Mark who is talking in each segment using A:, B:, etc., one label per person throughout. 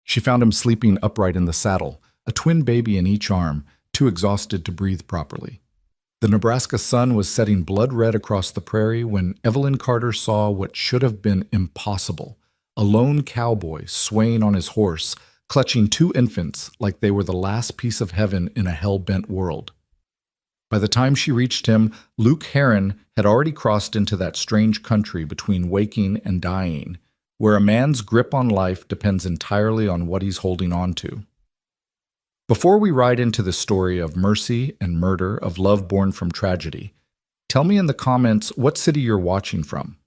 A: She found him sleeping upright in the saddle, a twin baby in each arm, too exhausted to breathe properly. The Nebraska sun was setting blood red across the prairie when Evelyn Carter saw what should have been impossible: a lone cowboy swaying on his horse, clutching two infants like they were the last piece of heaven in a hell-bent world. By the time she reached him, Luke Herron had already crossed into that strange country between waking and dying, where a man's grip on life depends entirely on what he's holding on to. Before we ride into the story of mercy and murder, of love born from tragedy, tell me in the comments what city you're watching from.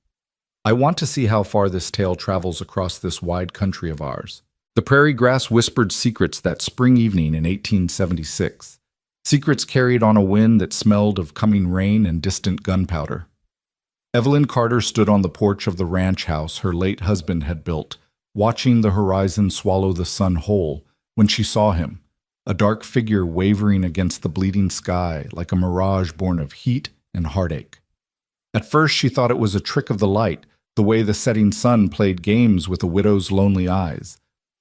A: I want to see how far this tale travels across this wide country of ours. The prairie grass whispered secrets that spring evening in 1876. Secrets carried on a wind that smelled of coming rain and distant gunpowder. Evelyn Carter stood on the porch of the ranch house her late husband had built, watching the horizon swallow the sun whole, when she saw him, a dark figure wavering against the bleeding sky like a mirage born of heat and heartache. At first she thought it was a trick of the light, the way the setting sun played games with a widow's lonely eyes.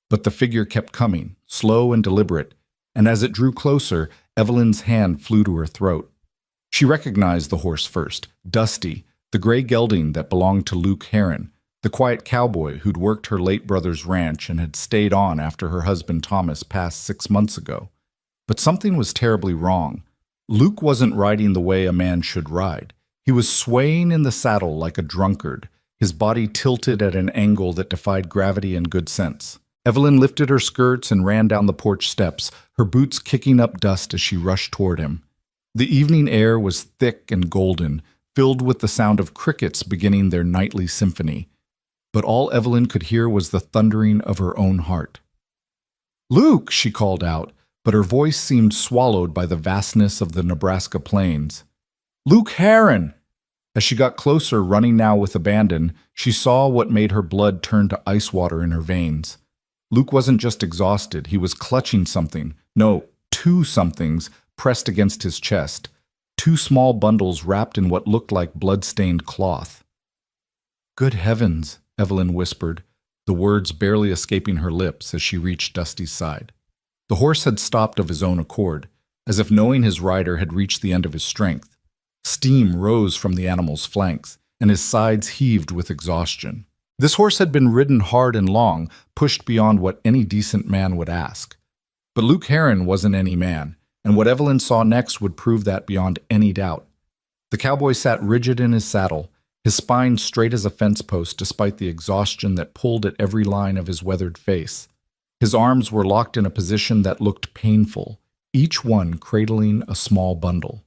A: But the figure kept coming, slow and deliberate, and as it drew closer, Evelyn's hand flew to her throat. She recognized the horse first, Dusty, the gray gelding that belonged to Luke Herron, the quiet cowboy who'd worked her late brother's ranch and had stayed on after her husband Thomas passed 6 months ago. But something was terribly wrong. Luke wasn't riding the way a man should ride. He was swaying in the saddle like a drunkard, his body tilted at an angle that defied gravity and good sense. Evelyn lifted her skirts and ran down the porch steps, her boots kicking up dust as she rushed toward him. The evening air was thick and golden, filled with the sound of crickets beginning their nightly symphony. But all Evelyn could hear was the thundering of her own heart. "Luke!" she called out, but her voice seemed swallowed by the vastness of the Nebraska plains. "Luke Herron!" As she got closer, running now with abandon, she saw what made her blood turn to ice water in her veins. Luke wasn't just exhausted, he was clutching something. No, two somethings pressed against his chest. Two small bundles wrapped in what looked like blood-stained cloth. "Good heavens," Evelyn whispered, the words barely escaping her lips as she reached Dusty's side. The horse had stopped of his own accord, as if knowing his rider had reached the end of his strength. Steam rose from the animal's flanks, and his sides heaved with exhaustion. This horse had been ridden hard and long, pushed beyond what any decent man would ask. But Luke Herron wasn't any man, and what Evelyn saw next would prove that beyond any doubt. The cowboy sat rigid in his saddle, his spine straight as a fence post despite the exhaustion that pulled at every line of his weathered face. His arms were locked in a position that looked painful, each one cradling a small bundle.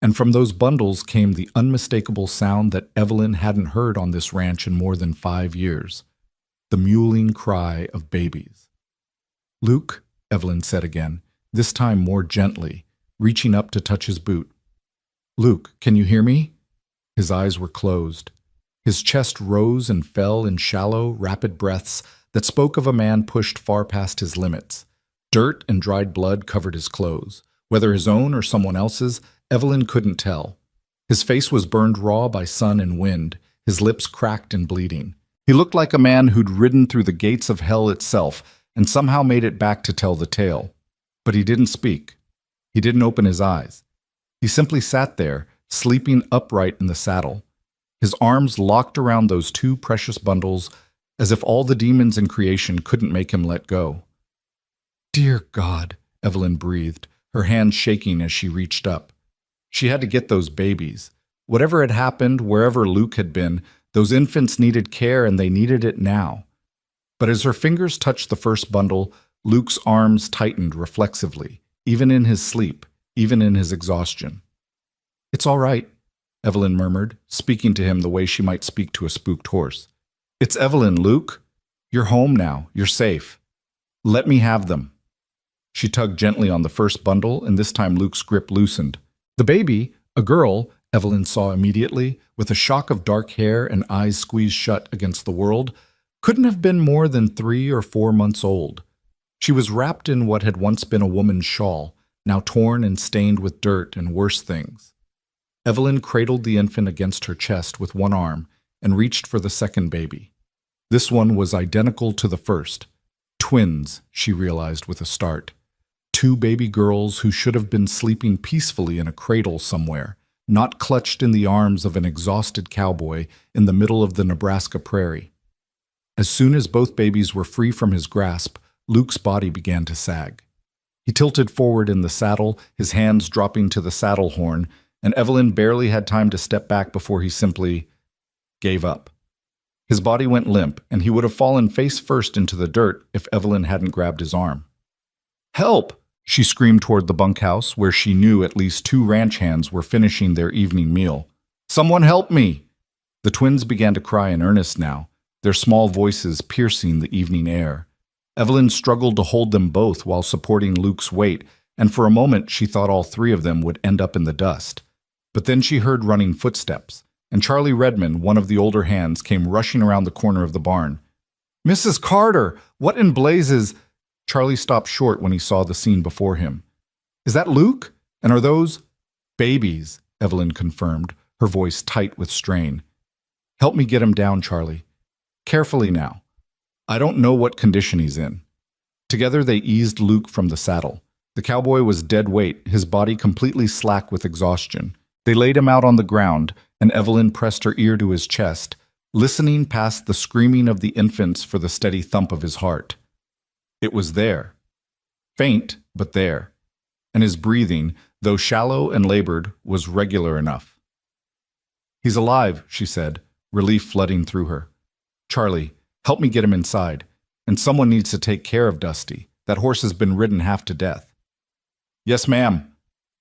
A: And from those bundles came the unmistakable sound that Evelyn hadn't heard on this ranch in more than 5 years, the mewling cry of babies. "Luke," Evelyn said again, this time more gently, reaching up to touch his boot. "Luke, can you hear me?" His eyes were closed. His chest rose and fell in shallow, rapid breaths that spoke of a man pushed far past his limits. Dirt and dried blood covered his clothes. Whether his own or someone else's, Evelyn couldn't tell. His face was burned raw by sun and wind, his lips cracked and bleeding. He looked like a man who'd ridden through the gates of hell itself and somehow made it back to tell the tale. But he didn't speak. He didn't open his eyes. He simply sat there, sleeping upright in the saddle, his arms locked around those two precious bundles, as if all the demons in creation couldn't make him let go. "Dear God," Evelyn breathed, her hands shaking as she reached up. She had to get those babies. Whatever had happened, wherever Luke had been, those infants needed care and they needed it now. But as her fingers touched the first bundle, Luke's arms tightened reflexively, even in his sleep, even in his exhaustion. "It's all right," Evelyn murmured, speaking to him the way she might speak to a spooked horse. "It's Evelyn, Luke. You're home now. You're safe. Let me have them." She tugged gently on the first bundle, and this time Luke's grip loosened. The baby, a girl, Evelyn saw immediately, with a shock of dark hair and eyes squeezed shut against the world, couldn't have been more than 3 or 4 months old. She was wrapped in what had once been a woman's shawl, now torn and stained with dirt and worse things. Evelyn cradled the infant against her chest with one arm and reached for the second baby. This one was identical to the first. Twins, she realized with a start. Two baby girls who should have been sleeping peacefully in a cradle somewhere, not clutched in the arms of an exhausted cowboy in the middle of the Nebraska prairie. As soon as both babies were free from his grasp, Luke's body began to sag. He tilted forward in the saddle, his hands dropping to the saddle horn, and Evelyn barely had time to step back before he simply gave up. His body went limp, and he would have fallen face first into the dirt if Evelyn hadn't grabbed his arm. "Help!" she screamed toward the bunkhouse, where she knew at least two ranch hands were finishing their evening meal. "Someone help me!" The twins began to cry in earnest now, their small voices piercing the evening air. Evelyn struggled to hold them both while supporting Luke's weight, and for a moment she thought all three of them would end up in the dust. But then she heard running footsteps, and Charlie Redmond, one of the older hands, came rushing around the corner of the barn. "Mrs. Carter, what in blazes—" Charlie stopped short when he saw the scene before him. "Is that Luke? And are those—" "Babies," Evelyn confirmed, her voice tight with strain. "Help me get him down, Charlie. Carefully now. I don't know what condition he's in." Together they eased Luke from the saddle. The cowboy was dead weight, his body completely slack with exhaustion. They laid him out on the ground, and Evelyn pressed her ear to his chest, listening past the screaming of the infants for the steady thump of his heart. It was there. Faint, but there. And his breathing, though shallow and labored, was regular enough. "He's alive," she said, relief flooding through her. "Charlie, help me get him inside. And someone needs to take care of Dusty. That horse has been ridden half to death." "Yes, ma'am."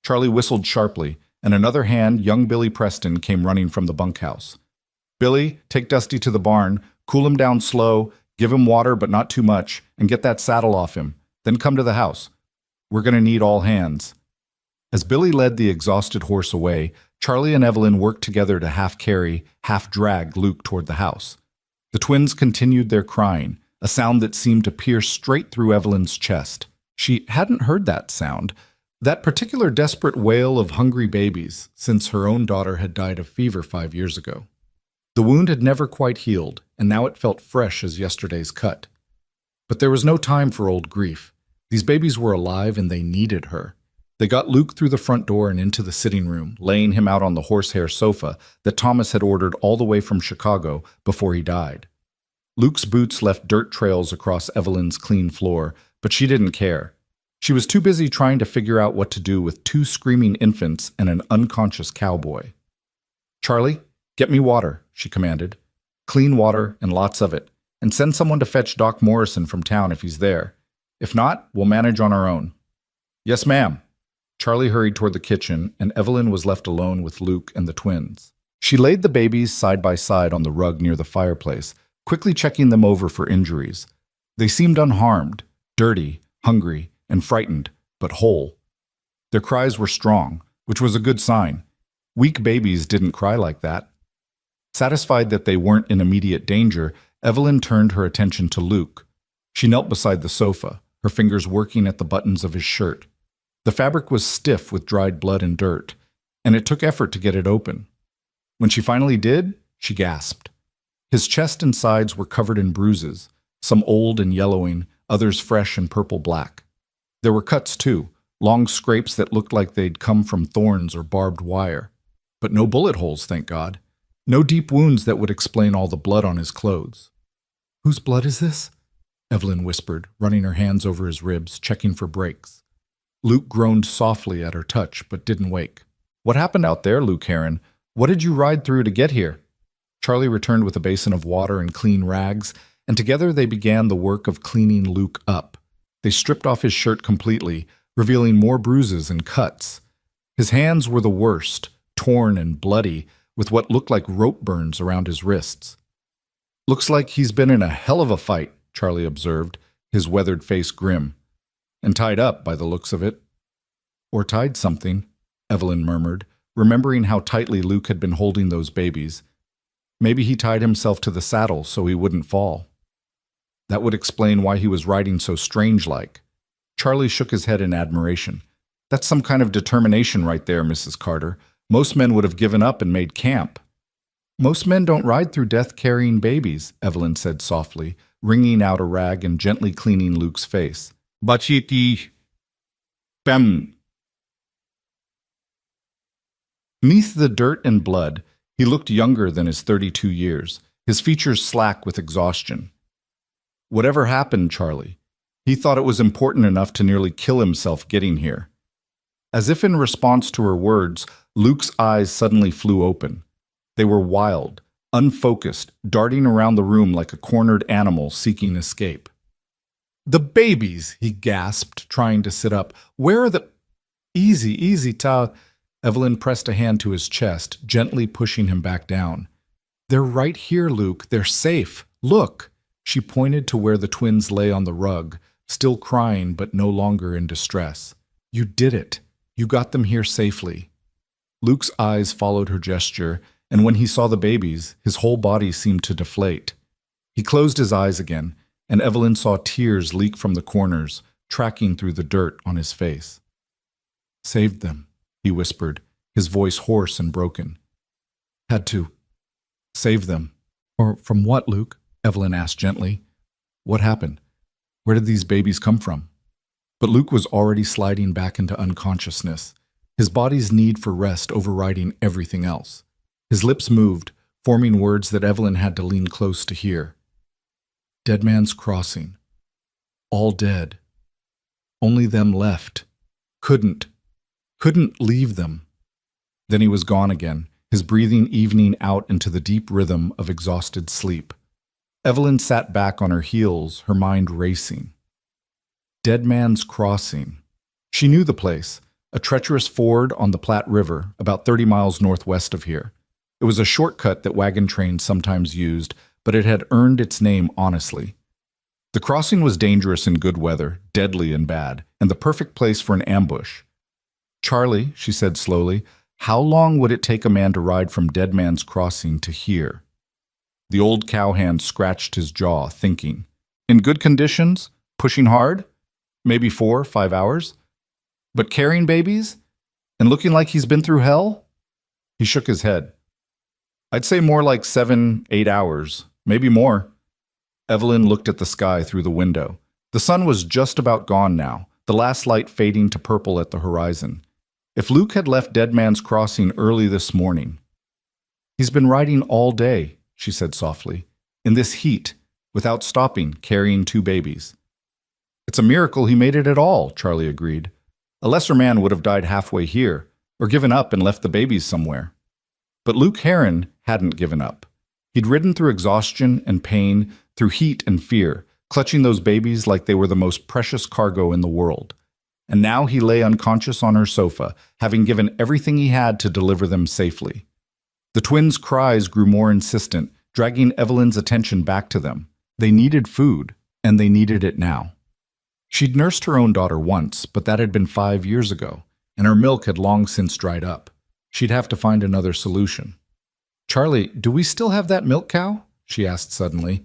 A: Charlie whistled sharply, and another hand, young Billy Preston, came running from the bunkhouse. "Billy, take Dusty to the barn, cool him down slow, give him water but not too much, and get that saddle off him. Then come to the house. We're going to need all hands." As Billy led the exhausted horse away, Charlie and Evelyn worked together to half-carry, half-drag Luke toward the house. The twins continued their crying, a sound that seemed to pierce straight through Evelyn's chest. She hadn't heard that sound, that particular desperate wail of hungry babies, since her own daughter had died of fever 5 years ago. The wound had never quite healed, and now it felt fresh as yesterday's cut. But there was no time for old grief. These babies were alive and they needed her. They got Luke through the front door and into the sitting room, laying him out on the horsehair sofa that Thomas had ordered all the way from Chicago before he died. Luke's boots left dirt trails across Evelyn's clean floor, but she didn't care. She was too busy trying to figure out what to do with two screaming infants and an unconscious cowboy. "Charlie, get me water," she commanded. "Clean water and lots of it, and send someone to fetch Doc Morrison from town if he's there. If not, we'll manage on our own." "Yes, ma'am." Charlie hurried toward the kitchen, and Evelyn was left alone with Luke and the twins. She laid the babies side by side on the rug near the fireplace, quickly checking them over for injuries. They seemed unharmed, dirty, hungry, and frightened, but whole. Their cries were strong, which was a good sign. Weak babies didn't cry like that. Satisfied that they weren't in immediate danger, Evelyn turned her attention to Luke. She knelt beside the sofa, her fingers working at the buttons of his shirt. The fabric was stiff with dried blood and dirt, and it took effort to get it open. When she finally did, she gasped. His chest and sides were covered in bruises, some old and yellowing, others fresh and purple-black. There were cuts, too, long scrapes that looked like they'd come from thorns or barbed wire. But no bullet holes, thank God. No deep wounds that would explain all the blood on his clothes. "Whose blood is this?" Evelyn whispered, running her hands over his ribs, checking for breaks. Luke groaned softly at her touch, but didn't wake. "What happened out there, Luke Heron? What did you ride through to get here?" Charlie returned with a basin of water and clean rags, and together they began the work of cleaning Luke up. They stripped off his shirt completely, revealing more bruises and cuts. His hands were the worst, torn and bloody, with what looked like rope burns around his wrists. "Looks like he's been in a hell of a fight," Charlie observed, his weathered face grim. "And tied up, by the looks of it." "Or tied something," Evelyn murmured, remembering how tightly Luke had been holding those babies. Maybe he tied himself to the saddle so he wouldn't fall. That would explain why he was riding so strange-like. Charlie shook his head in admiration. "That's some kind of determination right there, Mrs. Carter. Most men would have given up and made camp." "Most men don't ride through death carrying babies," Evelyn said softly, wringing out a rag and gently cleaning Luke's face. Bachiti Pem. Neath the dirt and blood, he looked younger than his 32 years, his features slack with exhaustion. Whatever happened, Charlie? He thought it was important enough to nearly kill himself getting here. As if in response to her words, Luke's eyes suddenly flew open. They were wild, unfocused, darting around the room like a cornered animal seeking escape. "The babies!" he gasped, trying to sit up. "Where are the—" "Easy, easy, Ta." Evelyn pressed a hand to his chest, gently pushing him back down. "They're right here, Luke. They're safe. Look!" She pointed to where the twins lay on the rug, still crying but no longer in distress. "You did it. You got them here safely." Luke's eyes followed her gesture, and when he saw the babies, his whole body seemed to deflate. He closed his eyes again, and Evelyn saw tears leak from the corners, tracking through the dirt on his face. "Saved them," he whispered, his voice hoarse and broken. "Had to. Save them." "Or from what, Luke?" Evelyn asked gently. "What happened? Where did these babies come from?" But Luke was already sliding back into unconsciousness, his body's need for rest overriding everything else. His lips moved, forming words that Evelyn had to lean close to hear. "Dead Man's Crossing. All dead. Only them left. Couldn't leave them." Then he was gone again, his breathing evening out into the deep rhythm of exhausted sleep. Evelyn sat back on her heels, her mind racing. Dead Man's Crossing. She knew the place, a treacherous ford on the Platte River, about 30 miles northwest of here. It was a shortcut that wagon trains sometimes used, but it had earned its name honestly. The crossing was dangerous in good weather, deadly in bad, and the perfect place for an ambush. "Charlie," she said slowly, "how long would it take a man to ride from Dead Man's Crossing to here?" The old cowhand scratched his jaw, thinking. "In good conditions? Pushing hard? Maybe 4, 5 hours? But carrying babies? And looking like he's been through hell?" He shook his head. "I'd say more like 7, 8 hours, maybe more." Evelyn looked at the sky through the window. The sun was just about gone now, the last light fading to purple at the horizon. If Luke had left Dead Man's Crossing early this morning— "He's been riding all day," she said softly, "in this heat, without stopping, carrying 2 babies." "It's a miracle he made it at all," Charlie agreed. "A lesser man would have died halfway here, or given up and left the babies somewhere." But Luke Heron hadn't given up. He'd ridden through exhaustion and pain, through heat and fear, clutching those babies like they were the most precious cargo in the world. And now he lay unconscious on her sofa, having given everything he had to deliver them safely. The twins' cries grew more insistent, dragging Evelyn's attention back to them. They needed food, and they needed it now. She'd nursed her own daughter once, but that had been 5 years ago, and her milk had long since dried up. She'd have to find another solution. "Charlie, do we still have that milk cow?" she asked suddenly.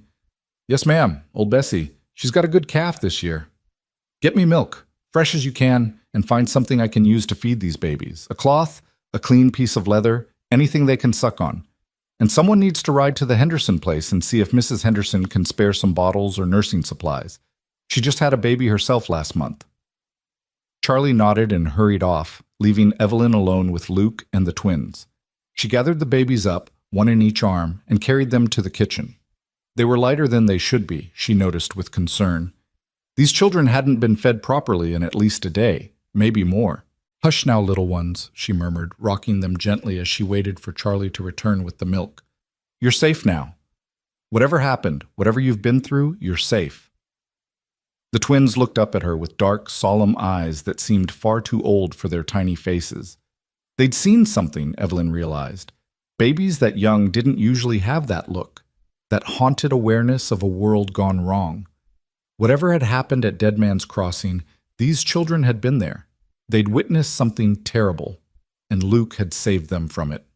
A: "Yes, ma'am, old Bessie. She's got a good calf this year." "Get me milk, fresh as you can, and find something I can use to feed these babies. A cloth, a clean piece of leather, anything they can suck on. And someone needs to ride to the Henderson place and see if Mrs. Henderson can spare some bottles or nursing supplies. She just had a baby herself last month." Charlie nodded and hurried off, leaving Evelyn alone with Luke and the twins. She gathered the babies up, one in each arm, and carried them to the kitchen. They were lighter than they should be, she noticed with concern. These children hadn't been fed properly in at least a day, maybe more. "Hush now, little ones," she murmured, rocking them gently as she waited for Charlie to return with the milk. "You're safe now. Whatever happened, whatever you've been through, you're safe." The twins looked up at her with dark, solemn eyes that seemed far too old for their tiny faces. They'd seen something, Evelyn realized. Babies that young didn't usually have that look, that haunted awareness of a world gone wrong. Whatever had happened at Dead Man's Crossing, these children had been there. They'd witnessed something terrible, and Luke had saved them from it.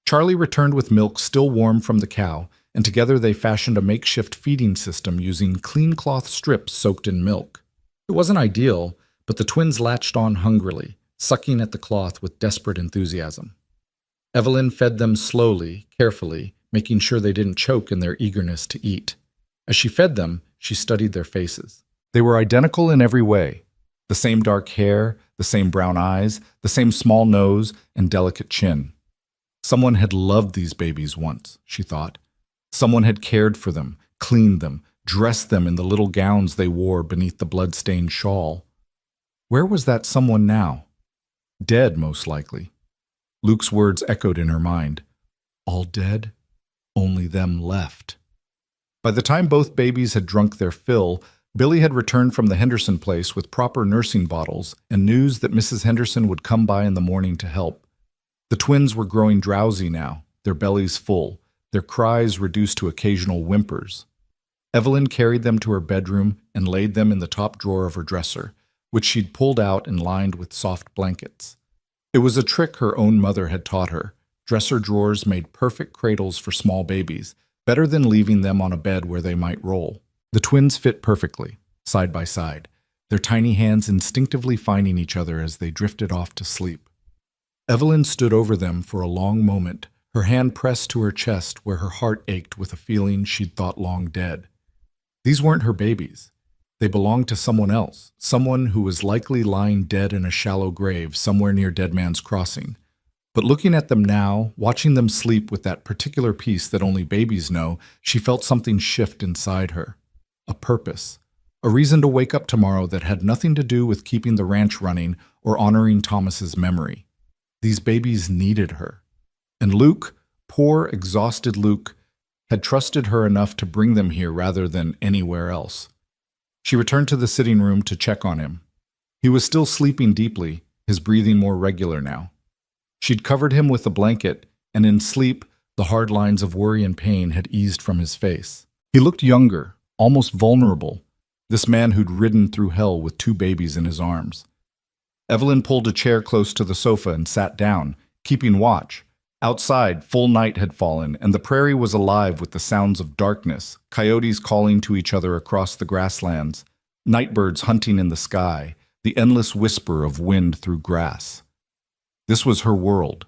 A: Charlie returned with milk still warm from the cow, and together they fashioned a makeshift feeding system using clean cloth strips soaked in milk. It wasn't ideal, but the twins latched on hungrily, sucking at the cloth with desperate enthusiasm. Evelyn fed them slowly, carefully, making sure they didn't choke in their eagerness to eat. As she fed them, she studied their faces. They were identical in every way. The same dark hair, the same brown eyes, the same small nose and delicate chin. Someone had loved these babies once, she thought. Someone had cared for them, cleaned them, dressed them in the little gowns they wore beneath the blood-stained shawl. Where was that someone now? Dead, most likely. Luke's words echoed in her mind. All dead? Only them left. By the time both babies had drunk their fill, Billy had returned from the Henderson place with proper nursing bottles and news that Mrs. Henderson would come by in the morning to help. The twins were growing drowsy now, their bellies full, their cries reduced to occasional whimpers. Evelyn carried them to her bedroom and laid them in the top drawer of her dresser, which she'd pulled out and lined with soft blankets. It was a trick her own mother had taught her. Dresser drawers made perfect cradles for small babies, better than leaving them on a bed where they might roll. The twins fit perfectly, side by side, their tiny hands instinctively finding each other as they drifted off to sleep. Evelyn stood over them for a long moment, her hand pressed to her chest where her heart ached with a feeling she'd thought long dead. These weren't her babies. They belonged to someone else, someone who was likely lying dead in a shallow grave somewhere near Dead Man's Crossing. But looking at them now, watching them sleep with that particular peace that only babies know, she felt something shift inside her. A purpose. A reason to wake up tomorrow that had nothing to do with keeping the ranch running or honoring Thomas's memory. These babies needed her. And Luke, poor, exhausted Luke, had trusted her enough to bring them here rather than anywhere else. She returned to the sitting room to check on him. He was still sleeping deeply, his breathing more regular now. She'd covered him with a blanket, and in sleep, the hard lines of worry and pain had eased from his face. He looked younger, almost vulnerable, this man who'd ridden through hell with 2 babies in his arms. Evelyn pulled a chair close to the sofa and sat down, keeping watch. Outside, full night had fallen, and the prairie was alive with the sounds of darkness, coyotes calling to each other across the grasslands, nightbirds hunting in the sky, the endless whisper of wind through grass. This was her world,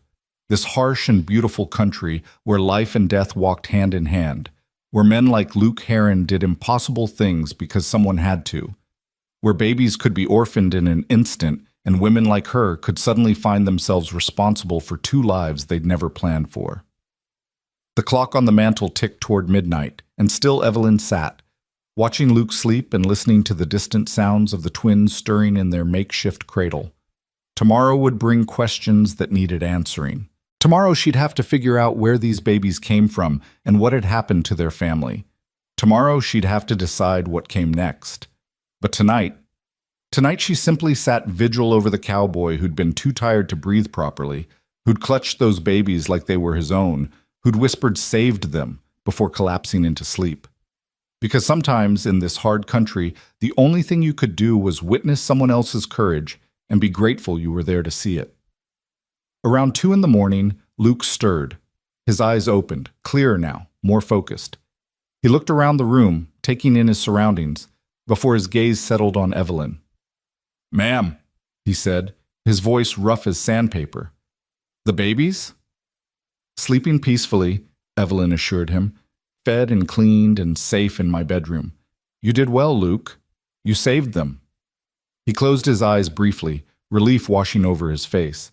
A: this harsh and beautiful country where life and death walked hand in hand, where men like Luke Heron did impossible things because someone had to, where babies could be orphaned in an instant and women like her could suddenly find themselves responsible for 2 lives they'd never planned for. The clock on the mantel ticked toward midnight, and still Evelyn sat, watching Luke sleep and listening to the distant sounds of the twins stirring in their makeshift cradle. Tomorrow would bring questions that needed answering. Tomorrow she'd have to figure out where these babies came from and what had happened to their family. Tomorrow she'd have to decide what came next. But tonight she simply sat vigil over the cowboy who'd been too tired to breathe properly, who'd clutched those babies like they were his own, who'd whispered saved them before collapsing into sleep. Because sometimes in this hard country, the only thing you could do was witness someone else's courage and be grateful you were there to see it. Around 2 a.m, Luke stirred. His eyes opened, clearer now, more focused. He looked around the room, taking in his surroundings, before his gaze settled on Evelyn. "Ma'am," he said, his voice rough as sandpaper. "The babies?" "Sleeping peacefully," Evelyn assured him, "fed and cleaned and safe in my bedroom. You did well, Luke. You saved them." He closed his eyes briefly, relief washing over his face.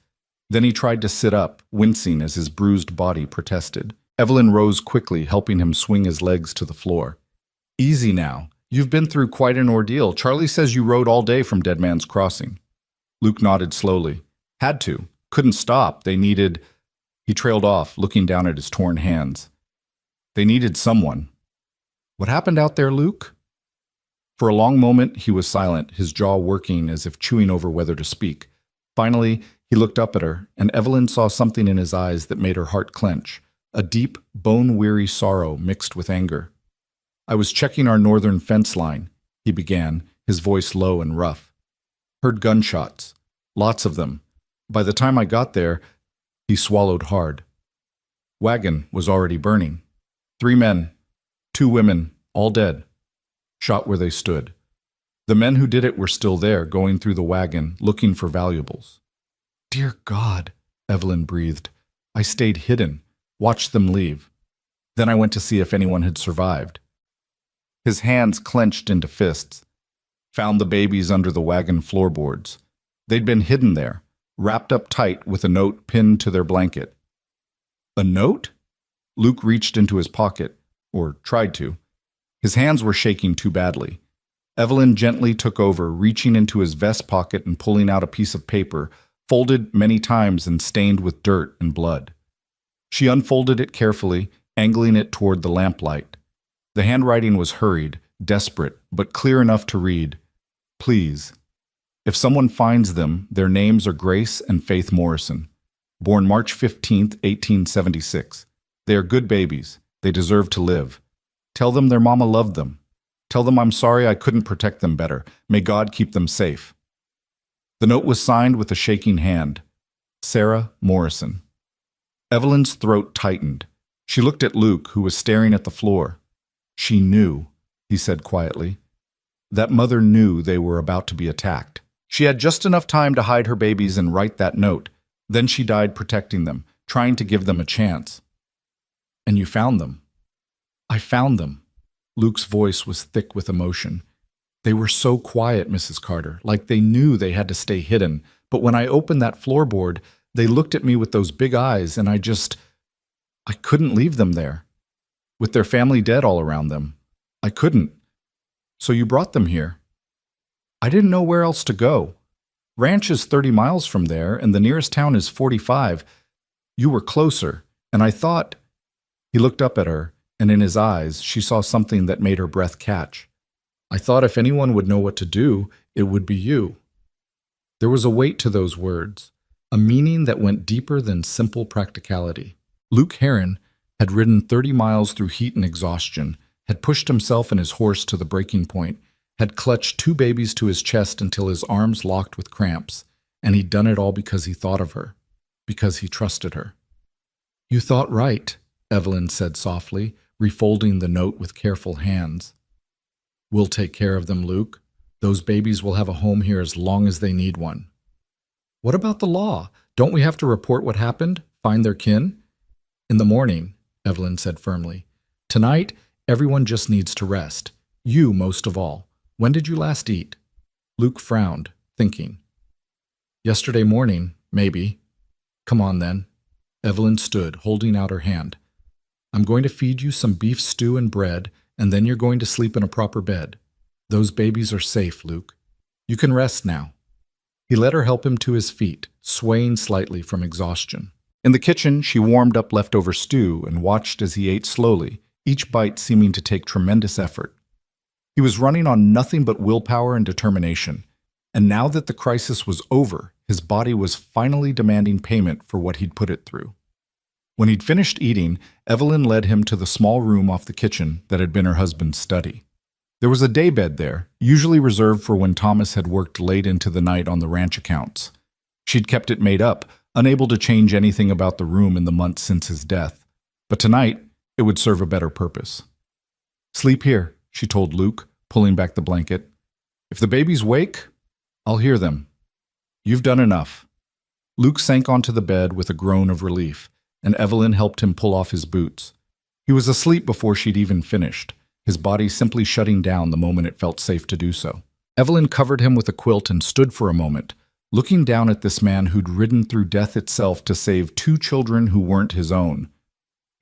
A: Then he tried to sit up, wincing as his bruised body protested. Evelyn rose quickly, helping him swing his legs to the floor. "Easy now. You've been through quite an ordeal. Charlie says you rode all day from Dead Man's Crossing." Luke nodded slowly. "Had to. Couldn't stop. They needed—" He trailed off, looking down at his torn hands. "They needed someone." "What happened out there, Luke?" For a long moment, he was silent, his jaw working as if chewing over whether to speak. Finally, he looked up at her, and Evelyn saw something in his eyes that made her heart clench, a deep, bone-weary sorrow mixed with anger. "I was checking our northern fence line," he began, his voice low and rough. "Heard gunshots. Lots of them. By the time I got there," he swallowed hard. "Wagon was already burning. 3 men, 2 women, all dead. Shot where they stood. The men who did it were still there, going through the wagon, looking for valuables." "Dear God," Evelyn breathed. "I stayed hidden, watched them leave. Then I went to see if anyone had survived." His hands clenched into fists. Found the babies under the wagon floorboards. They'd been hidden there, wrapped up tight with a note pinned to their blanket. A note? Luke reached into his pocket, or tried to. His hands were shaking too badly. Evelyn gently took over, reaching into his vest pocket and pulling out a piece of paper, folded many times and stained with dirt and blood. She unfolded it carefully, angling it toward the lamplight. The handwriting was hurried, desperate, but clear enough to read. Please. If someone finds them, their names are Grace and Faith Morrison. Born March 15, 1876. They are good babies. They deserve to live. Tell them their mama loved them. Tell them I'm sorry I couldn't protect them better. May God keep them safe. The note was signed with a shaking hand. Sarah Morrison. Evelyn's throat tightened. She looked at Luke, who was staring at the floor. She knew, he said quietly. That mother knew they were about to be attacked. She had just enough time to hide her babies and write that note. Then she died protecting them, trying to give them a chance. And you found them. I found them. Luke's voice was thick with emotion. They were so quiet, Mrs. Carter, like they knew they had to stay hidden. But when I opened that floorboard, they looked at me with those big eyes, and I couldn't leave them there. With their family dead all around them. I couldn't. So you brought them here. I didn't know where else to go. Ranch is 30 miles from there, and the nearest town is 45. You were closer, and I thought... He looked up at her, and in his eyes she saw something that made her breath catch. I thought if anyone would know what to do, it would be you. There was a weight to those words, a meaning that went deeper than simple practicality. Luke Heron had ridden 30 miles through heat and exhaustion, had pushed himself and his horse to the breaking point, had clutched 2 babies to his chest until his arms locked with cramps, and he'd done it all because he thought of her, because he trusted her. You thought right, Evelyn said softly, refolding the note with careful hands. We'll take care of them, Luke. Those babies will have a home here as long as they need one. What about the law? Don't we have to report what happened? Find their kin? In the morning, Evelyn said firmly. Tonight, everyone just needs to rest. You most of all. When did you last eat? Luke frowned, thinking. Yesterday morning, maybe. Come on then. Evelyn stood, holding out her hand. I'm going to feed you some beef stew and bread, and then you're going to sleep in a proper bed. Those babies are safe, Luke. You can rest now. He let her help him to his feet, swaying slightly from exhaustion. In the kitchen, she warmed up leftover stew and watched as he ate slowly, each bite seeming to take tremendous effort. He was running on nothing but willpower and determination, and now that the crisis was over, his body was finally demanding payment for what he'd put it through. When he'd finished eating, Evelyn led him to the small room off the kitchen that had been her husband's study. There was a daybed there, usually reserved for when Thomas had worked late into the night on the ranch accounts. She'd kept it made up, unable to change anything about the room in the months since his death. But tonight, it would serve a better purpose. Sleep here, she told Luke, pulling back the blanket. If the babies wake, I'll hear them. You've done enough. Luke sank onto the bed with a groan of relief, and Evelyn helped him pull off his boots. He was asleep before she'd even finished, his body simply shutting down the moment it felt safe to do so. Evelyn covered him with a quilt and stood for a moment, looking down at this man who'd ridden through death itself to save 2 children who weren't his own,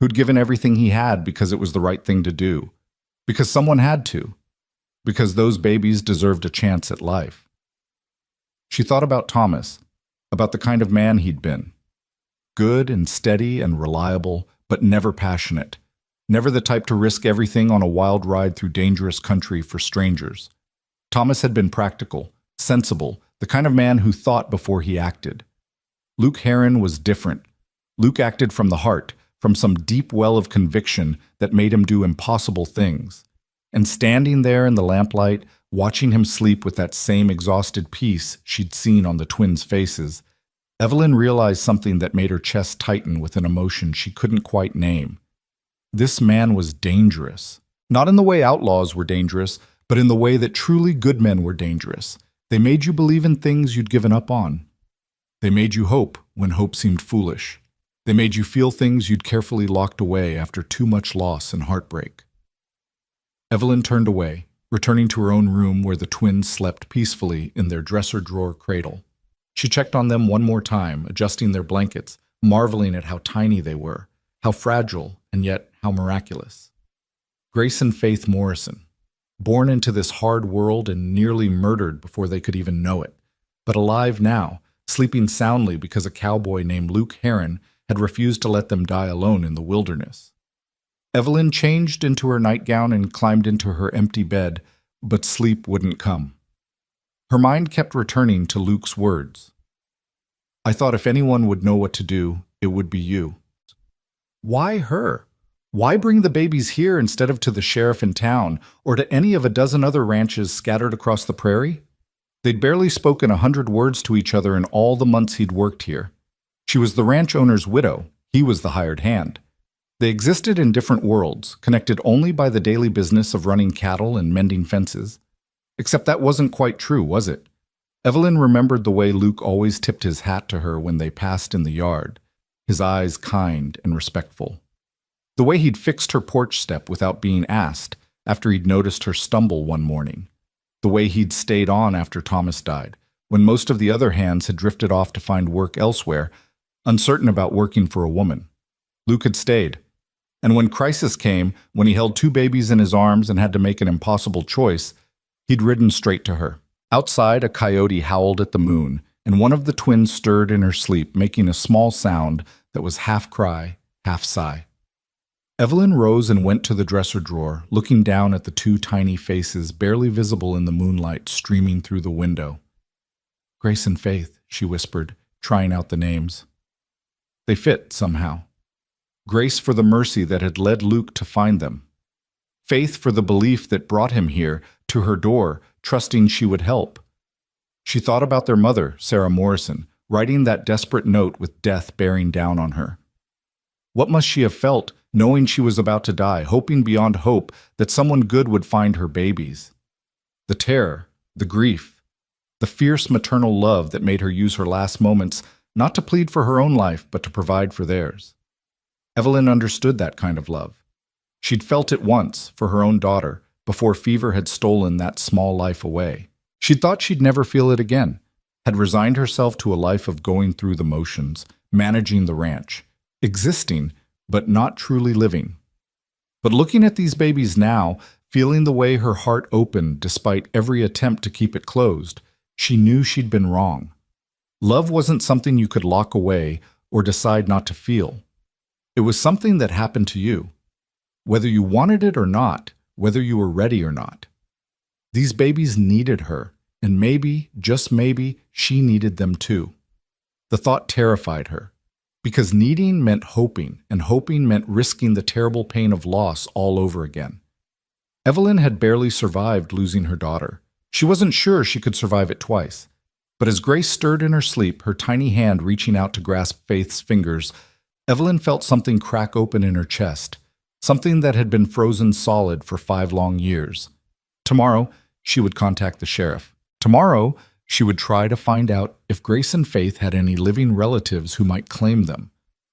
A: who'd given everything he had because it was the right thing to do, because someone had to, because those babies deserved a chance at life. She thought about Thomas, about the kind of man he'd been. Good and steady and reliable, but never passionate. Never the type to risk everything on a wild ride through dangerous country for strangers. Thomas had been practical, sensible, the kind of man who thought before he acted. Luke Heron was different. Luke acted from the heart, from some deep well of conviction that made him do impossible things. And standing there in the lamplight, watching him sleep with that same exhausted peace she'd seen on the twins' faces, Evelyn realized something that made her chest tighten with an emotion she couldn't quite name. This man was dangerous. Not in the way outlaws were dangerous, but in the way that truly good men were dangerous. They made you believe in things you'd given up on. They made you hope when hope seemed foolish. They made you feel things you'd carefully locked away after too much loss and heartbreak. Evelyn turned away, returning to her own room where the twins slept peacefully in their dresser-drawer cradle. She checked on them one more time, adjusting their blankets, marveling at how tiny they were, how fragile, and yet how miraculous. Grace and Faith Morrison, born into this hard world and nearly murdered before they could even know it, but alive now, sleeping soundly because a cowboy named Luke Heron had refused to let them die alone in the wilderness. Evelyn changed into her nightgown and climbed into her empty bed, but sleep wouldn't come. Her mind kept returning to Luke's words. "I thought if anyone would know what to do, it would be you." Why her? Why bring the babies here instead of to the sheriff in town or to any of a dozen other ranches scattered across the prairie? They'd barely spoken 100 words to each other in all the months he'd worked here. She was the ranch owner's widow. He was the hired hand. They existed in different worlds, connected only by the daily business of running cattle and mending fences. Except that wasn't quite true, was it? Evelyn remembered the way Luke always tipped his hat to her when they passed in the yard, his eyes kind and respectful. The way he'd fixed her porch step without being asked after he'd noticed her stumble one morning. The way he'd stayed on after Thomas died, when most of the other hands had drifted off to find work elsewhere, uncertain about working for a woman. Luke had stayed. And when crisis came, when he held 2 babies in his arms and had to make an impossible choice, he'd ridden straight to her. Outside, a coyote howled at the moon, and one of the twins stirred in her sleep, making a small sound that was half cry, half sigh. Evelyn rose and went to the dresser drawer, looking down at the 2 tiny faces barely visible in the moonlight streaming through the window. "Grace and Faith," she whispered, trying out the names. They fit somehow. Grace for the mercy that had led Luke to find them. Faith for the belief that brought him here, to her door, trusting she would help. She thought about their mother, Sarah Morrison, writing that desperate note with death bearing down on her. What must she have felt, knowing she was about to die, hoping beyond hope that someone good would find her babies? The terror, the grief, the fierce maternal love that made her use her last moments not to plead for her own life, but to provide for theirs. Evelyn understood that kind of love. She'd felt it once for her own daughter, before fever had stolen that small life away. She'd thought she'd never feel it again, had resigned herself to a life of going through the motions, managing the ranch, existing, but not truly living. But looking at these babies now, feeling the way her heart opened despite every attempt to keep it closed, she knew she'd been wrong. Love wasn't something you could lock away or decide not to feel. It was something that happened to you, whether you wanted it or not, whether you were ready or not. These babies needed her, and maybe, just maybe, she needed them too. The thought terrified her, because needing meant hoping, and hoping meant risking the terrible pain of loss all over again. Evelyn had barely survived losing her daughter. She wasn't sure she could survive it twice. But as Grace stirred in her sleep, her tiny hand reaching out to grasp Faith's fingers, Evelyn felt something crack open in her chest, something that had been frozen solid for 5 long years. Tomorrow, she would contact the sheriff. Tomorrow, she would try to find out if Grace and Faith had any living relatives who might claim them.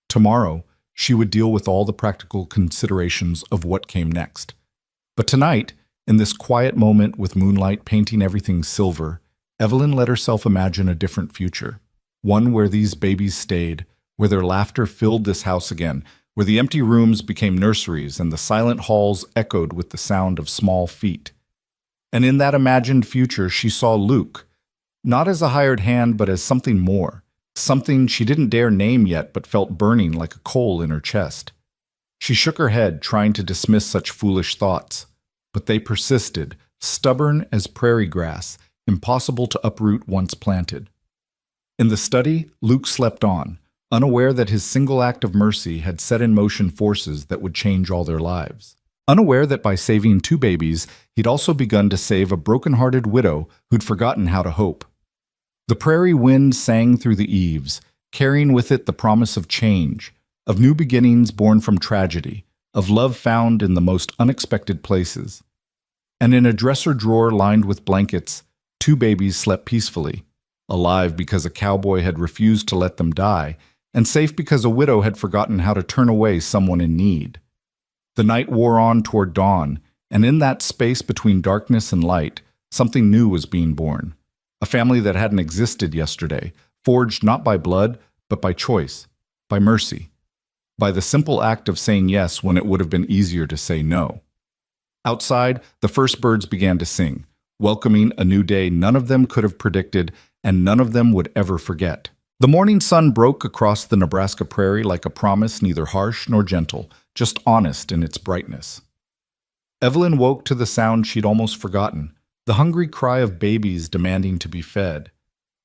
A: Tomorrow, she would deal with all the practical considerations of what came next. But tonight, in this quiet moment with moonlight painting everything silver, Evelyn let herself imagine a different future, one where these babies stayed, where their laughter filled this house again, where the empty rooms became nurseries and the silent halls echoed with the sound of small feet. And in that imagined future, she saw Luke, not as a hired hand, but as something more, something she didn't dare name yet but felt burning like a coal in her chest. She shook her head, trying to dismiss such foolish thoughts, but they persisted, stubborn as prairie grass, impossible to uproot once planted. In the study, Luke slept on, unaware that his single act of mercy had set in motion forces that would change all their lives. Unaware that by saving 2 babies, he'd also begun to save a broken-hearted widow who'd forgotten how to hope. The prairie wind sang through the eaves, carrying with it the promise of change, of new beginnings born from tragedy, of love found in the most unexpected places. And in a dresser drawer lined with blankets, 2 babies slept peacefully, alive because a cowboy had refused to let them die, and safe because a widow had forgotten how to turn away someone in need. The night wore on toward dawn, And in that space between darkness and light, something new was being born. A family that hadn't existed yesterday, forged not by blood, but by choice, by mercy, by the simple act of saying yes when it would have been easier to say no. Outside, the first birds began to sing, welcoming a new day none of them could have predicted and none of them would ever forget. The morning sun broke across the Nebraska prairie like a promise neither harsh nor gentle, just honest in its brightness. Evelyn woke to the sound she'd almost forgotten, the hungry cry of babies demanding to be fed.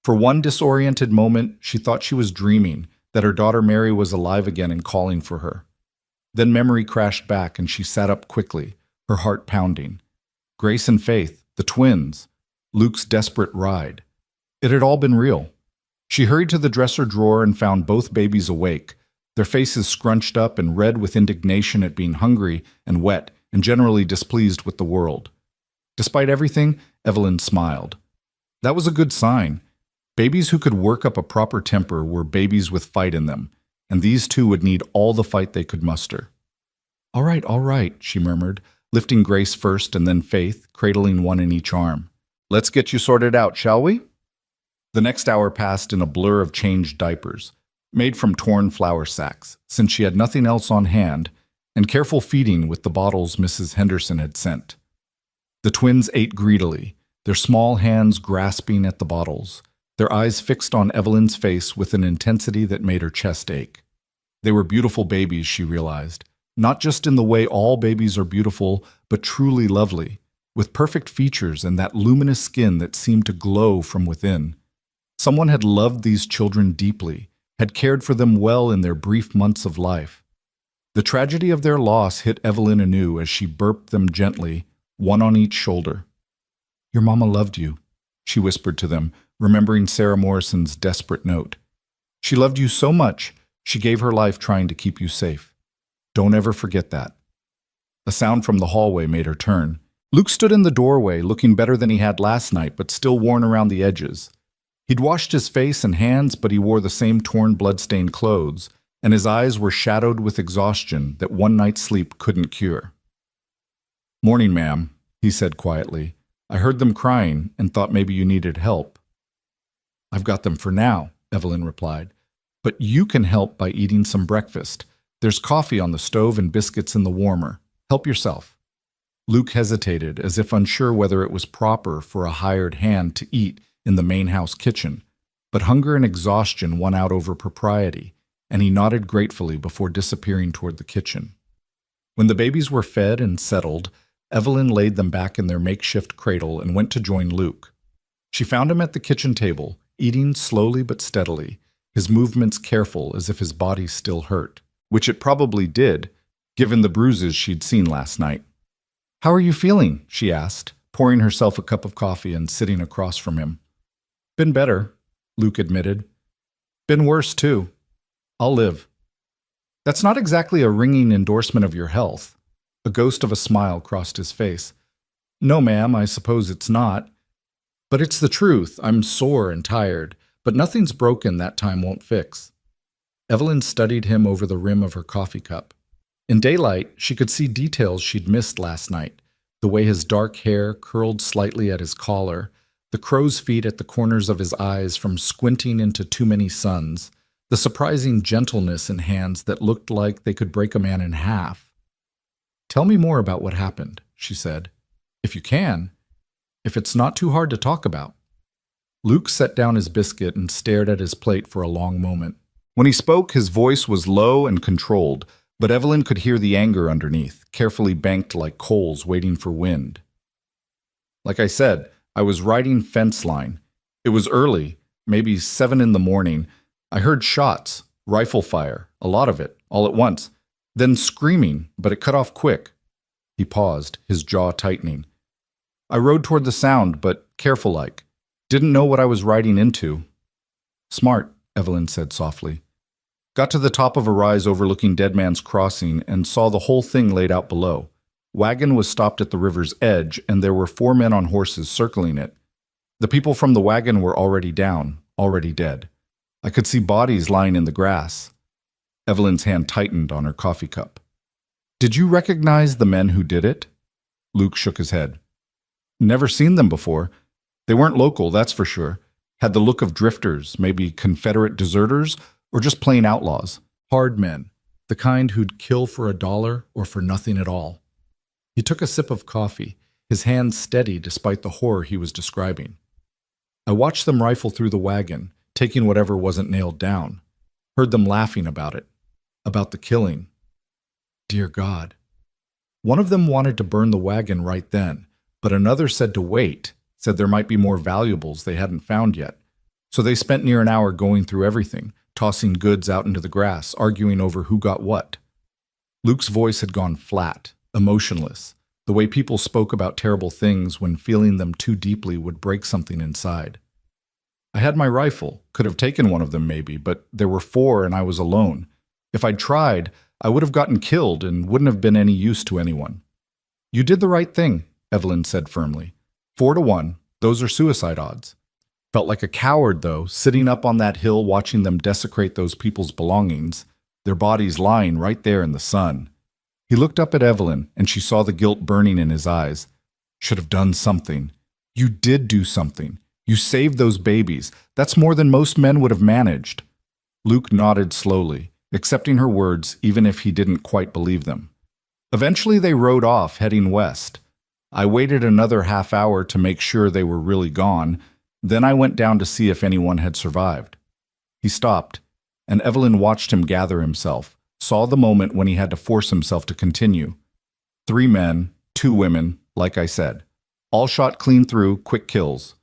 A: For one disoriented moment, she thought she was dreaming, that her daughter Mary was alive again and calling for her. Then memory crashed back and she sat up quickly, her heart pounding. Grace and Faith, the twins, Luke's desperate ride. It had all been real. She hurried to the dresser drawer and found both babies awake, their faces scrunched up and red with indignation at being hungry and wet and generally displeased with the world. Despite everything, Evelyn smiled. That was a good sign. Babies who could work up a proper temper were babies with fight in them, and these two would need all the fight they could muster. All right, she murmured, lifting Grace first and then Faith, cradling one in each arm. Let's get you sorted out, shall we? The next hour passed in a blur of changed diapers, made from torn flour sacks, since she had nothing else on hand, and careful feeding with the bottles Mrs. Henderson had sent. The twins ate greedily, their small hands grasping at the bottles, their eyes fixed on Evelyn's face with an intensity that made her chest ache. They were beautiful babies, she realized, not just in the way all babies are beautiful, but truly lovely, with perfect features and that luminous skin that seemed to glow from within. Someone had loved these children deeply, had cared for them well in their brief months of life. The tragedy of their loss hit Evelyn anew as she burped them gently, one on each shoulder. Your mama loved you, she whispered to them, remembering Sarah Morrison's desperate note. She loved you so much, she gave her life trying to keep you safe. Don't ever forget that. A sound from the hallway made her turn. Luke stood in the doorway, looking better than he had last night, but still worn around the edges. He'd washed his face and hands, but he wore the same torn, blood-stained clothes, and his eyes were shadowed with exhaustion that one night's sleep couldn't cure. Morning, ma'am, he said quietly. I heard them crying and thought maybe you needed help. I've got them for now, Evelyn replied. But you can help by eating some breakfast. There's coffee on the stove and biscuits in the warmer. Help yourself. Luke hesitated, as if unsure whether it was proper for a hired hand to eat in the main house kitchen. But hunger and exhaustion won out over propriety, and he nodded gratefully before disappearing toward the kitchen. When the babies were fed and settled, Evelyn laid them back in their makeshift cradle and went to join Luke. She found him at the kitchen table, eating slowly but steadily, his movements careful as if his body still hurt, which it probably did, given the bruises she'd seen last night. How are you feeling? She asked, pouring herself a cup of coffee and sitting across from him. Been better, Luke admitted. Been worse, too. I'll live. That's not exactly a ringing endorsement of your health. A ghost of a smile crossed his face. No, ma'am, I suppose it's not. But it's the truth. I'm sore and tired, but nothing's broken that time won't fix. Evelyn studied him over the rim of her coffee cup. In daylight, she could see details she'd missed last night, the way his dark hair curled slightly at his collar, the crow's feet at the corners of his eyes from squinting into too many suns, the surprising gentleness in hands that looked like they could break a man in half. Tell me more about what happened, she said. If you can. If it's not too hard to talk about. Luke set down his biscuit and stared at his plate for a long moment. When he spoke, his voice was low and controlled, but Evelyn could hear the anger underneath, carefully banked like coals waiting for wind. Like I said, I was riding fence line. It was early, maybe 7 in the morning. I heard shots, rifle fire, a lot of it, all at once. Then screaming, but it cut off quick. He paused, his jaw tightening. I rode toward the sound, but careful-like. Didn't know what I was riding into. Smart, Evelyn said softly. Got to the top of a rise overlooking Dead Man's Crossing and saw the whole thing laid out below. Wagon was stopped at the river's edge, and there were 4 men on horses circling it. The people from the wagon were already down, already dead. I could see bodies lying in the grass. Evelyn's hand tightened on her coffee cup. Did you recognize the men who did it? Luke shook his head. Never seen them before. They weren't local, that's for sure. Had the look of drifters, maybe Confederate deserters, or just plain outlaws. Hard men, the kind who'd kill for $1 or for nothing at all. He took a sip of coffee, his hands steady despite the horror he was describing. I watched them rifle through the wagon, taking whatever wasn't nailed down. Heard them laughing about it, about the killing. Dear God. One of them wanted to burn the wagon right then, but another said to wait, said there might be more valuables they hadn't found yet. So they spent near an hour going through everything, tossing goods out into the grass, arguing over who got what. Luke's voice had gone flat, emotionless, the way people spoke about terrible things when feeling them too deeply would break something inside. I had my rifle, could have taken one of them maybe, but there were 4 and I was alone. If I'd tried, I would have gotten killed and wouldn't have been any use to anyone. You did the right thing, Evelyn said firmly. 4 to 1, those are suicide odds. Felt like a coward, though, sitting up on that hill watching them desecrate those people's belongings, their bodies lying right there in the sun. He looked up at Evelyn, and she saw the guilt burning in his eyes. Should have done something. You did do something. You saved those babies. That's more than most men would have managed. Luke nodded slowly, accepting her words even if he didn't quite believe them. Eventually they rode off, heading west. I waited another half hour to make sure they were really gone. Then I went down to see if anyone had survived. He stopped, and Evelyn watched him gather himself, saw the moment when he had to force himself to continue. 3 men, 2 women, like I said. All shot clean through, quick kills.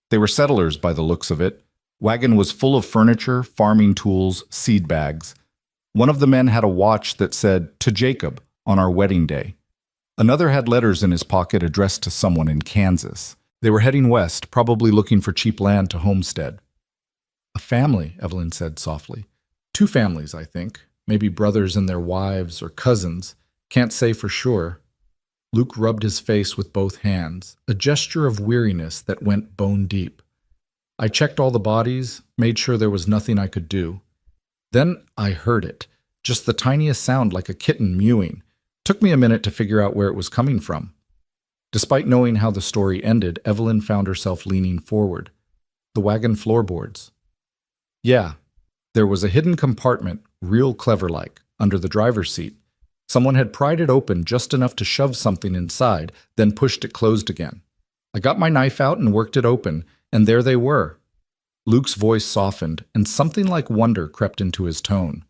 A: They were settlers by the looks of it. Wagon was full of furniture, farming tools, seed bags. One of the men had a watch that said, "To Jacob," on our wedding day. Another had letters in his pocket addressed to someone in Kansas. They were heading west, probably looking for cheap land to homestead. A family, Evelyn said softly. 2 families, I think. Maybe brothers and their wives or cousins. Can't say for sure. Luke rubbed his face with both hands, a gesture of weariness that went bone deep. I checked all the bodies, made sure there was nothing I could do. Then I heard it, just the tiniest sound like a kitten mewing. Took me a minute to figure out where it was coming from. Despite knowing how the story ended, Evelyn found herself leaning forward. The wagon floorboards. Yeah, there was a hidden compartment, real clever-like, under the driver's seat. Someone had pried it open just enough to shove something inside, then pushed it closed again. I got my knife out and worked it open, and there they were. Luke's voice softened, and something like wonder crept into his tone.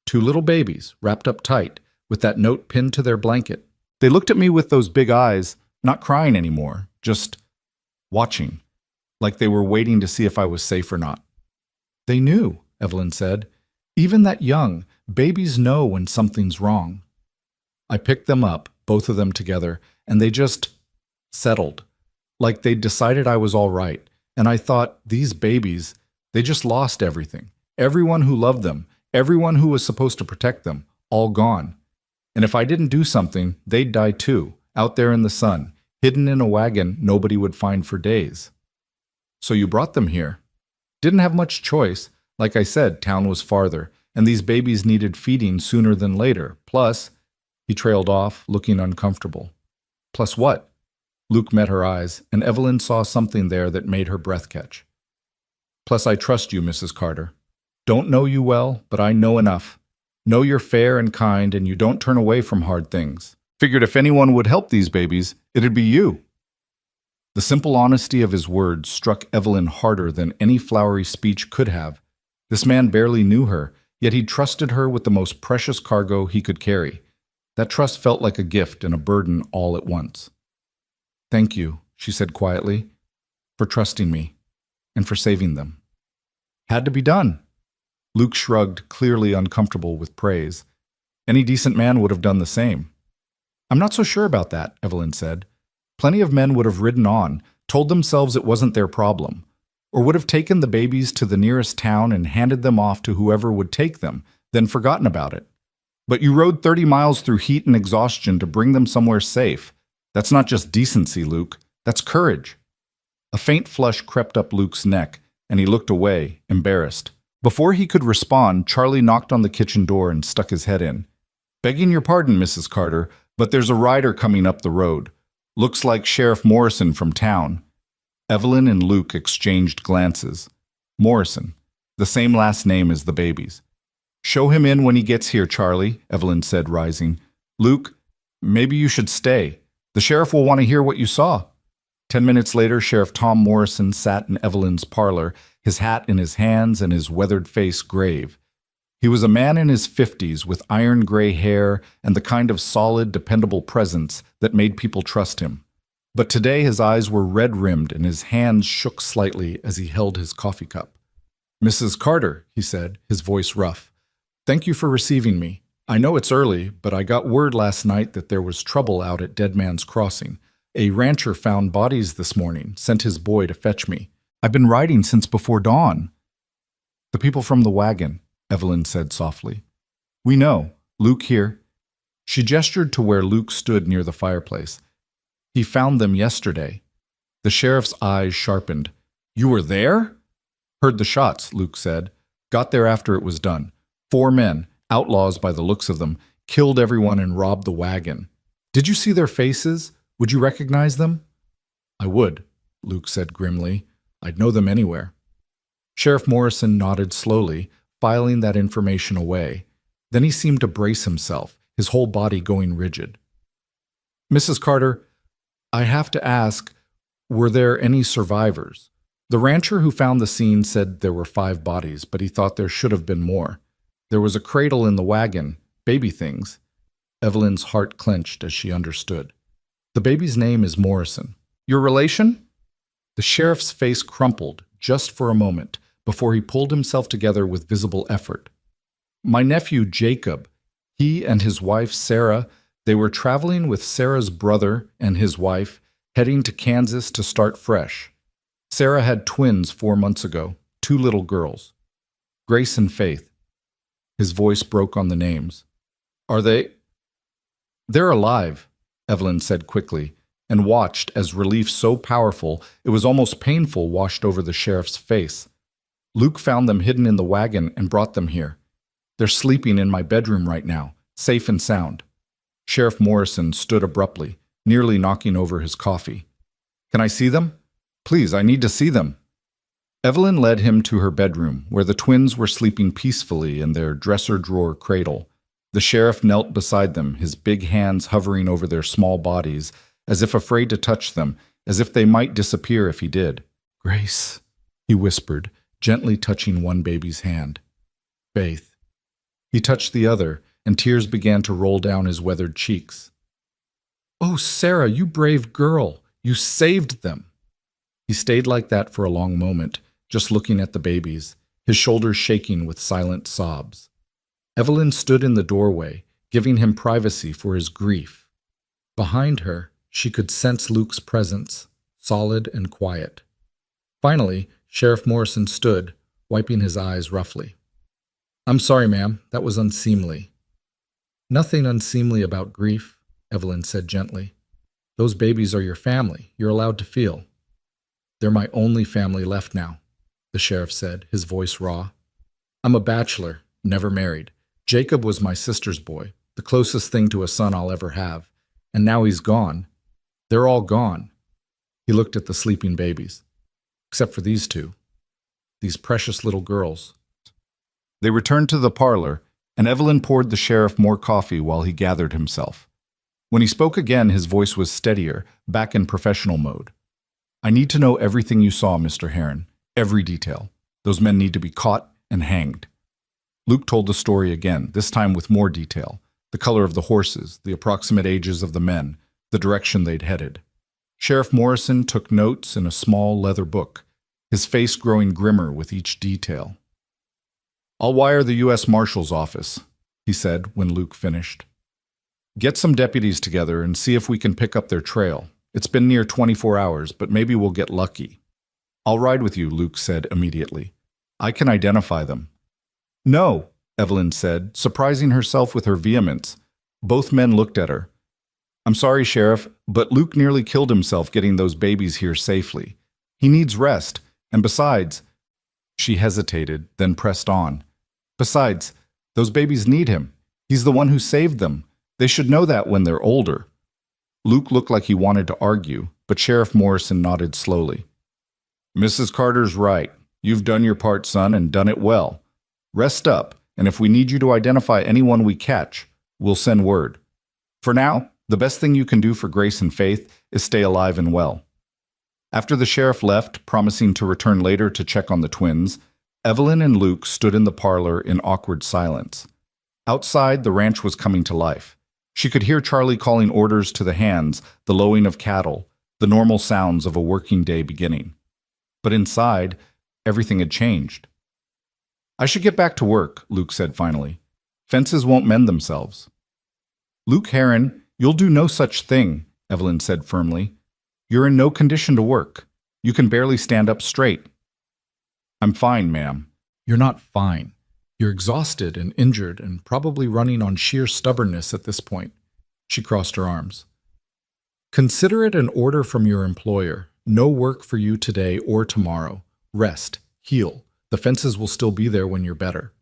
A: 2 little babies, wrapped up tight, with that note pinned to their blanket. They looked at me with those big eyes, not crying anymore, just watching, like they were waiting to see if I was safe or not. They knew, Evelyn said. Even that young, babies know when something's wrong. I picked them up, both of them together, and they just settled, like they'd decided I was all right. And I thought, these babies, they just lost everything. Everyone who loved them, everyone who was supposed to protect them, all gone. And if I didn't do something, they'd die too, out there in the sun, hidden in a wagon nobody would find for days. So you brought them here. Didn't have much choice. Like I said, town was farther, and these babies needed feeding sooner than later. Plus, he trailed off, looking uncomfortable. Plus what? Luke met her eyes, and Evelyn saw something there that made her breath catch. Plus, I trust you, Mrs. Carter. Don't know you well, but I know enough. Know you're fair and kind, and you don't turn away from hard things. Figured if anyone would help these babies, it'd be you. The simple honesty of his words struck Evelyn harder than any flowery speech could have. This man barely knew her, yet he trusted her with the most precious cargo he could carry. That trust felt like a gift and a burden all at once. Thank you, she said quietly, for trusting me and for saving them. Had to be done. Luke shrugged, clearly uncomfortable with praise. Any decent man would have done the same. I'm not so sure about that, Evelyn said. Plenty of men would have ridden on, told themselves it wasn't their problem, or would have taken the babies to the nearest town and handed them off to whoever would take them, then forgotten about it. But you rode 30 miles through heat and exhaustion to bring them somewhere safe. That's not just decency, Luke. That's courage. A faint flush crept up Luke's neck, and he looked away, embarrassed. Before he could respond, Charlie knocked on the kitchen door and stuck his head in. Begging your pardon, Mrs. Carter, but there's a rider coming up the road. Looks like Sheriff Morrison from town. Evelyn and Luke exchanged glances. Morrison, the same last name as the babies. Show him in when he gets here, Charlie, Evelyn said, rising. Luke, maybe you should stay. The sheriff will want to hear what you saw. 10 minutes later, Sheriff Tom Morrison sat in Evelyn's parlor, his hat in his hands and his weathered face grave. He was a man in his 50s with iron gray hair and the kind of solid, dependable presence that made people trust him. But today his eyes were red-rimmed and his hands shook slightly as he held his coffee cup. Mrs. Carter, he said, his voice rough, thank you for receiving me. I know it's early, but I got word last night that there was trouble out at Dead Man's Crossing. A rancher found bodies this morning, sent his boy to fetch me. I've been riding since before dawn. The people from the wagon, Evelyn said softly. We know. Luke here. She gestured to where Luke stood near the fireplace. He found them yesterday. The sheriff's eyes sharpened. You were there? Heard the shots, Luke said. Got there after it was done. 4 men, outlaws by the looks of them, killed everyone and robbed the wagon. Did you see their faces? Would you recognize them? I would, Luke said grimly. I'd know them anywhere. Sheriff Morrison nodded slowly, filing that information away. Then he seemed to brace himself, his whole body going rigid. Mrs. Carter, I have to ask, were there any survivors? The rancher who found the scene said there were 5 bodies, but he thought there should have been more. There was a cradle in the wagon, baby things. Evelyn's heart clenched as she understood. The baby's name is Morrison. Your relation? The sheriff's face crumpled just for a moment before he pulled himself together with visible effort. My nephew Jacob, he and his wife Sarah, they were traveling with Sarah's brother and his wife, heading to Kansas to start fresh. Sarah had twins 4 months ago, 2 little girls. Grace and Faith. His voice broke on the names. Are they? They're alive, Evelyn said quickly, and watched as relief so powerful it was almost painful washed over the sheriff's face. Luke found them hidden in the wagon and brought them here. They're sleeping in my bedroom right now, safe and sound. Sheriff Morrison stood abruptly, nearly knocking over his coffee. Can I see them? Please, I need to see them. Evelyn led him to her bedroom, where the twins were sleeping peacefully in their dresser-drawer cradle. The sheriff knelt beside them, his big hands hovering over their small bodies, as if afraid to touch them, as if they might disappear if he did. Grace, he whispered, gently touching one baby's hand. Faith. He touched the other, and tears began to roll down his weathered cheeks. Oh, Sarah, you brave girl! You saved them! He stayed like that for a long moment, just looking at the babies, his shoulders shaking with silent sobs. Evelyn stood in the doorway, giving him privacy for his grief. Behind her, she could sense Luke's presence, solid and quiet. Finally, Sheriff Morrison stood, wiping his eyes roughly. I'm sorry, ma'am, that was unseemly. Nothing unseemly about grief, Evelyn said gently. Those babies are your family. You're allowed to feel. They're my only family left now, the sheriff said, his voice raw. I'm a bachelor, never married. Jacob was my sister's boy, the closest thing to a son I'll ever have. And now he's gone. They're all gone. He looked at the sleeping babies. Except for these 2. These precious little girls. They returned to the parlor, and Evelyn poured the sheriff more coffee while he gathered himself. When he spoke again, his voice was steadier, back in professional mode. I need to know everything you saw, Mr. Heron. Every detail. Those men need to be caught and hanged. Luke told the story again, this time with more detail. The color of the horses, the approximate ages of the men, the direction they'd headed. Sheriff Morrison took notes in a small leather book, his face growing grimmer with each detail. I'll wire the U.S. Marshal's office, he said when Luke finished. Get some deputies together and see if we can pick up their trail. It's been near 24 hours, but maybe we'll get lucky. I'll ride with you, Luke said immediately. I can identify them. No, Evelyn said, surprising herself with her vehemence. Both men looked at her. I'm sorry, Sheriff, but Luke nearly killed himself getting those babies here safely. He needs rest, and besides... She hesitated, then pressed on. Besides, those babies need him. He's the one who saved them. They should know that when they're older. Luke looked like he wanted to argue, but Sheriff Morrison nodded slowly. Mrs. Carter's right. You've done your part, son, and done it well. Rest up, and if we need you to identify anyone we catch, we'll send word. For now, the best thing you can do for Grace and Faith is stay alive and well. After the sheriff left, promising to return later to check on the twins, Evelyn and Luke stood in the parlor in awkward silence. Outside, the ranch was coming to life. She could hear Charlie calling orders to the hands, the lowing of cattle, the normal sounds of a working day beginning. But inside, everything had changed. I should get back to work, Luke said finally. Fences won't mend themselves. Luke Heron, you'll do no such thing, Evelyn said firmly. You're in no condition to work. You can barely stand up straight. I'm fine, ma'am. You're not fine. You're exhausted and injured and probably running on sheer stubbornness at this point. She crossed her arms. Consider it an order from your employer. No work for you today or tomorrow. Rest. Heal. The fences will still be there when you're better.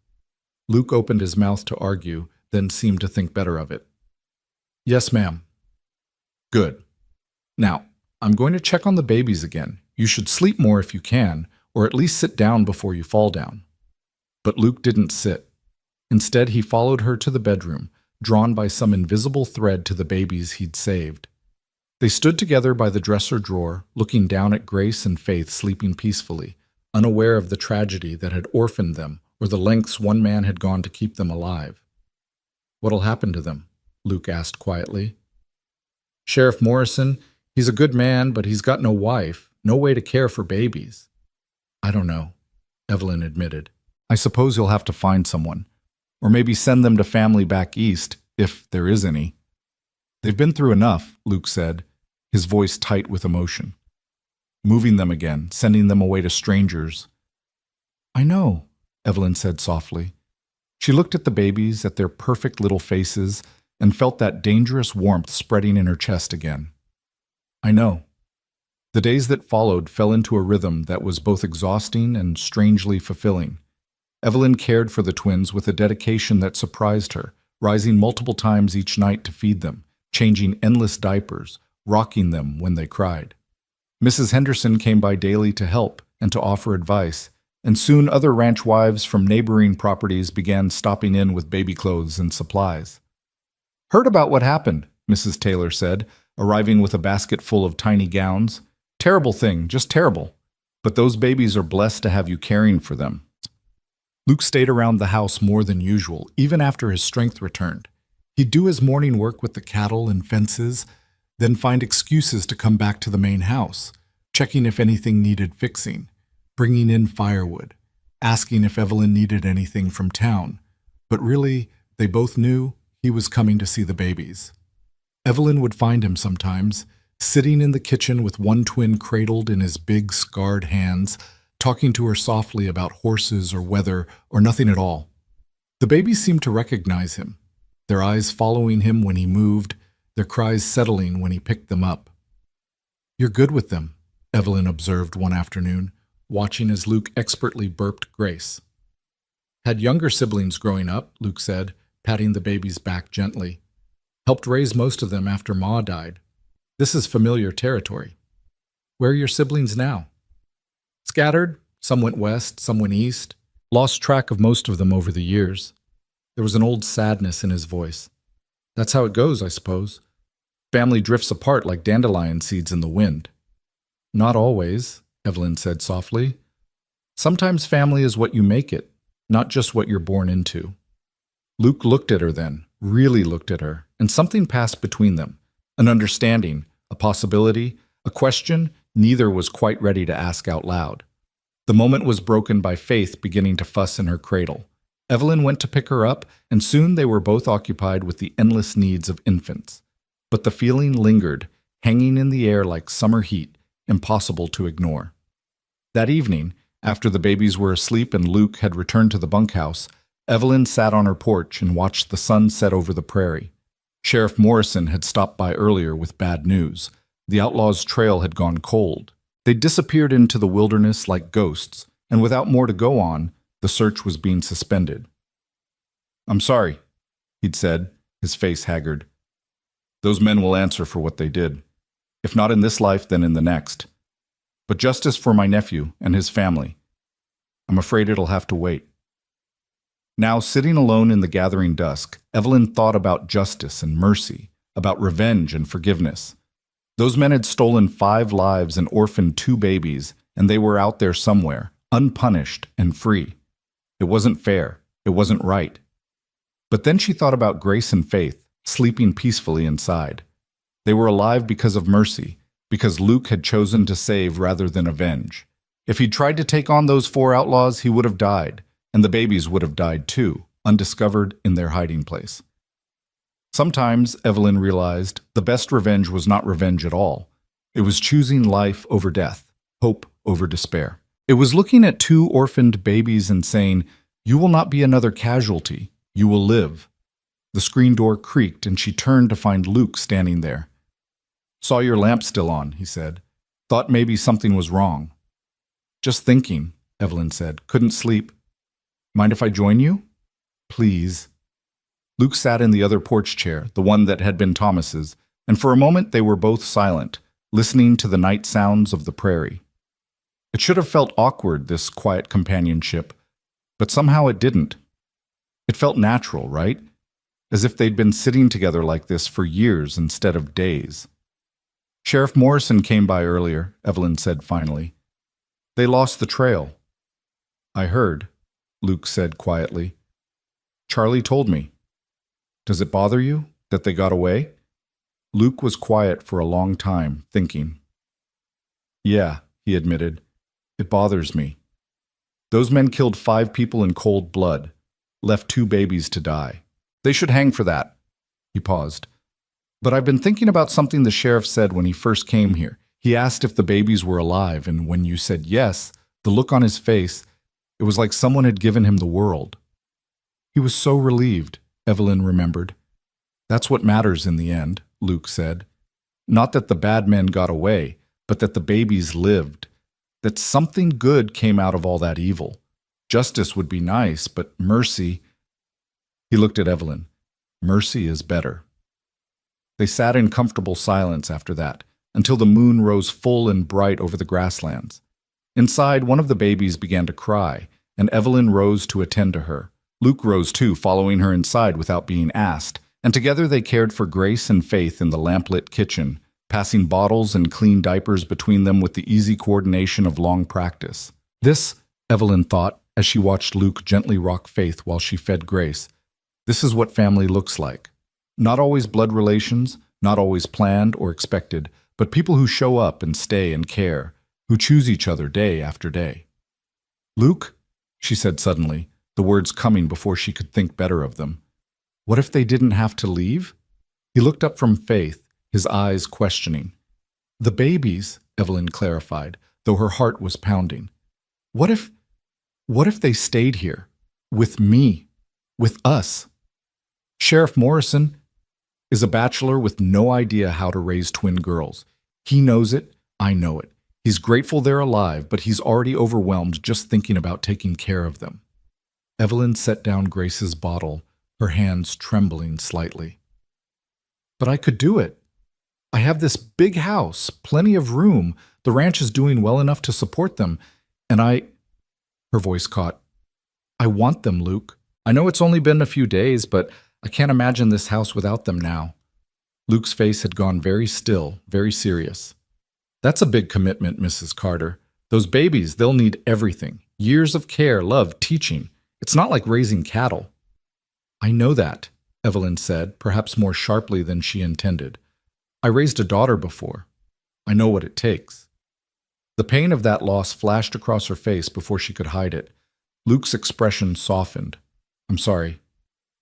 A: Luke opened his mouth to argue, then seemed to think better of it. Yes, ma'am. Good. Now, I'm going to check on the babies again. You should sleep more if you can, or at least sit down before you fall down. But Luke didn't sit. Instead, he followed her to the bedroom, drawn by some invisible thread to the babies he'd saved. They stood together by the dresser drawer, looking down at Grace and Faith sleeping peacefully, unaware of the tragedy that had orphaned them or the lengths one man had gone to keep them alive. What'll happen to them? Luke asked quietly. Sheriff Morrison, he's a good man, but he's got no wife, no way to care for babies. I don't know, Evelyn admitted. I suppose you'll have to find someone, or maybe send them to family back east, if there is any. They've been through enough, Luke said, his voice tight with emotion. Moving them again, sending them away to strangers. I know, Evelyn said softly. She looked at the babies, at their perfect little faces, and felt that dangerous warmth spreading in her chest again. I know. The days that followed fell into a rhythm that was both exhausting and strangely fulfilling. Evelyn cared for the twins with a dedication that surprised her, rising multiple times each night to feed them, changing endless diapers, rocking them when they cried. Mrs. Henderson came by daily to help and to offer advice, and soon other ranch wives from neighboring properties began stopping in with baby clothes and supplies. Heard about what happened, Mrs. Taylor said, arriving with a basket full of tiny gowns. Terrible thing, just terrible. But those babies are blessed to have you caring for them. Luke stayed around the house more than usual, even after his strength returned. He'd do his morning work with the cattle and fences, then find excuses to come back to the main house, checking if anything needed fixing, bringing in firewood, asking if Evelyn needed anything from town. But really, they both knew he was coming to see the babies. Evelyn would find him sometimes, sitting in the kitchen with one twin cradled in his big, scarred hands, talking to her softly about horses or weather or nothing at all. The babies seemed to recognize him, their eyes following him when he moved, their cries settling when he picked them up. You're good with them, Evelyn observed one afternoon, watching as Luke expertly burped Grace. Had younger siblings growing up, Luke said, patting the baby's back gently. Helped raise most of them after Ma died. This is familiar territory. Where are your siblings now? Scattered. Some went west, some went east. Lost track of most of them over the years. There was an old sadness in his voice. That's how it goes, I suppose. Family drifts apart like dandelion seeds in the wind. Not always, Evelyn said softly. Sometimes family is what you make it, not just what you're born into. Luke looked at her then, really looked at her, and something passed between them. An understanding, a possibility, a question neither was quite ready to ask out loud. The moment was broken by Faith beginning to fuss in her cradle. Evelyn went to pick her up, and soon they were both occupied with the endless needs of infants. But the feeling lingered, hanging in the air like summer heat, impossible to ignore. That evening, after the babies were asleep and Luke had returned to the bunkhouse, Evelyn sat on her porch and watched the sun set over the prairie. Sheriff Morrison had stopped by earlier with bad news. The outlaws' trail had gone cold. They disappeared into the wilderness like ghosts, and without more to go on, the search was being suspended. I'm sorry, he'd said, his face haggard. Those men will answer for what they did. If not in this life, then in the next. But justice for my nephew and his family, I'm afraid it'll have to wait. Now, sitting alone in the gathering dusk, Evelyn thought about justice and mercy, about revenge and forgiveness. Those men had stolen 5 lives and orphaned 2 babies, and they were out there somewhere, unpunished and free. It wasn't fair. It wasn't right. But then she thought about Grace and Faith, sleeping peacefully inside. They were alive because of mercy, because Luke had chosen to save rather than avenge. If he'd tried to take on those 4 outlaws, he would have died, and the babies would have died too, undiscovered in their hiding place. Sometimes, Evelyn realized, the best revenge was not revenge at all. It was choosing life over death, hope over despair. It was looking at 2 orphaned babies and saying, "You will not be another casualty. You will live." The screen door creaked and she turned to find Luke standing there. "Saw your lamp still on," he said. "Thought maybe something was wrong." "Just thinking," Evelyn said. "Couldn't sleep. Mind if I join you?" "Please." Luke sat in the other porch chair, the one that had been Thomas's, and for a moment they were both silent, listening to the night sounds of the prairie. It should have felt awkward, this quiet companionship, but somehow it didn't. It felt natural, right? As if they'd been sitting together like this for years instead of days. "Sheriff Morrison came by earlier," Evelyn said finally. "They lost the trail." "I heard," Luke said quietly. "Charlie told me." "Does it bother you that they got away?" Luke was quiet for a long time, thinking. "Yeah," he admitted. "It bothers me. Those men killed 5 people in cold blood, left 2 babies to die. They should hang for that." He paused. "But I've been thinking about something the sheriff said when he first came here. He asked if the babies were alive, and when you said yes, the look on his face, it was like someone had given him the world." He was so relieved, Evelyn remembered. "That's what matters in the end," Luke said. "Not that the bad men got away, but that the babies lived. That something good came out of all that evil. Justice would be nice, but mercy—" He looked at Evelyn. "Mercy is better." They sat in comfortable silence after that, until the moon rose full and bright over the grasslands. Inside, one of the babies began to cry, and Evelyn rose to attend to her. Luke rose too, following her inside without being asked, and together they cared for Grace and Faith in the lamplit kitchen, passing bottles and clean diapers between them with the easy coordination of long practice. This, Evelyn thought, as she watched Luke gently rock Faith while she fed Grace, this is what family looks like. Not always blood relations, not always planned or expected, but people who show up and stay and care, who choose each other day after day. "Luke," she said suddenly, the words coming before she could think better of them. "What if they didn't have to leave?" He looked up from Faith, his eyes questioning. "The babies," Evelyn clarified, though her heart was pounding. What if they stayed here? With me? With us?" Sheriff Morrison is a bachelor with no idea how to raise twin girls. He knows it, I know it. He's grateful they're alive, but he's already overwhelmed just thinking about taking care of them. Evelyn set down Grace's bottle, her hands trembling slightly. "But I could do it. I have this big house, plenty of room. The ranch is doing well enough to support them. And her voice caught. "I want them, Luke. I know it's only been a few days, but I can't imagine this house without them now." Luke's face had gone very still, very serious. "That's a big commitment, Mrs. Carter. Those babies, they'll need everything. Years of care, love, teaching. It's not like raising cattle." "I know that," Evelyn said, perhaps more sharply than she intended. "I raised a daughter before. I know what it takes." The pain of that loss flashed across her face before she could hide it. Luke's expression softened. "I'm sorry.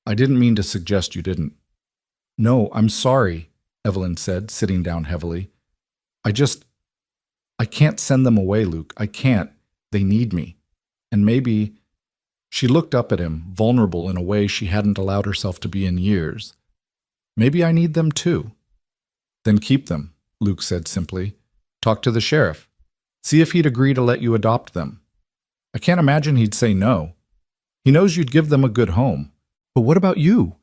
A: I didn't mean to suggest you didn't." "No, I'm sorry," Evelyn said, sitting down heavily. I can't send them away, Luke. I can't. They need me. And maybe—" She looked up at him, vulnerable in a way she hadn't allowed herself to be in years. "Maybe I need them too." "Then keep them," Luke said simply. "Talk to the sheriff. See if he'd agree to let you adopt them. I can't imagine he'd say no. He knows you'd give them a good home. But what about you?"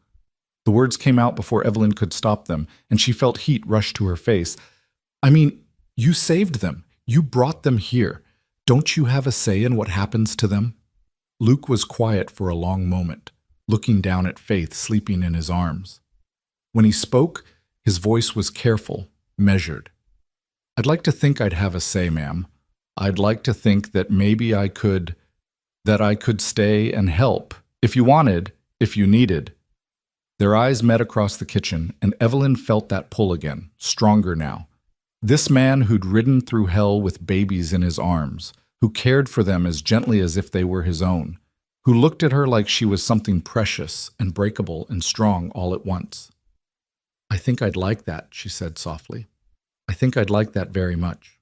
A: The words came out before Evelyn could stop them, and she felt heat rush to her face. I mean, you saved them. You brought them here. Don't you have a say in what happens to them? Luke was quiet for a long moment, looking down at Faith sleeping in his arms. When he spoke, his voice was careful, measured. I'd like to think I'd have a say, ma'am. I'd like to think that maybe I could stay and help, if you wanted, if you needed. Their eyes met across the kitchen, and Evelyn felt that pull again, stronger now. This man who'd ridden through hell with babies in his arms, who cared for them as gently as if they were his own, who looked at her like she was something precious and breakable and strong all at once. I think I'd like that, she said softly. I think I'd like that very much.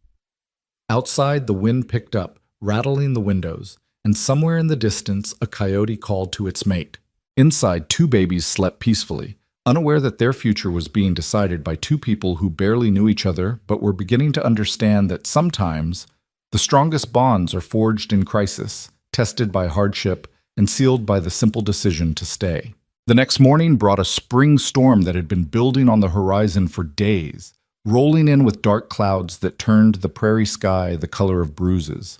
A: Outside, the wind picked up, rattling the windows, and somewhere in the distance, a coyote called to its mate. Inside, two babies slept peacefully, unaware that their future was being decided by two people who barely knew each other but were beginning to understand that sometimes the strongest bonds are forged in crisis, tested by hardship, and sealed by the simple decision to stay. The next morning brought a spring storm that had been building on the horizon for days, rolling in with dark clouds that turned the prairie sky the color of bruises.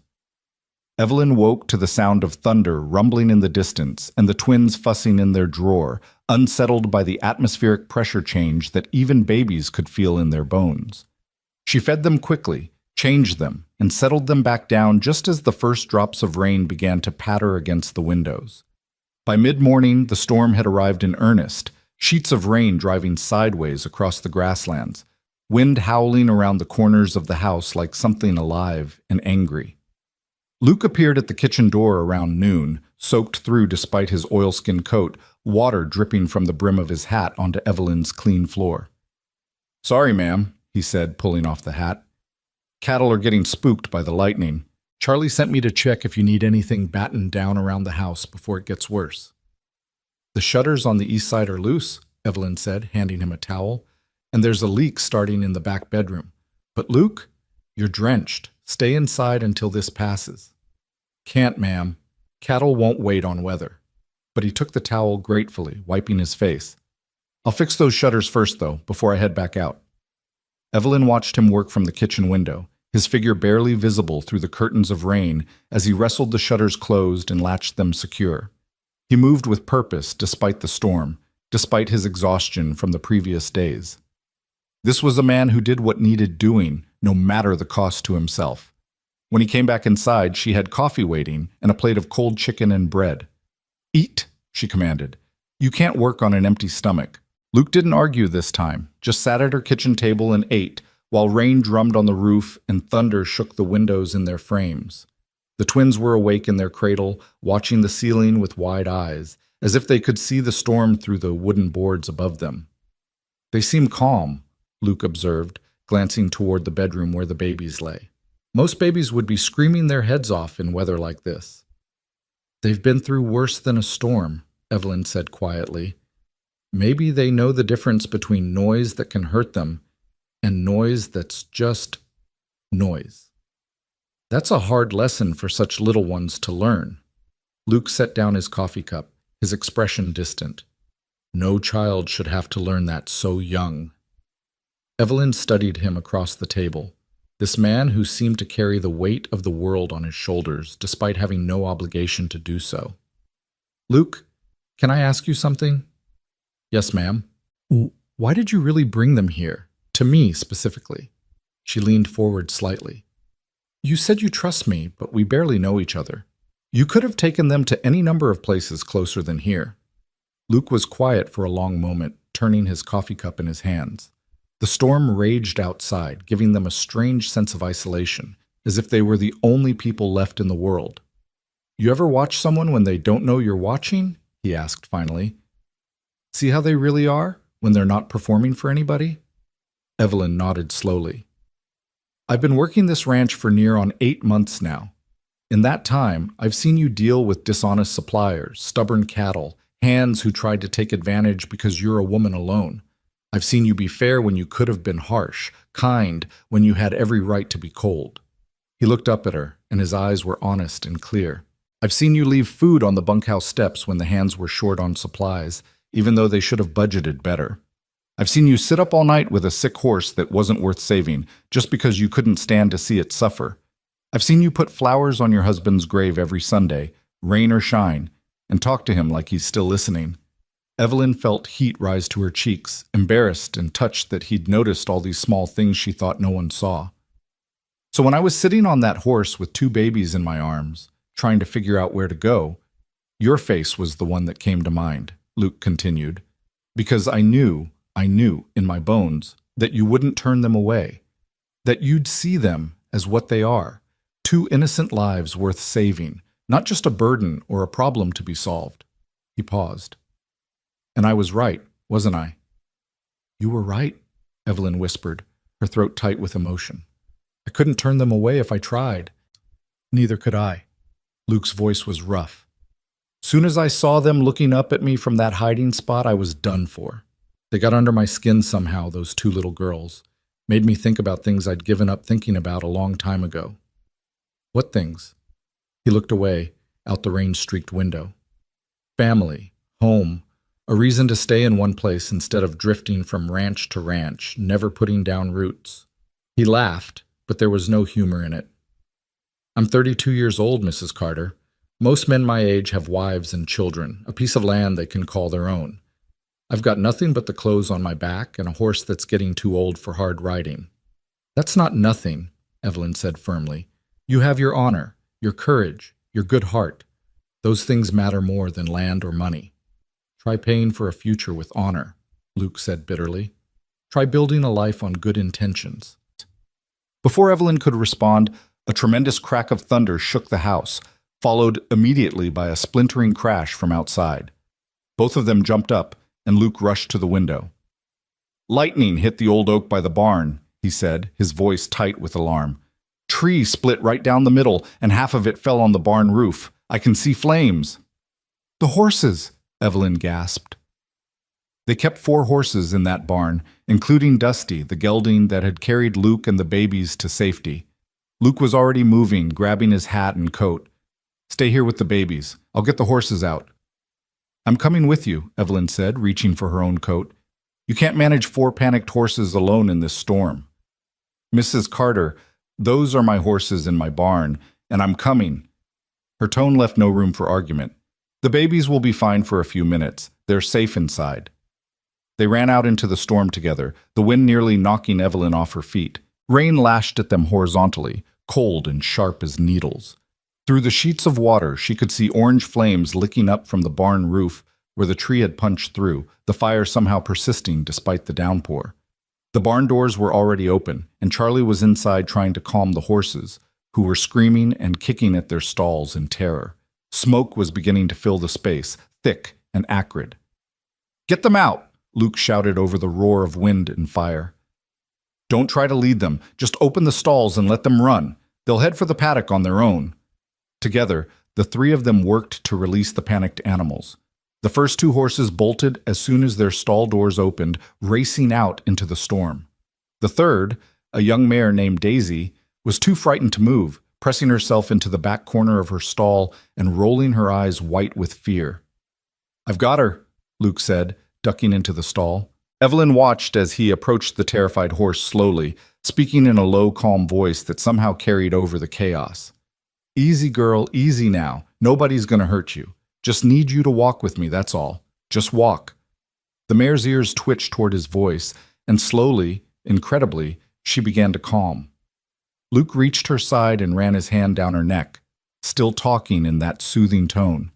A: Evelyn woke to the sound of thunder rumbling in the distance and the twins fussing in their drawer, unsettled by the atmospheric pressure change that even babies could feel in their bones. She fed them quickly, changed them, and settled them back down just as the first drops of rain began to patter against the windows. By mid-morning, the storm had arrived in earnest, sheets of rain driving sideways across the grasslands, wind howling around the corners of the house like something alive and angry. Luke appeared at the kitchen door around noon, soaked through despite his oilskin coat, water dripping from the brim of his hat onto Evelyn's clean floor. "Sorry, ma'am," he said, pulling off the hat. "Cattle are getting spooked by the lightning. Charlie sent me to check if you need anything battened down around the house before it gets worse." "The shutters on the east side are loose," Evelyn said, handing him a towel, "and there's a leak starting in the back bedroom. But Luke, you're drenched. Stay inside until this passes." "Can't, ma'am. Cattle won't wait on weather." But he took the towel gratefully, wiping his face. "I'll fix those shutters first, though, before I head back out." Evelyn watched him work from the kitchen window, his figure barely visible through the curtains of rain as he wrestled the shutters closed and latched them secure. He moved with purpose despite the storm, despite his exhaustion from the previous days. This was a man who did what needed doing, no matter the cost to himself. When he came back inside, she had coffee waiting and a plate of cold chicken and bread. "Eat," she commanded. "You can't work on an empty stomach." Luke didn't argue this time, just sat at her kitchen table and ate, while rain drummed on the roof and thunder shook the windows in their frames. The twins were awake in their cradle, watching the ceiling with wide eyes, as if they could see the storm through the wooden boards above them. "They seem calm," Luke observed, glancing toward the bedroom where the babies lay. "Most babies would be screaming their heads off in weather like this." "They've been through worse than a storm," Evelyn said quietly. "Maybe they know the difference between noise that can hurt them and noise that's just noise." "That's a hard lesson for such little ones to learn." Luke set down his coffee cup, his expression distant. "No child should have to learn that so young." Evelyn studied him across the table, this man who seemed to carry the weight of the world on his shoulders despite having no obligation to do so. "Luke, can I ask you something?" "Yes, ma'am." "Why did you really bring them here? To me, specifically?" She leaned forward slightly. "You said you trust me, but we barely know each other. You could have taken them to any number of places closer than here." Luke was quiet for a long moment, turning his coffee cup in his hands. The storm raged outside, giving them a strange sense of isolation, as if they were the only people left in the world. "You ever watch someone when they don't know you're watching?" he asked finally. "See how they really are, when they're not performing for anybody?" Evelyn nodded slowly. "I've been working this ranch for near on 8 months now. In that time, I've seen you deal with dishonest suppliers, stubborn cattle, hands who tried to take advantage because you're a woman alone. I've seen you be fair when you could have been harsh, kind when you had every right to be cold." He looked up at her, and his eyes were honest and clear. "I've seen you leave food on the bunkhouse steps when the hands were short on supplies, even though they should have budgeted better. I've seen you sit up all night with a sick horse that wasn't worth saving just because you couldn't stand to see it suffer. I've seen you put flowers on your husband's grave every Sunday, rain or shine, and talk to him like he's still listening. Evelyn felt heat rise to her cheeks, embarrassed and touched that he'd noticed all these small things she thought no one saw. So when I was sitting on that horse with 2 babies in my arms, trying to figure out where to go, your face was the one that came to mind, Luke continued, because I knew in my bones that you wouldn't turn them away, that you'd see them as what they are, 2 innocent lives worth saving, not just a burden or a problem to be solved. He paused. And I was right, wasn't I? You were right, Evelyn whispered, her throat tight with emotion. I couldn't turn them away if I tried. Neither could I. Luke's voice was rough. Soon as I saw them looking up at me from that hiding spot, I was done for. They got under my skin somehow, those 2 little girls. Made me think about things I'd given up thinking about a long time ago. What things? He looked away, out the rain-streaked window. Family, home, a reason to stay in one place instead of drifting from ranch to ranch, never putting down roots. He laughed, but there was no humor in it. I'm 32 years old, Mrs. Carter. Most men my age have wives and children, a piece of land they can call their own. I've got nothing but the clothes on my back and a horse that's getting too old for hard riding. That's not nothing, Evelyn said firmly. You have your honor, your courage, your good heart. Those things matter more than land or money. Try paying for a future with honor, Luke said bitterly. Try building a life on good intentions. Before Evelyn could respond, a tremendous crack of thunder shook the house, followed immediately by a splintering crash from outside. Both of them jumped up, and Luke rushed to the window. Lightning hit the old oak by the barn, he said, his voice tight with alarm. Tree split right down the middle, and half of it fell on the barn roof. I can see flames. The horses, Evelyn gasped. They kept 4 horses in that barn, including Dusty, the gelding that had carried Luke and the babies to safety. Luke was already moving, grabbing his hat and coat. Stay here with the babies. I'll get the horses out. I'm coming with you, Evelyn said, reaching for her own coat. You can't manage 4 panicked horses alone in this storm. Mrs. Carter, those are my horses in my barn, and I'm coming. Her tone left no room for argument. The babies will be fine for a few minutes. They're safe inside. They ran out into the storm together, the wind nearly knocking Evelyn off her feet. Rain lashed at them horizontally, cold and sharp as needles. Through the sheets of water, she could see orange flames licking up from the barn roof where the tree had punched through, the fire somehow persisting despite the downpour. The barn doors were already open, and Charlie was inside trying to calm the horses, who were screaming and kicking at their stalls in terror. Smoke was beginning to fill the space, thick and acrid. Get them out, Luke shouted over the roar of wind and fire. Don't try to lead them. Just open the stalls and let them run. They'll head for the paddock on their own. Together, the 3 of them worked to release the panicked animals. The first 2 horses bolted as soon as their stall doors opened, racing out into the storm. The third, a young mare named Daisy, was too frightened to move, pressing herself into the back corner of her stall and rolling her eyes white with fear. I've got her, Luke said, ducking into the stall. Evelyn watched as he approached the terrified horse slowly, speaking in a low, calm voice that somehow carried over the chaos. Easy, girl, easy now. Nobody's going to hurt you. Just need you to walk with me, that's all. Just walk. The mare's ears twitched toward his voice, and slowly, incredibly, she began to calm. Luke reached her side and ran his hand down her neck, still talking in that soothing tone.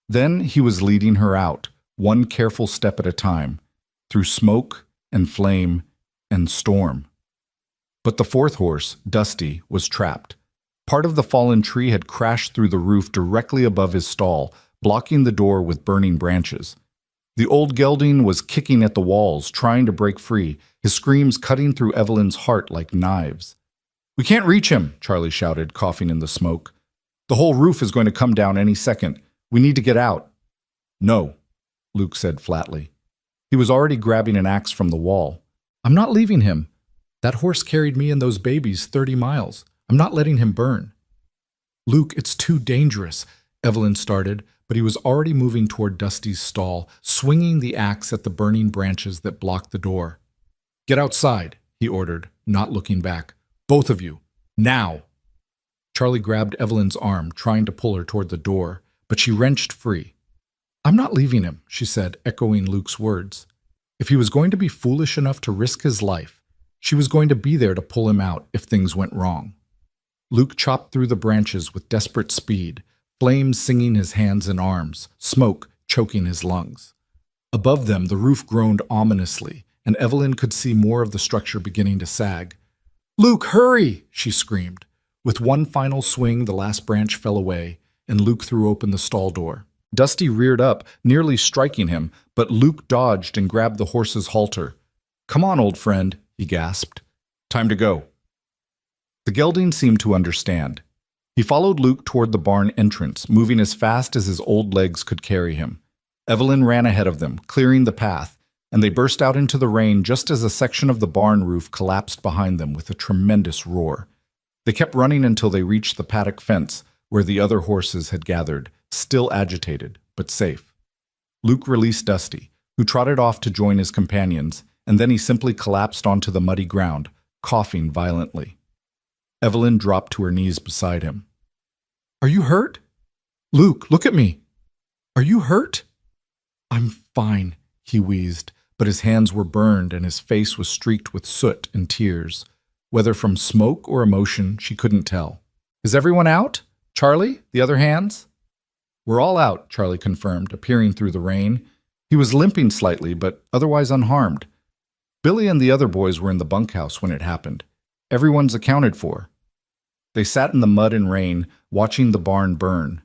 A: Then he was leading her out, one careful step at a time, through smoke and flame and storm. But the 4th horse, Dusty, was trapped. Part of the fallen tree had crashed through the roof directly above his stall, blocking the door with burning branches. The old gelding was kicking at the walls, trying to break free, his screams cutting through Evelyn's heart like knives. We can't reach him, Charlie shouted, coughing in the smoke. The whole roof is going to come down any second. We need to get out. No, Luke said flatly. He was already grabbing an axe from the wall. I'm not leaving him. That horse carried me and those babies 30 miles. I'm not letting him burn. Luke, it's too dangerous. Evelyn started, but he was already moving toward Dusty's stall, swinging the axe at the burning branches that blocked the door. "Get outside," he ordered, not looking back. "Both of you. Now!" Charlie grabbed Evelyn's arm, trying to pull her toward the door, but she wrenched free. "I'm not leaving him," she said, echoing Luke's words. If he was going to be foolish enough to risk his life, she was going to be there to pull him out if things went wrong. Luke chopped through the branches with desperate speed, flames singing his hands and arms, smoke choking his lungs. Above them, the roof groaned ominously, and Evelyn could see more of the structure beginning to sag. "Luke, hurry!" she screamed. With one final swing, the last branch fell away, and Luke threw open the stall door. Dusty reared up, nearly striking him, but Luke dodged and grabbed the horse's halter. "Come on, old friend," he gasped. "Time to go." The gelding seemed to understand. He followed Luke toward the barn entrance, moving as fast as his old legs could carry him. Evelyn ran ahead of them, clearing the path, and they burst out into the rain just as a section of the barn roof collapsed behind them with a tremendous roar. They kept running until they reached the paddock fence, where the other horses had gathered, still agitated, but safe. Luke released Dusty, who trotted off to join his companions, and then he simply collapsed onto the muddy ground, coughing violently. Evelyn dropped to her knees beside him. "Are you hurt? Luke, look at me. Are you hurt?" "I'm fine," he wheezed, but his hands were burned and his face was streaked with soot and tears. Whether from smoke or emotion, she couldn't tell. "Is everyone out? Charlie, the other hands?" "We're all out," Charlie confirmed, appearing through the rain. He was limping slightly, but otherwise unharmed. Billy and the other boys were in the bunkhouse when it happened. Everyone's accounted for. They sat in the mud and rain, watching the barn burn.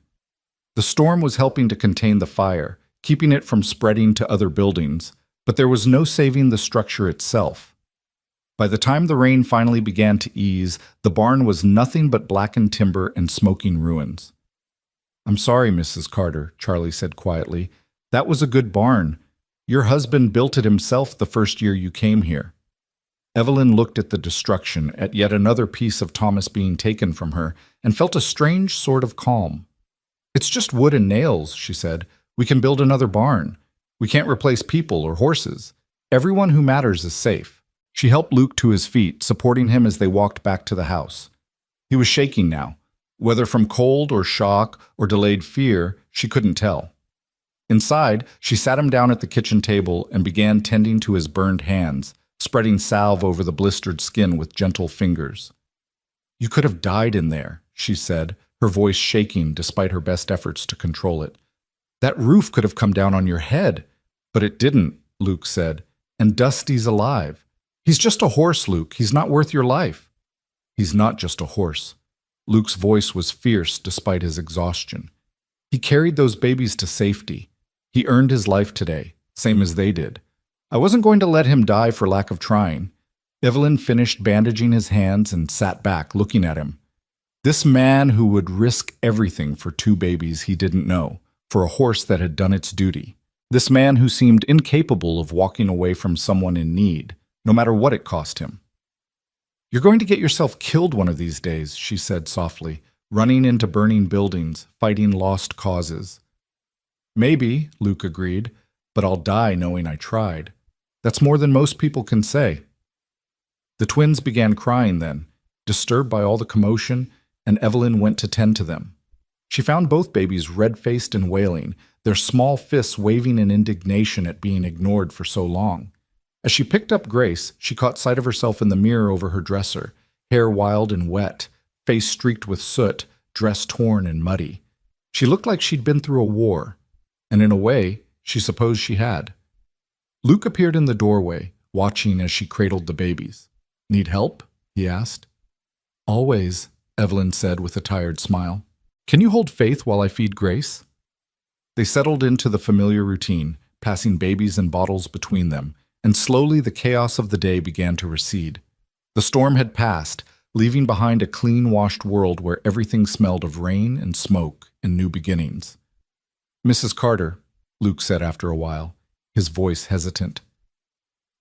A: The storm was helping to contain the fire, keeping it from spreading to other buildings, but there was no saving the structure itself. By the time the rain finally began to ease, the barn was nothing but blackened timber and smoking ruins. "I'm sorry, Mrs. Carter," Charlie said quietly. "That was a good barn. Your husband built it himself the first year you came here." Evelyn looked at the destruction, at yet another piece of Thomas being taken from her, and felt a strange sort of calm. "It's just wood and nails," she said. "We can build another barn. We can't replace people or horses. Everyone who matters is safe." She helped Luke to his feet, supporting him as they walked back to the house. He was shaking now. Whether from cold or shock or delayed fear, she couldn't tell. Inside, she sat him down at the kitchen table and began tending to his burned hands, spreading salve over the blistered skin with gentle fingers. "You could have died in there," she said, her voice shaking despite her best efforts to control it. "That roof could have come down on your head." "But it didn't," Luke said. "And Dusty's alive. He's just a horse, Luke. He's not worth your life." "He's not just a horse." Luke's voice was fierce despite his exhaustion. "He carried those babies to safety. He earned his life today, same as they did. I wasn't going to let him die for lack of trying." Evelyn finished bandaging his hands and sat back, looking at him. This man who would risk everything for two babies he didn't know, for a horse that had done its duty. This man who seemed incapable of walking away from someone in need, no matter what it cost him. "You're going to get yourself killed one of these days," she said softly, "running into burning buildings, fighting lost causes." "Maybe," Luke agreed, "but I'll die knowing I tried. That's more than most people can say." The twins began crying then, disturbed by all the commotion, and Evelyn went to tend to them. She found both babies red-faced and wailing, their small fists waving in indignation at being ignored for so long. As she picked up Grace, she caught sight of herself in the mirror over her dresser, hair wild and wet, face streaked with soot, dress torn and muddy. She looked like she'd been through a war, and in a way, she supposed she had. Luke appeared in the doorway, watching as she cradled the babies. "Need help?" he asked. "Always," Evelyn said with a tired smile. "Can you hold Faith while I feed Grace?" They settled into the familiar routine, passing babies and bottles between them, and slowly the chaos of the day began to recede. The storm had passed, leaving behind a clean-washed world where everything smelled of rain and smoke and new beginnings. "Mrs. Carter," Luke said after a while, his voice hesitant.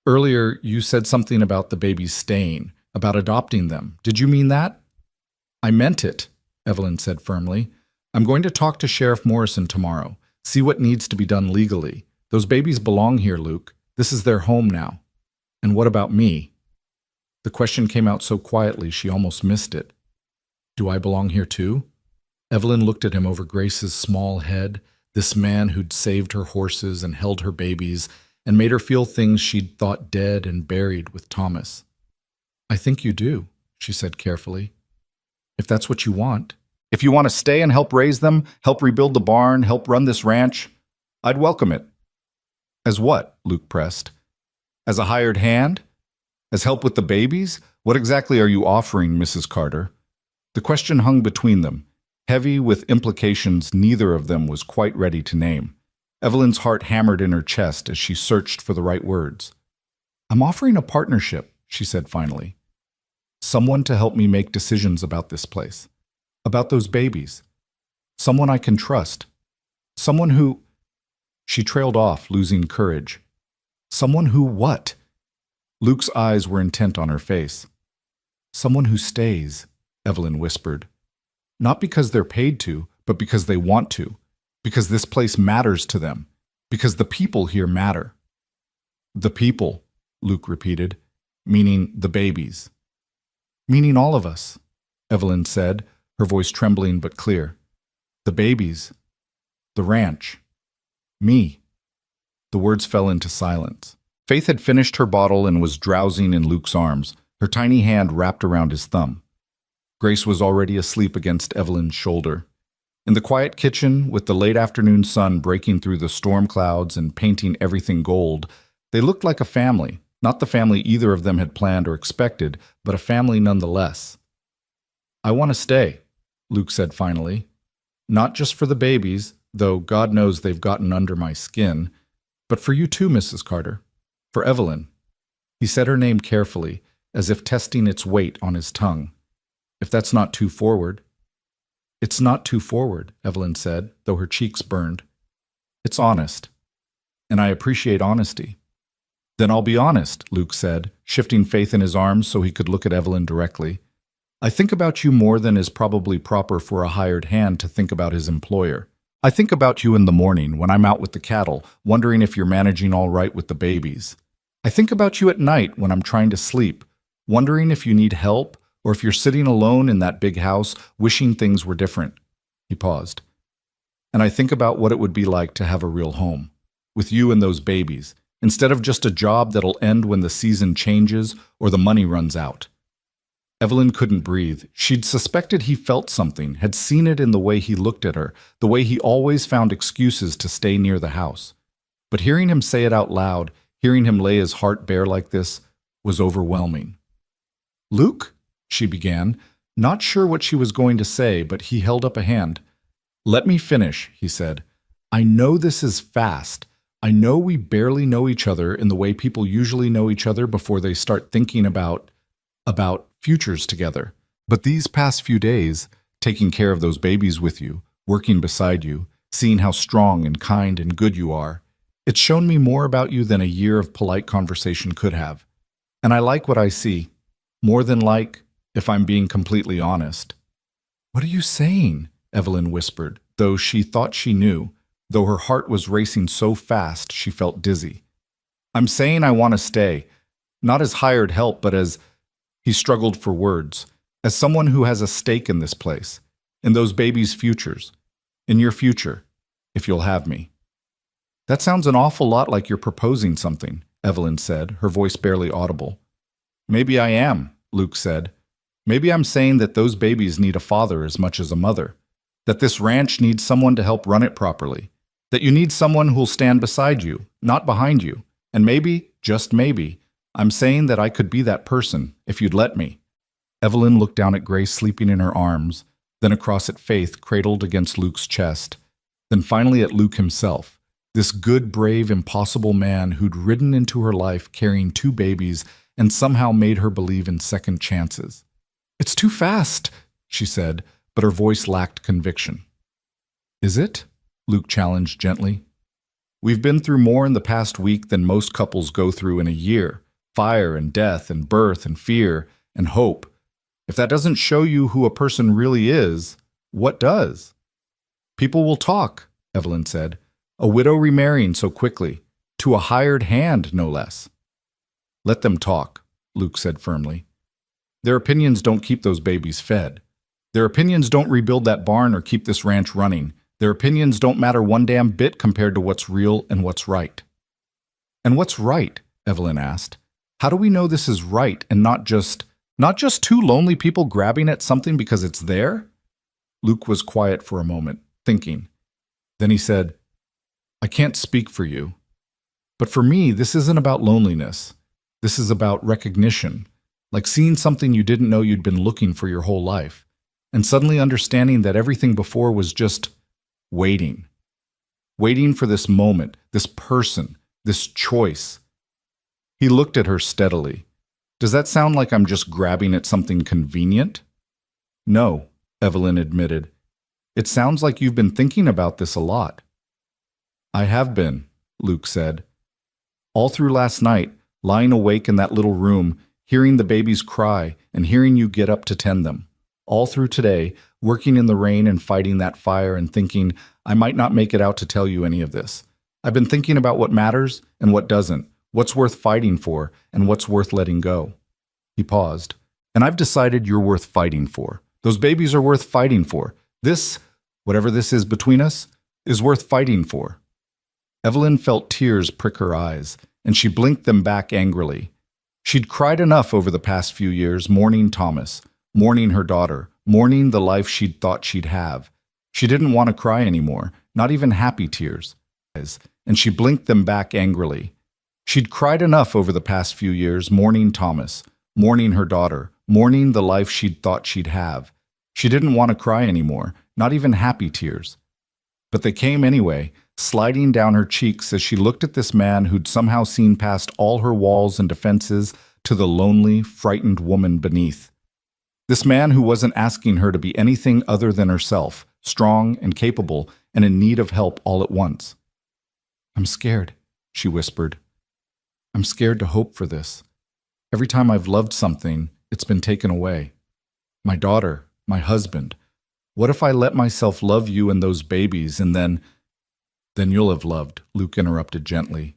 A: "Earlier you said something about the babies staying, about adopting them. Did you mean that?" "I meant it," Evelyn said firmly. I'm going to talk to Sheriff Morrison tomorrow, see what needs to be done legally. Those babies belong here, Luke. This is their home now. And what about me? The question came out so quietly she almost missed it. Do I belong here too? Evelyn looked at him over Grace's small head, this man who'd saved her horses and held her babies and made her feel things she'd thought dead and buried with Thomas. I think you do, she said carefully. If that's what you want. If you want to stay and help raise them, help rebuild the barn, help run this ranch, I'd welcome it. As what? Luke pressed. As a hired hand? As help with the babies? What exactly are you offering, Mrs. Carter? The question hung between them, heavy with implications neither of them was quite ready to name. Evelyn's heart hammered in her chest as she searched for the right words. I'm offering a partnership, she said finally. Someone to help me make decisions about this place, about those babies. Someone I can trust. Someone who... She trailed off, losing courage. Someone who what? Luke's eyes were intent on her face. Someone who stays, Evelyn whispered. Not because they're paid to, but because they want to. Because this place matters to them. Because the people here matter. The people, Luke repeated, meaning the babies. Meaning all of us, Evelyn said, her voice trembling but clear. The babies. The ranch. Me. The words fell into silence. Faith had finished her bottle and was drowsing in Luke's arms, her tiny hand wrapped around his thumb. Grace was already asleep against Evelyn's shoulder. In the quiet kitchen, with the late afternoon sun breaking through the storm clouds and painting everything gold, they looked like a family, not the family either of them had planned or expected, but a family nonetheless. I want to stay, Luke said finally. Not just for the babies, though God knows they've gotten under my skin, but for you too, Mrs. Carter. For Evelyn. He said her name carefully, as if testing its weight on his tongue. If that's not too forward. It's not too forward, Evelyn said, though her cheeks burned. It's honest. And I appreciate honesty. Then I'll be honest, Luke said, shifting Faith in his arms so he could look at Evelyn directly. I think about you more than is probably proper for a hired hand to think about his employer. I think about you in the morning when I'm out with the cattle, wondering if you're managing all right with the babies. I think about you at night when I'm trying to sleep, wondering if you need help or if you're sitting alone in that big house wishing things were different. He paused. And I think about what it would be like to have a real home, with you and those babies, instead of just a job that'll end when the season changes or the money runs out. Evelyn couldn't breathe. She'd suspected he felt something, had seen it in the way he looked at her, the way he always found excuses to stay near the house. But hearing him say it out loud, hearing him lay his heart bare like this, was overwhelming. Luke? She began, not sure what she was going to say, but he held up a hand. Let me finish, he said. I know this is fast. I know we barely know each other in the way people usually know each other before they start thinking about futures together. But these past few days, taking care of those babies with you, working beside you, seeing how strong and kind and good you are, it's shown me more about you than a year of polite conversation could have. And I like what I see. More than like, if I'm being completely honest. What are you saying? Evelyn whispered, though she thought she knew, though her heart was racing so fast she felt dizzy. I'm saying I want to stay, not as hired help, but as... He struggled for words. As someone who has a stake in this place, in those babies' futures, in your future, if you'll have me. That sounds an awful lot like you're proposing something, Evelyn said, her voice barely audible. Maybe I am, Luke said. Maybe I'm saying that those babies need a father as much as a mother, that this ranch needs someone to help run it properly, that you need someone who'll stand beside you, not behind you, and maybe, just maybe, I'm saying that I could be that person, if you'd let me. Evelyn looked down at Grace sleeping in her arms, then across at Faith cradled against Luke's chest, then finally at Luke himself, this good, brave, impossible man who'd ridden into her life carrying 2 babies and somehow made her believe in second chances. It's too fast, she said, but her voice lacked conviction. Is it? Luke challenged gently. We've been through more in the past week than most couples go through in a year. Fire and death and birth and fear and hope. If that doesn't show you who a person really is, what does? People will talk, Evelyn said. A widow remarrying so quickly, to a hired hand, no less. Let them talk, Luke said firmly. Their opinions don't keep those babies fed. Their opinions don't rebuild that barn or keep this ranch running. Their opinions don't matter one damn bit compared to what's real and what's right. And what's right? Evelyn asked. How do we know this is right and not just two lonely people grabbing at something because it's there? Luke was quiet for a moment, thinking. Then he said, I can't speak for you. But for me, this isn't about loneliness. This is about recognition, like seeing something you didn't know you'd been looking for your whole life, and suddenly understanding that everything before was just waiting. Waiting for this moment, this person, this choice. He looked at her steadily. Does that sound like I'm just grabbing at something convenient? No, Evelyn admitted. It sounds like you've been thinking about this a lot. I have been, Luke said. All through last night, lying awake in that little room, hearing the babies cry and hearing you get up to tend them. All through today, working in the rain and fighting that fire and thinking, I might not make it out to tell you any of this. I've been thinking about what matters and what doesn't, what's worth fighting for and what's worth letting go. He paused. And I've decided you're worth fighting for. Those babies are worth fighting for. This, whatever this is between us, is worth fighting for. Evelyn felt tears prick her eyes, and she blinked them back angrily. She'd cried enough over the past few years, mourning Thomas, mourning her daughter, mourning the life she'd thought she'd have. She didn't want to cry anymore, not even happy tears. And she blinked them back angrily. She'd cried enough over the past few years, mourning Thomas, mourning her daughter, mourning the life she'd thought she'd have. She didn't want to cry anymore, not even happy tears. But they came anyway, sliding down her cheeks as she looked at this man who'd somehow seen past all her walls and defenses to the lonely, frightened woman beneath. This man who wasn't asking her to be anything other than herself, strong and capable and in need of help all at once. I'm scared, she whispered. I'm scared to hope for this. Every time I've loved something, it's been taken away. My daughter, my husband. What if I let myself love you and those babies and then you'll have loved, Luke interrupted gently.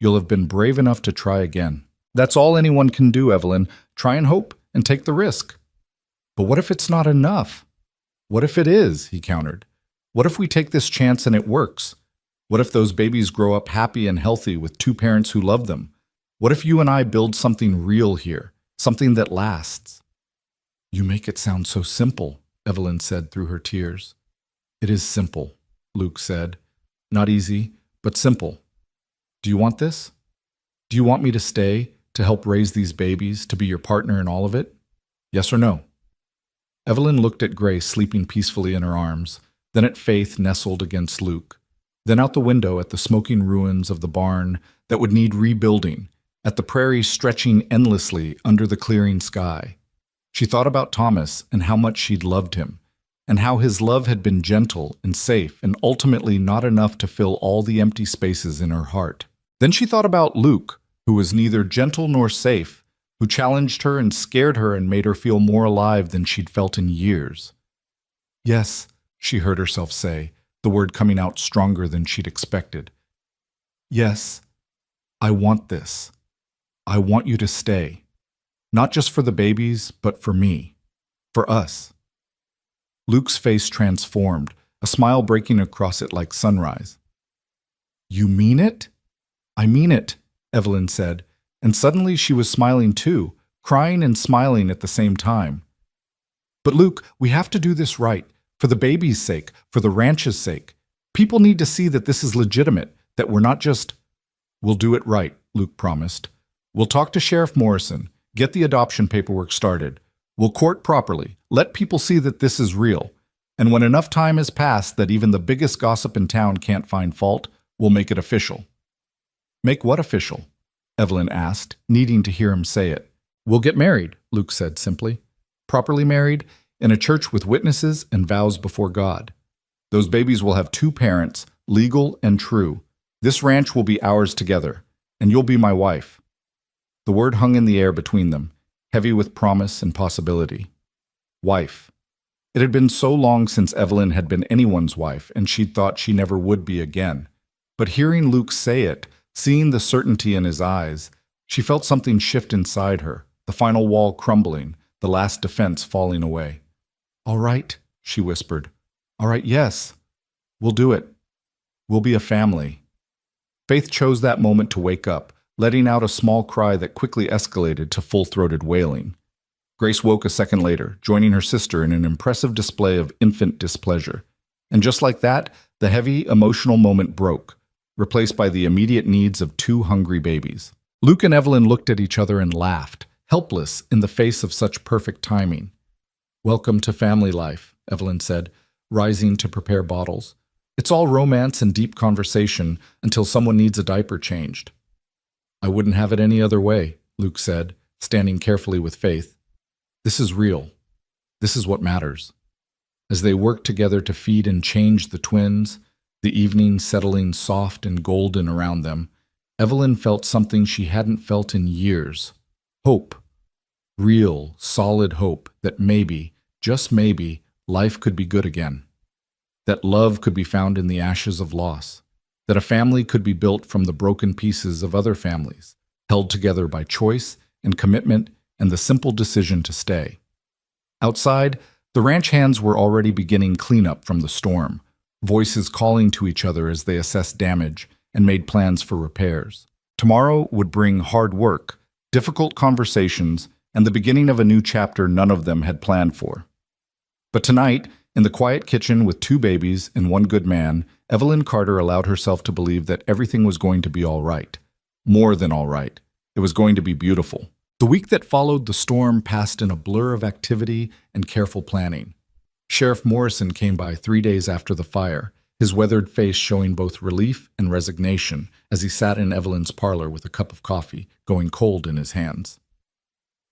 A: You'll have been brave enough to try again. That's all anyone can do, Evelyn. Try and hope and take the risk. But what if it's not enough? What if it is, he countered. What if we take this chance and it works? What if those babies grow up happy and healthy with two parents who love them? What if you and I build something real here, something that lasts? You make it sound so simple, Evelyn said through her tears. It is simple, Luke said. Not easy, but simple. Do you want this? Do you want me to stay, to help raise these babies, to be your partner in all of it? Yes or no? Evelyn looked at Grace sleeping peacefully in her arms, then at Faith nestled against Luke, then out the window at the smoking ruins of the barn that would need rebuilding, at the prairie stretching endlessly under the clearing sky. She thought about Thomas and how much she'd loved him, and how his love had been gentle and safe and ultimately not enough to fill all the empty spaces in her heart. Then she thought about Luke, who was neither gentle nor safe, who challenged her and scared her and made her feel more alive than she'd felt in years. Yes, she heard herself say, the word coming out stronger than she'd expected. Yes, I want this. I want you to stay. Not just for the babies, but for me. For us. Luke's face transformed, a smile breaking across it like sunrise. You mean it? I mean it, Evelyn said, and suddenly she was smiling too, crying and smiling at the same time. But Luke, we have to do this right, for the baby's sake, for the ranch's sake. People need to see that this is legitimate, that we're not just... We'll do it right, Luke promised. We'll talk to Sheriff Morrison, get the adoption paperwork started. We'll court properly, let people see that this is real. And when enough time has passed that even the biggest gossip in town can't find fault, we'll make it official. Make what official? Evelyn asked, needing to hear him say it. We'll get married, Luke said simply. Properly married, in a church with witnesses and vows before God. Those babies will have two parents, legal and true. This ranch will be ours together, and you'll be my wife. The word hung in the air between them, heavy with promise and possibility. Wife. It had been so long since Evelyn had been anyone's wife, and she'd thought she never would be again. But hearing Luke say it, seeing the certainty in his eyes, she felt something shift inside her, the final wall crumbling, the last defense falling away. "All right," she whispered. "All right, yes. We'll do it. We'll be a family." Faith chose that moment to wake up, letting out a small cry that quickly escalated to full-throated wailing. Grace woke a second later, joining her sister in an impressive display of infant displeasure. And just like that, the heavy, emotional moment broke, replaced by the immediate needs of two hungry babies. Luke and Evelyn looked at each other and laughed, helpless in the face of such perfect timing. "Welcome to family life," Evelyn said, rising to prepare bottles. "It's all romance and deep conversation until someone needs a diaper changed." "I wouldn't have it any other way," Luke said, standing carefully with Faith. "This is real. This is what matters." As they worked together to feed and change the twins, the evening settling soft and golden around them, Evelyn felt something she hadn't felt in years. Hope. Real, solid hope that maybe, just maybe, life could be good again. That love could be found in the ashes of loss. That a family could be built from the broken pieces of other families, held together by choice and commitment and the simple decision to stay. Outside, the ranch hands were already beginning cleanup from the storm, voices calling to each other as they assessed damage and made plans for repairs. Tomorrow would bring hard work, difficult conversations, and the beginning of a new chapter none of them had planned for. But tonight, in the quiet kitchen with two babies and one good man, Evelyn Carter allowed herself to believe that everything was going to be all right. More than all right. It was going to be beautiful. The week that followed the storm passed in a blur of activity and careful planning. Sheriff Morrison came by 3 days after the fire, his weathered face showing both relief and resignation as he sat in Evelyn's parlor with a cup of coffee, going cold in his hands.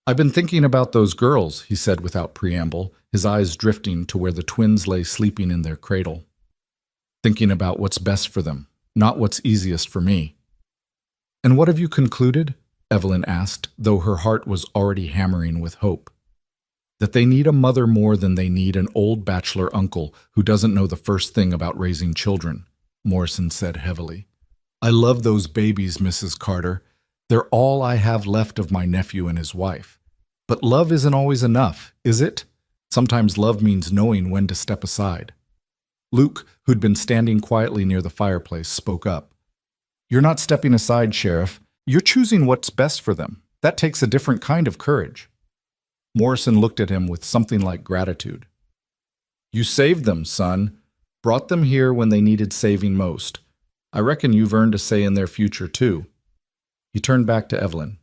A: "I've been thinking about those girls," he said without preamble, his eyes drifting to where the twins lay sleeping in their cradle. "Thinking about what's best for them, not what's easiest for me." "And what have you concluded?" Evelyn asked, though her heart was already hammering with hope. "That they need a mother more than they need an old bachelor uncle who doesn't know the first thing about raising children," Morrison said heavily. "I love those babies, Mrs. Carter. They're all I have left of my nephew and his wife. But love isn't always enough, is it? Sometimes love means knowing when to step aside." Luke, who'd been standing quietly near the fireplace, spoke up. "You're not stepping aside, Sheriff. You're choosing what's best for them. That takes a different kind of courage." Morrison looked at him with something like gratitude. "You saved them, son. Brought them here when they needed saving most. I reckon you've earned a say in their future, too." He turned back to Evelyn.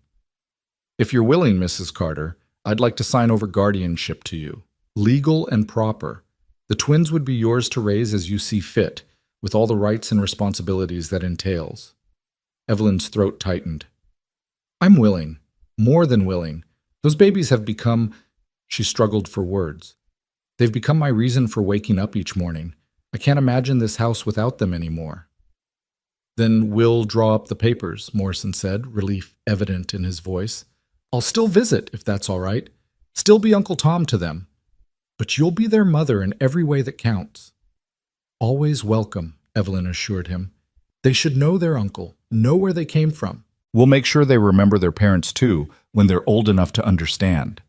A: "If you're willing, Mrs. Carter, I'd like to sign over guardianship to you. Legal and proper. The twins would be yours to raise as you see fit, with all the rights and responsibilities that entails." Evelyn's throat tightened. "I'm willing. More than willing. Those babies have become—" She struggled for words. "They've become my reason for waking up each morning. I can't imagine this house without them anymore." "Then we'll draw up the papers," Morrison said, relief evident in his voice. "I'll still visit, if that's all right. Still be Uncle Tom to them. But you'll be their mother in every way that counts." "Always welcome," Evelyn assured him. "They should know their uncle, know where they came from." "We'll make sure they remember their parents, too, when they're old enough to understand."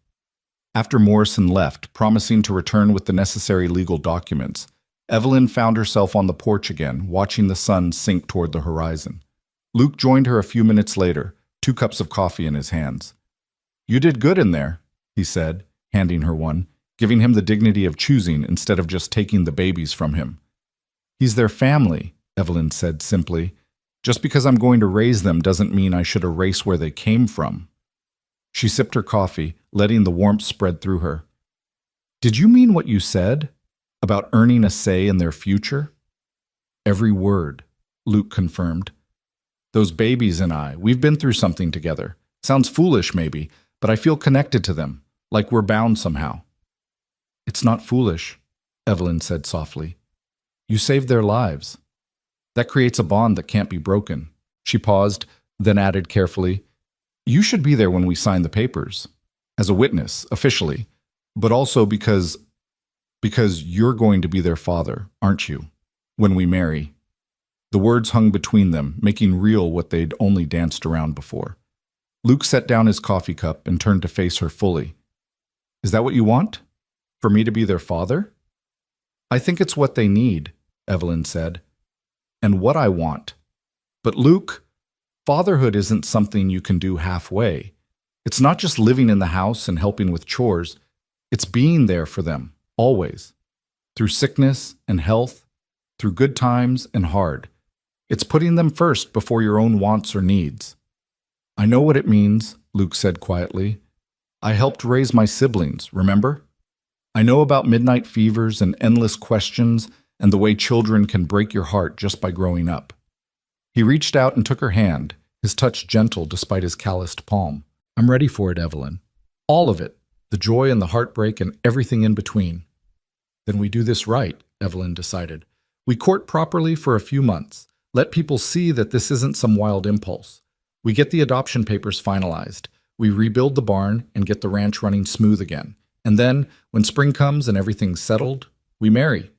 A: After Morrison left, promising to return with the necessary legal documents, Evelyn found herself on the porch again, watching the sun sink toward the horizon. Luke joined her a few minutes later, 2 cups of coffee in his hands. "You did good in there," he said, handing her one, giving him the dignity of choosing instead of just taking the babies from him. "He's their family," Evelyn said simply. "Just because I'm going to raise them doesn't mean I should erase where they came from." She sipped her coffee, letting the warmth spread through her. "Did you mean what you said? About earning a say in their future?" "Every word," Luke confirmed. "Those babies and we've been through something together. Sounds foolish, maybe, but I feel connected to them, like we're bound somehow." "It's not foolish," Evelyn said softly. "You saved their lives. That creates a bond that can't be broken." She paused, then added carefully, "You should be there when we sign the papers. As a witness, officially. But also because Because you're going to be their father, aren't you? When we marry. The words hung between them, making real what they'd only danced around before. Luke set down his coffee cup and turned to face her fully. Is that what you want? For me to be their father? I think it's what they need, Evelyn said. And what I want. But Luke, fatherhood isn't something you can do halfway. It's not just living in the house and helping with chores. It's being there for them, always. Through sickness and health, through good times and hard. It's putting them first before your own wants or needs. I know what it means, Luke said quietly. I helped raise my siblings, remember? I know about midnight fevers and endless questions and the way children can break your heart just by growing up. He reached out and took her hand, his touch gentle despite his calloused palm. I'm ready for it, Evelyn. All of it, the joy and the heartbreak and everything in between. Then we do this right, Evelyn decided. We court properly for a few months. Let people see that this isn't some wild impulse. We get the adoption papers finalized. We rebuild the barn and get the ranch running smooth again. And then, when spring comes and everything's settled, we marry.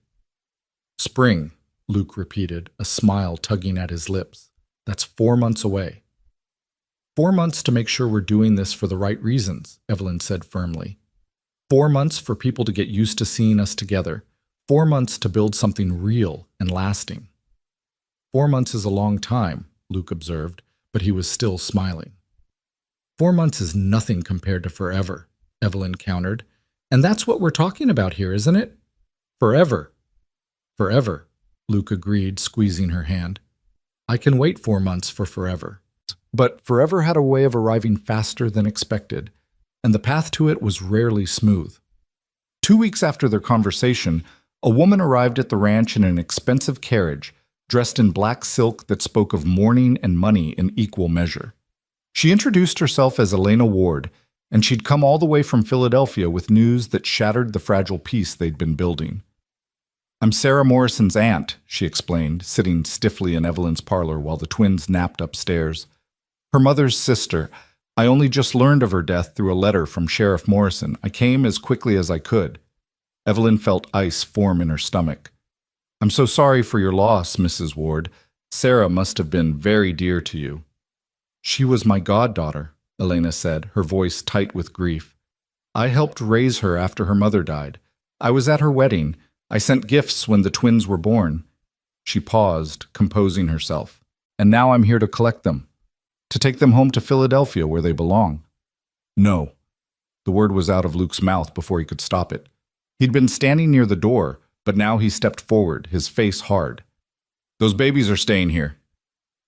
A: Spring, Luke repeated, a smile tugging at his lips. That's 4 months away. 4 months to make sure we're doing this for the right reasons, Evelyn said firmly. 4 months for people to get used to seeing us together. 4 months to build something real and lasting. 4 months is a long time, Luke observed, but he was still smiling. 4 months is nothing compared to forever, Evelyn countered. And that's what we're talking about here, isn't it? Forever. Forever, Luke agreed, squeezing her hand. I can wait 4 months for forever. But forever had a way of arriving faster than expected, and the path to it was rarely smooth. 2 weeks after their conversation, a woman arrived at the ranch in an expensive carriage, dressed in black silk that spoke of mourning and money in equal measure. She introduced herself as Elena Ward, and she'd come all the way from Philadelphia with news that shattered the fragile peace they'd been building. I'm Sarah Morrison's aunt, she explained, sitting stiffly in Evelyn's parlor while the twins napped upstairs. Her mother's sister. I only just learned of her death through a letter from Sheriff Morrison. I came as quickly as I could. Evelyn felt ice form in her stomach. I'm so sorry for your loss, Mrs. Ward. Sarah must have been very dear to you. She was my goddaughter, Elena said, her voice tight with grief. I helped raise her after her mother died. I was at her wedding. I sent gifts when the twins were born. She paused, composing herself. And now I'm here to collect them. To take them home to Philadelphia where they belong. No. The word was out of Luke's mouth before he could stop it. He'd been standing near the door, but now he stepped forward, his face hard. Those babies are staying here.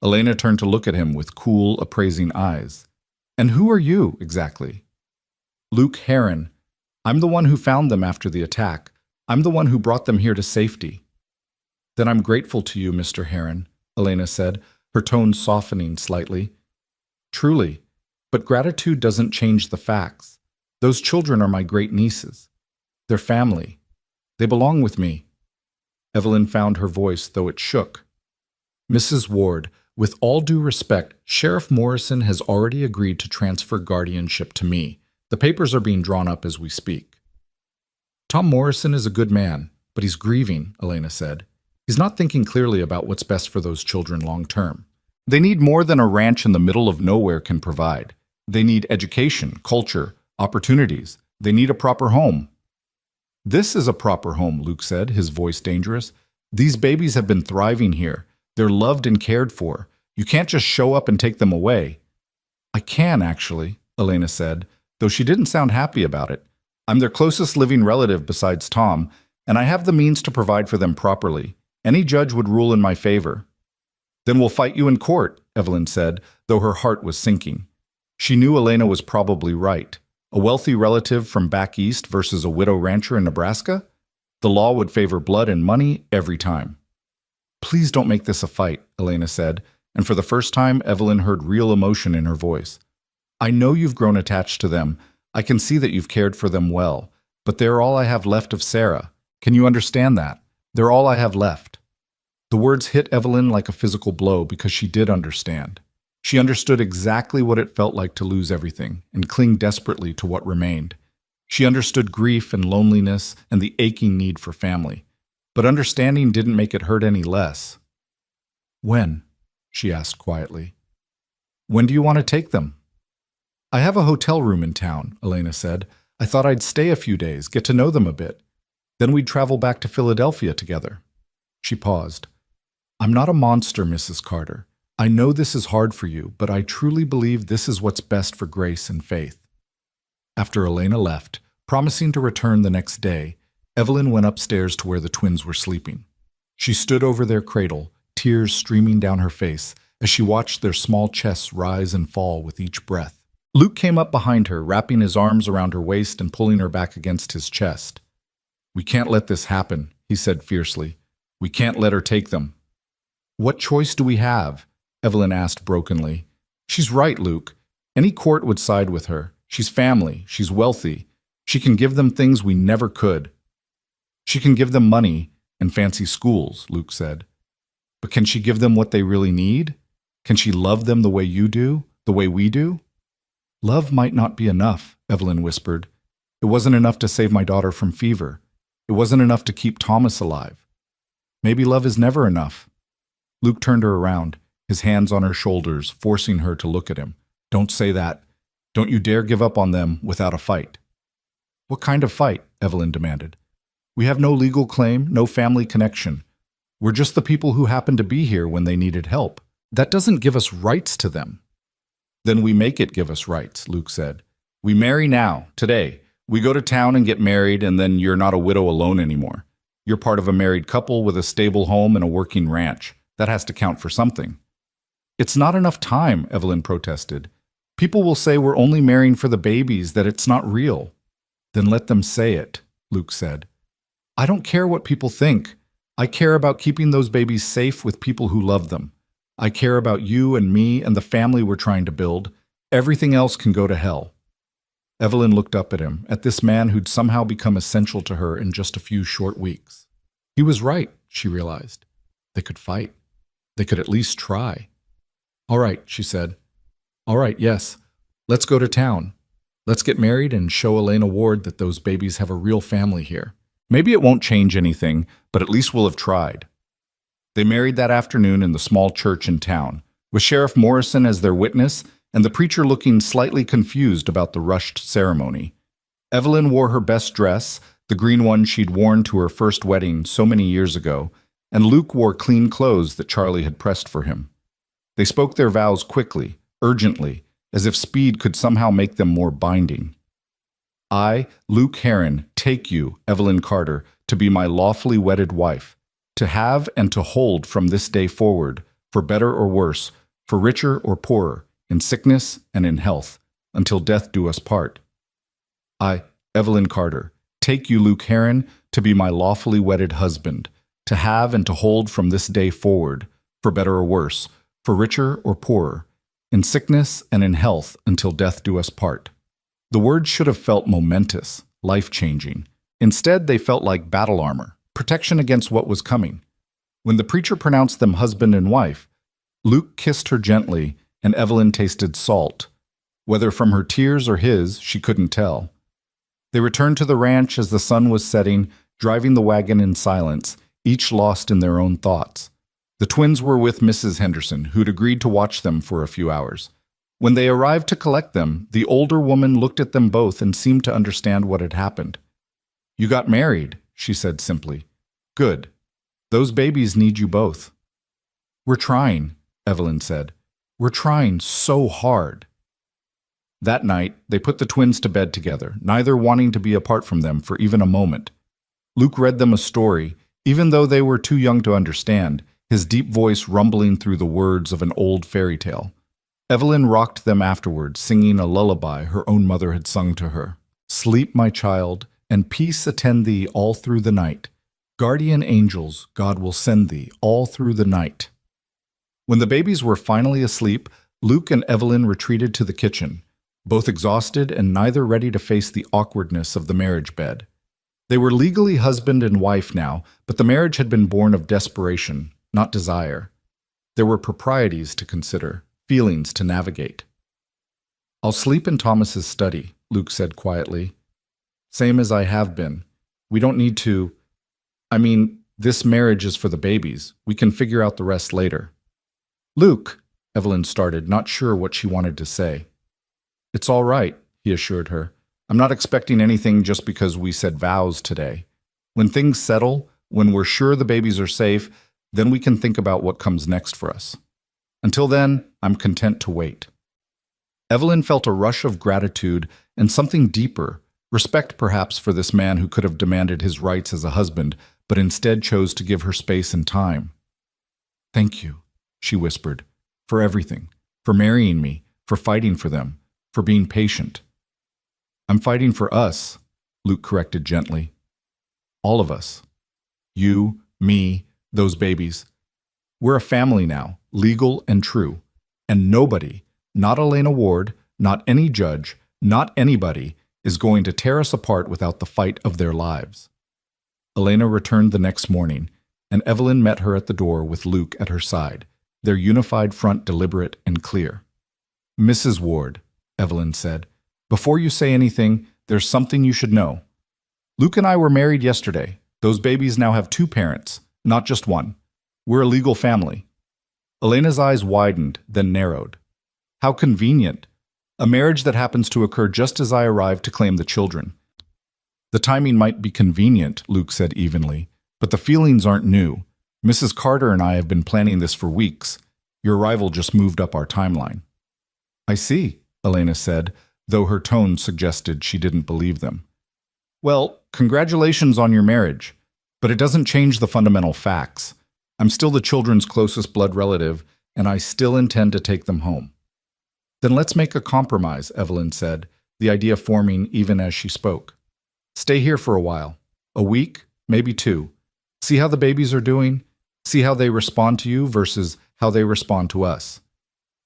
A: Elena turned to look at him with cool, appraising eyes. And who are you, exactly? Luke Heron. I'm the one who found them after the attack. I'm the one who brought them here to safety. Then I'm grateful to you, Mr. Heron, Elena said, her tone softening slightly. Truly, but gratitude doesn't change the facts. Those children are my great-nieces. They're family. They belong with me. Evelyn found her voice, though it shook. Mrs. Ward, with all due respect, Sheriff Morrison has already agreed to transfer guardianship to me. The papers are being drawn up as we speak. Tom Morrison is a good man, but he's grieving, Elena said. He's not thinking clearly about what's best for those children long term. They need more than a ranch in the middle of nowhere can provide. They need education, culture, opportunities. They need a proper home. This is a proper home, Luke said, his voice dangerous. These babies have been thriving here. They're loved and cared for. You can't just show up and take them away. I can, actually, Elena said, though she didn't sound happy about it. I'm their closest living relative besides Tom, and I have the means to provide for them properly. Any judge would rule in my favor. Then we'll fight you in court, Evelyn said, though her heart was sinking. She knew Elena was probably right. A wealthy relative from back east versus a widow rancher in Nebraska? The law would favor blood and money every time. Please don't make this a fight, Elena said, and for the first time, Evelyn heard real emotion in her voice. I know you've grown attached to them. I can see that you've cared for them well, but they're all I have left of Sarah. Can you understand that? They're all I have left. The words hit Evelyn like a physical blow because she did understand. She understood exactly what it felt like to lose everything and cling desperately to what remained. She understood grief and loneliness and the aching need for family, but understanding didn't make it hurt any less. "When?" she asked quietly. "When do you want to take them?" "I have a hotel room in town," Elena said. "I thought I'd stay a few days, get to know them a bit. Then we'd travel back to Philadelphia together." She paused. "I'm not a monster, Mrs. Carter. I know this is hard for you, but I truly believe this is what's best for Grace and Faith." After Elena left, promising to return the next day, Evelyn went upstairs to where the twins were sleeping. She stood over their cradle, tears streaming down her face, as she watched their small chests rise and fall with each breath. Luke came up behind her, wrapping his arms around her waist and pulling her back against his chest. "We can't let this happen," he said fiercely. "We can't let her take them." "What choice do we have?" Evelyn asked brokenly. "She's right, Luke. Any court would side with her. She's family. She's wealthy. She can give them things we never could." "She can give them money and fancy schools," Luke said. "But can she give them what they really need? Can she love them the way you do, the way we do?" "Love might not be enough," Evelyn whispered. "It wasn't enough to save my daughter from fever. It wasn't enough to keep Thomas alive. Maybe love is never enough." Luke turned her around, his hands on her shoulders, forcing her to look at him. "Don't say that. Don't you dare give up on them without a fight." "What kind of fight?" Evelyn demanded. "We have no legal claim, no family connection. We're just the people who happened to be here when they needed help. That doesn't give us rights to them." "Then we make it give us rights," Luke said. "We marry now, today. We go to town and get married, and then you're not a widow alone anymore. You're part of a married couple with a stable home and a working ranch. That has to count for something." "It's not enough time," Evelyn protested. "People will say we're only marrying for the babies, that it's not real." "Then let them say it," Luke said. "I don't care what people think. I care about keeping those babies safe with people who love them. I care about you and me and the family we're trying to build. Everything else can go to hell." Evelyn looked up at him, at this man who'd somehow become essential to her in just a few short weeks. He was right, she realized. They could fight. They could at least try. "All right," she said. "All right, yes. Let's go to town. Let's get married and show Elena Ward that those babies have a real family here. Maybe it won't change anything, but at least we'll have tried." They married that afternoon in the small church in town, with Sheriff Morrison as their witness and the preacher looking slightly confused about the rushed ceremony. Evelyn wore her best dress, the green one she'd worn to her first wedding so many years ago, and Luke wore clean clothes that Charlie had pressed for him. They spoke their vows quickly, urgently, as if speed could somehow make them more binding. "I, Luke Heron, take you, Evelyn Carter, to be my lawfully wedded wife, to have and to hold from this day forward, for better or worse, for richer or poorer, in sickness and in health, until death do us part. I, Evelyn Carter, take you, Luke Heron, to be my lawfully wedded husband, to have and to hold from this day forward, for better or worse, for richer or poorer, in sickness and in health, until death do us part." The words should have felt momentous, life-changing. Instead, they felt like battle armor, protection against what was coming. When the preacher pronounced them husband and wife, Luke kissed her gently, and Evelyn tasted salt. Whether from her tears or his, she couldn't tell. They returned to the ranch as the sun was setting, driving the wagon in silence, each lost in their own thoughts. The twins were with Mrs. Henderson, who'd agreed to watch them for a few hours. When they arrived to collect them, the older woman looked at them both and seemed to understand what had happened. "You got married," she said simply. "Good. Those babies need you both." "We're trying," Evelyn said. "We're trying so hard." That night, they put the twins to bed together, neither wanting to be apart from them for even a moment. Luke read them a story, even though they were too young to understand, his deep voice rumbling through the words of an old fairy tale. Evelyn rocked them afterward, singing a lullaby her own mother had sung to her. "Sleep, my child, and peace attend thee all through the night. Guardian angels God will send thee all through the night." When the babies were finally asleep, Luke and Evelyn retreated to the kitchen, both exhausted and neither ready to face the awkwardness of the marriage bed. They were legally husband and wife now, but the marriage had been born of desperation, not desire. There were proprieties to consider, feelings to navigate. "I'll sleep in Thomas's study," Luke said quietly. Same as I have been. We don't need to. I mean, this marriage is for the babies. We can figure out the rest later. Luke, Evelyn started, not sure what she wanted to say. It's all right, he assured her. I'm not expecting anything just because we said vows today. When things settle, when we're sure the babies are safe, then we can think about what comes next for us. Until then, I'm content to wait. Evelyn felt a rush of gratitude and something deeper, respect perhaps for this man who could have demanded his rights as a husband, but instead chose to give her space and time. Thank you, she whispered, for everything, for marrying me, for fighting for them, for being patient. I'm fighting for us, Luke corrected gently. All of us. You, me, those babies. We're a family now, legal and true. And nobody, not Elena Ward, not any judge, not anybody, is going to tear us apart without the fight of their lives. Elena returned the next morning, and Evelyn met her at the door with Luke at her side, their unified front deliberate and clear. Mrs. Ward, Evelyn said, before you say anything, there's something you should know. Luke and I were married yesterday. Those babies now have 2 parents, not just one. We're a legal family. Elena's eyes widened, then narrowed. How convenient. A marriage that happens to occur just as I arrive to claim the children. The timing might be convenient, Luke said evenly, but the feelings aren't new. Mrs. Carter and I have been planning this for weeks. Your arrival just moved up our timeline. I see, Elena said, though her tone suggested she didn't believe them. Well, congratulations on your marriage, but it doesn't change the fundamental facts. I'm still the children's closest blood relative, and I still intend to take them home. Then let's make a compromise, Evelyn said, the idea forming even as she spoke. Stay here for a while, a week, maybe 2. See how the babies are doing, see how they respond to you versus how they respond to us.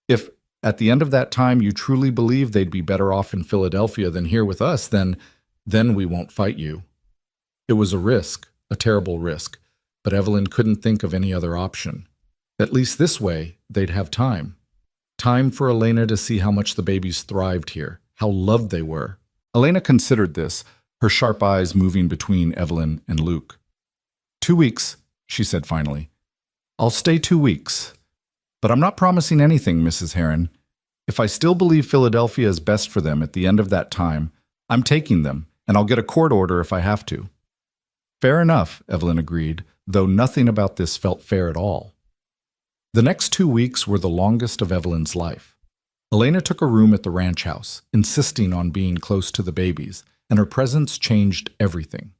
A: If at the end of that time you truly believe they'd be better off in Philadelphia than here with us, then we won't fight you. It was a risk, a terrible risk, but Evelyn couldn't think of any other option. At least this way, they'd have time. Time for Elena to see how much the babies thrived here, how loved they were. Elena considered this, her sharp eyes moving between Evelyn and Luke. 2 weeks, she said finally. I'll stay 2 weeks. But I'm not promising anything, Mrs. Heron. If I still believe Philadelphia is best for them at the end of that time, I'm taking them, and I'll get a court order if I have to. Fair enough, Evelyn agreed, though nothing about this felt fair at all. The next 2 weeks were the longest of Evelyn's life. Elena took a room at the ranch house, insisting on being close to the babies, and her presence changed everything.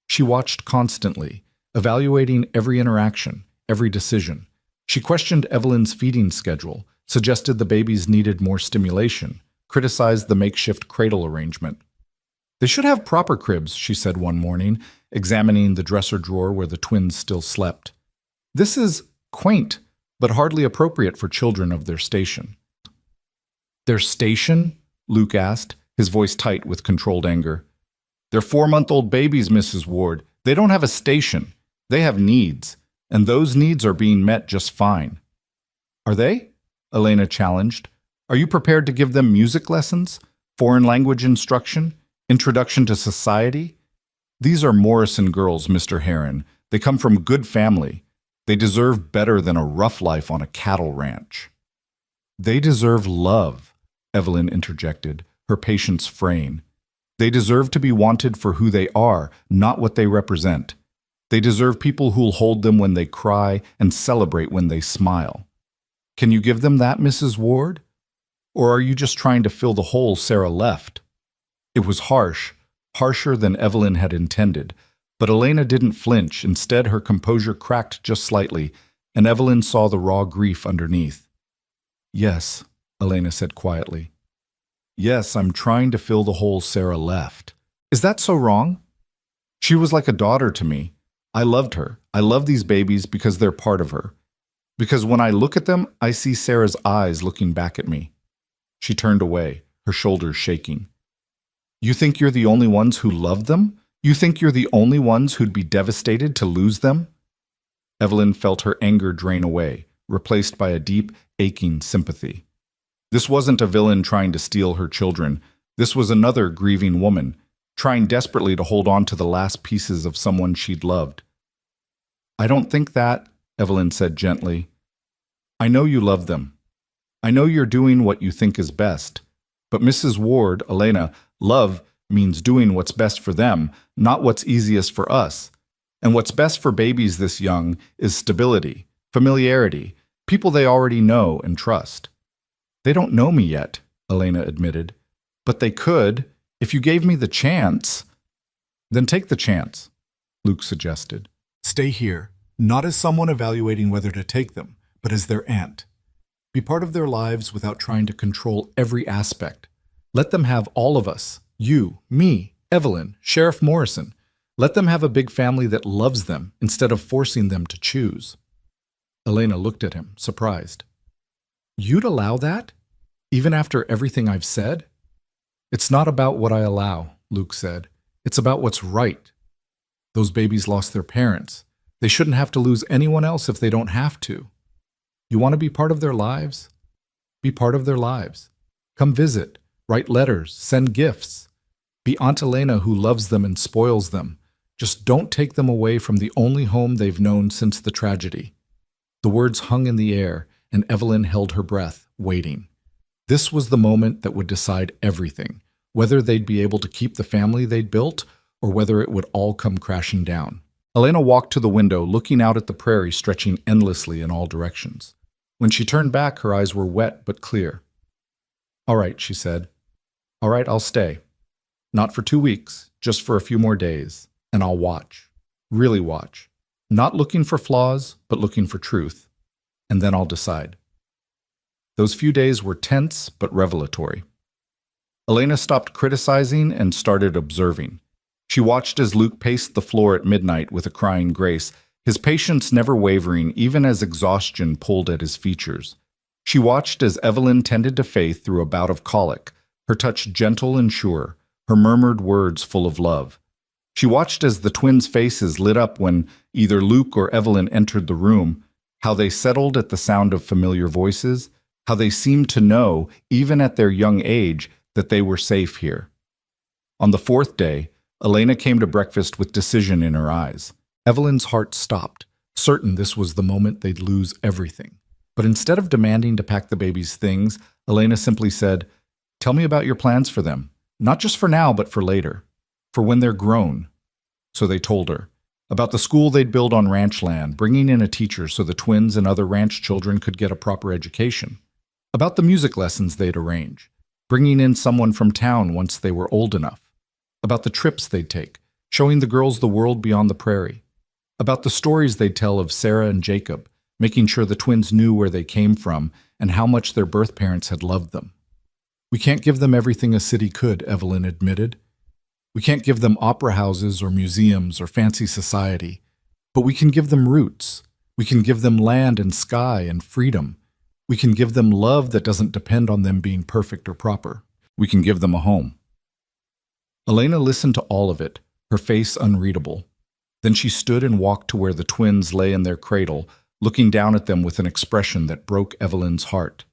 A: She watched constantly, evaluating every interaction, every decision. She questioned Evelyn's feeding schedule, suggested the babies needed more stimulation, criticized the makeshift cradle arrangement. They should have proper cribs, she said one morning, examining the dresser drawer where the twins still slept. This is quaint, but hardly appropriate for children of their station. Their station? Luke asked, his voice tight with controlled anger. They're 4-month-old babies, Mrs. Ward. They don't have a station. They have needs. And those needs are being met just fine. Are they? Elena challenged. Are you prepared to give them music lessons, foreign language instruction, introduction to society? These are Morrison girls, Mr. Heron. They come from good family. They deserve better than a rough life on a cattle ranch. They deserve love, Evelyn interjected, her patience fraying. They deserve to be wanted for who they are, not what they represent. They deserve people who'll hold them when they cry and celebrate when they smile. Can you give them that, Mrs. Ward? Or are you just trying to fill the hole Sarah left? It was harsh, harsher than Evelyn had intended, but Elena didn't flinch. Instead, her composure cracked just slightly, and Evelyn saw the raw grief underneath. Yes, Elena said quietly. Yes, I'm trying to fill the hole Sarah left. Is that so wrong? She was like a daughter to me. I loved her. I love these babies because they're part of her. Because when I look at them, I see Sarah's eyes looking back at me. She turned away, her shoulders shaking. You think you're the only ones who love them? You think you're the only ones who'd be devastated to lose them? Evelyn felt her anger drain away, replaced by a deep, aching sympathy. This wasn't a villain trying to steal her children. This was another grieving woman, trying desperately to hold on to the last pieces of someone she'd loved. "I don't think that," Evelyn said gently. "I know you love them. I know you're doing what you think is best. But Mrs. Ward, Elena, love means doing what's best for them, not what's easiest for us. And what's best for babies this young is stability, familiarity, people they already know and trust." "They don't know me yet," Elena admitted. "But they could, if you gave me the chance." "Then take the chance," Luke suggested. "Stay here, not as someone evaluating whether to take them, but as their aunt. Be part of their lives without trying to control every aspect. Let them have all of us, you, me, Evelyn, Sheriff Morrison. Let them have a big family that loves them instead of forcing them to choose." Elena looked at him, surprised. "You'd allow that? Even after everything I've said?" "It's not about what I allow," Luke said. "It's about what's right. Those babies lost their parents. They shouldn't have to lose anyone else if they don't have to. You want to be part of their lives? Be part of their lives. Come visit, write letters, send gifts. Be Aunt Elena who loves them and spoils them. Just don't take them away from the only home they've known since the tragedy." The words hung in the air, and Evelyn held her breath, waiting. This was the moment that would decide everything, whether they'd be able to keep the family they'd built or whether it would all come crashing down. Elena walked to the window, looking out at the prairie stretching endlessly in all directions. When she turned back, her eyes were wet but clear. "All right," she said. "All right, I'll stay. Not for 2 weeks, just for a few more days. And I'll watch. Really watch. Not looking for flaws, but looking for truth. And then I'll decide." Those few days were tense but revelatory. Elena stopped criticizing and started observing. She watched as Luke paced the floor at midnight with a crying grace, his patience never wavering even as exhaustion pulled at his features. She watched as Evelyn tended to Faith through a bout of colic, her touch gentle and sure, her murmured words full of love. She watched as the twins' faces lit up when either Luke or Evelyn entered the room, how they settled at the sound of familiar voices, how they seemed to know, even at their young age, that they were safe here. On the 4th day, Elena came to breakfast with decision in her eyes. Evelyn's heart stopped, certain this was the moment they'd lose everything. But instead of demanding to pack the baby's things, Elena simply said, "Tell me about your plans for them, not just for now, but for later. For when they're grown." So they told her about the school they'd build on ranch land, bringing in a teacher so the twins and other ranch children could get a proper education. About the music lessons they'd arrange, bringing in someone from town once they were old enough. About the trips they'd take, showing the girls the world beyond the prairie. About the stories they'd tell of Sarah and Jacob, making sure the twins knew where they came from and how much their birth parents had loved them. "We can't give them everything a city could," Evelyn admitted. "We can't give them opera houses or museums or fancy society, but we can give them roots. We can give them land and sky and freedom. We can give them love that doesn't depend on them being perfect or proper. We can give them a home." Elena listened to all of it, her face unreadable. Then she stood and walked to where the twins lay in their cradle, looking down at them with an expression that broke Evelyn's heart.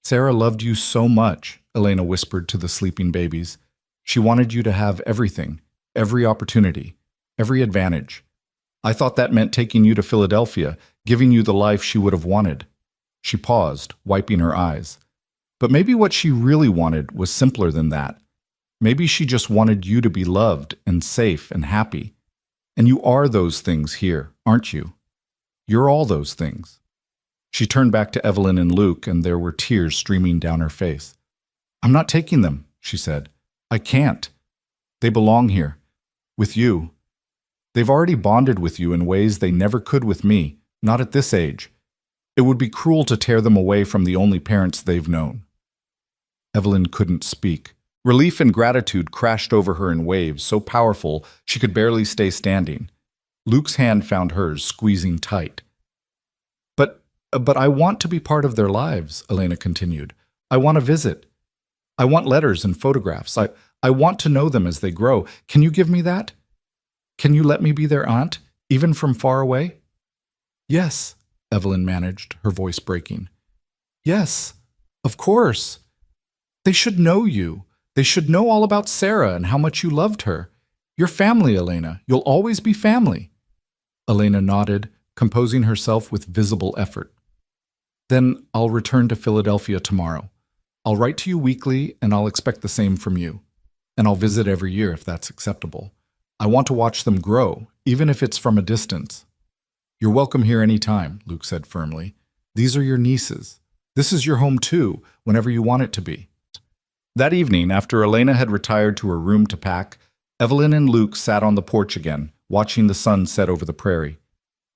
A: "Sarah loved you so much," Elena whispered to the sleeping babies. "She wanted you to have everything, every opportunity, every advantage. I thought that meant taking you to Philadelphia, giving you the life she would have wanted." She paused, wiping her eyes. But maybe what she really wanted was simpler than that. Maybe she just wanted you to be loved and safe and happy. And you are those things here, aren't you? You're all those things. She turned back to Evelyn and Luke, and there were tears streaming down her face. "I'm not taking them," she said. "I can't. They belong here, with you. They've already bonded with you in ways they never could with me, not at this age. It would be cruel to tear them away from the only parents they've known." Evelyn couldn't speak. Relief and gratitude crashed over her in waves, so powerful she could barely stay standing. Luke's hand found hers, squeezing tight. But I want to be part of their lives," Elena continued. "I want to visit. I want letters and photographs. I want to know them as they grow. Can you give me that? Can you let me be their aunt, even from far away?" "Yes," Evelyn managed, her voice breaking. "Yes, of course. They should know you. They should know all about Sarah and how much you loved her. You're family, Elena. You'll always be family. Elena nodded, composing herself with visible effort. Then I'll return to Philadelphia tomorrow. I'll write to you weekly, and I'll expect the same from you. And I'll visit every year if that's acceptable. I want to watch them grow, even if it's from a distance. You're welcome here any time, Luke said firmly. These are your nieces. This is your home too, whenever you want it to be. That evening, after Elena had retired to her room to pack, Evelyn and Luke sat on the porch again, watching the sun set over the prairie.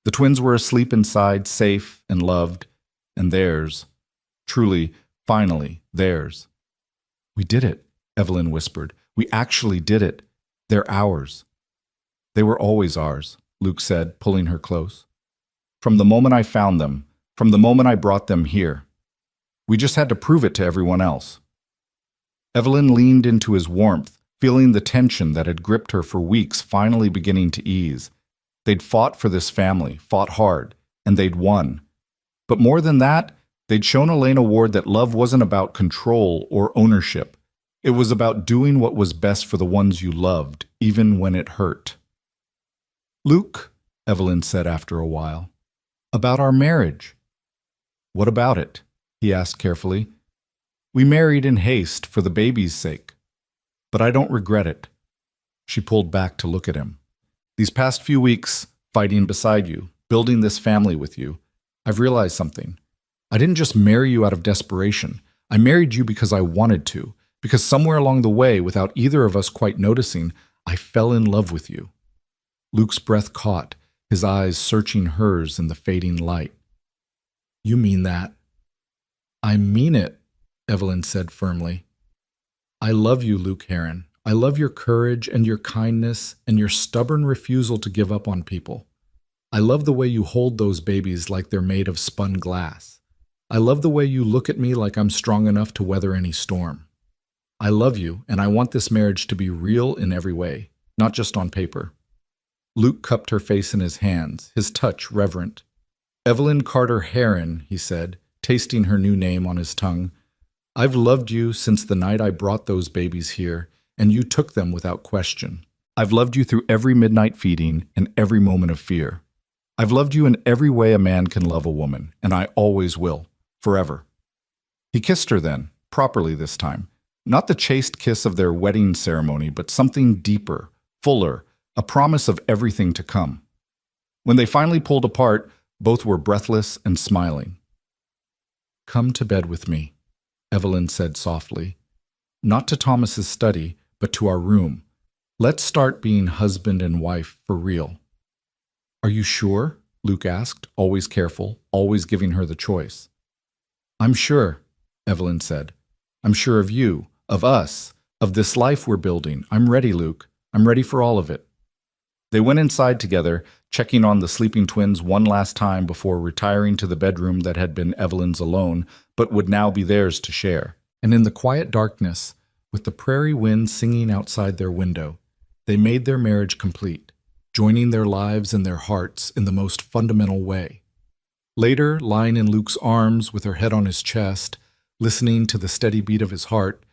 A: The twins were asleep inside, safe and loved, and theirs. Truly, finally, theirs. We did it, Evelyn whispered. We actually did it. They're ours. They were always ours, Luke said, pulling her close. From the moment I found them, from the moment I brought them here. We just had to prove it to everyone else. Evelyn leaned into his warmth, feeling the tension that had gripped her for weeks finally beginning to ease. They'd fought for this family, fought hard, and they'd won. But more than that, they'd shown Elena Ward that love wasn't about control or ownership. It was about doing what was best for the ones you loved, even when it hurt. Luke, Evelyn said after a while, about our marriage. What about it? He asked carefully. We married in haste for the baby's sake. But I don't regret it. She pulled back to look at him. These past few weeks, fighting beside you, building this family with you, I've realized something. I didn't just marry you out of desperation. I married you because I wanted to, because somewhere along the way, without either of us quite noticing, I fell in love with you. Luke's breath caught, his eyes searching hers in the fading light. You mean that? I mean it, Evelyn said firmly. I love you, Luke Heron. I love your courage and your kindness and your stubborn refusal to give up on people. I love the way you hold those babies like they're made of spun glass. I love the way you look at me like I'm strong enough to weather any storm. I love you, and I want this marriage to be real in every way, not just on paper. Luke cupped her face in his hands, his touch reverent. Evelyn Carter Heron, he said, tasting her new name on his tongue. I've loved you since the night I brought those babies here, and you took them without question. I've loved you through every midnight feeding and every moment of fear. I've loved you in every way a man can love a woman, and I always will, forever. He kissed her then, properly this time. Not the chaste kiss of their wedding ceremony, but something deeper, fuller, a promise of everything to come. When they finally pulled apart, both were breathless and smiling. Come to bed with me, Evelyn said softly. Not to Thomas's study, but to our room. Let's start being husband and wife for real. Are you sure? Luke asked, always careful, always giving her the choice. I'm sure, Evelyn said. I'm sure of you, of us, of this life we're building. I'm ready, Luke. I'm ready for all of it. They went inside together, checking on the sleeping twins one last time before retiring to the bedroom that had been Evelyn's alone, but would now be theirs to share. And in the quiet darkness, with the prairie wind singing outside their window, they made their marriage complete, joining their lives and their hearts in the most fundamental way. Later, lying in Luke's arms with her head on his chest, listening to the steady beat of his heart,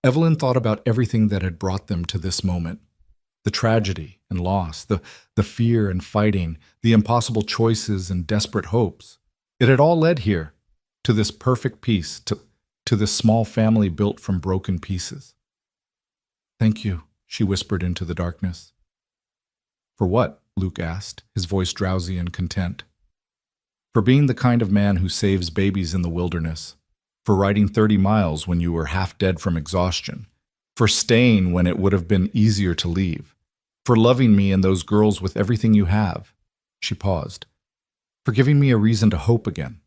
A: Evelyn thought about everything that had brought them to this moment. The tragedy and loss, the fear and fighting, the impossible choices and desperate hopes. It had all led here, to this perfect peace, to this small family built from broken pieces. Thank you, she whispered into the darkness. For what? Luke asked, his voice drowsy and content. For being the kind of man who saves babies in the wilderness. For riding 30 miles when you were half dead from exhaustion. For staying when it would have been easier to leave. For loving me and those girls with everything you have. She paused. For giving me a reason to hope again.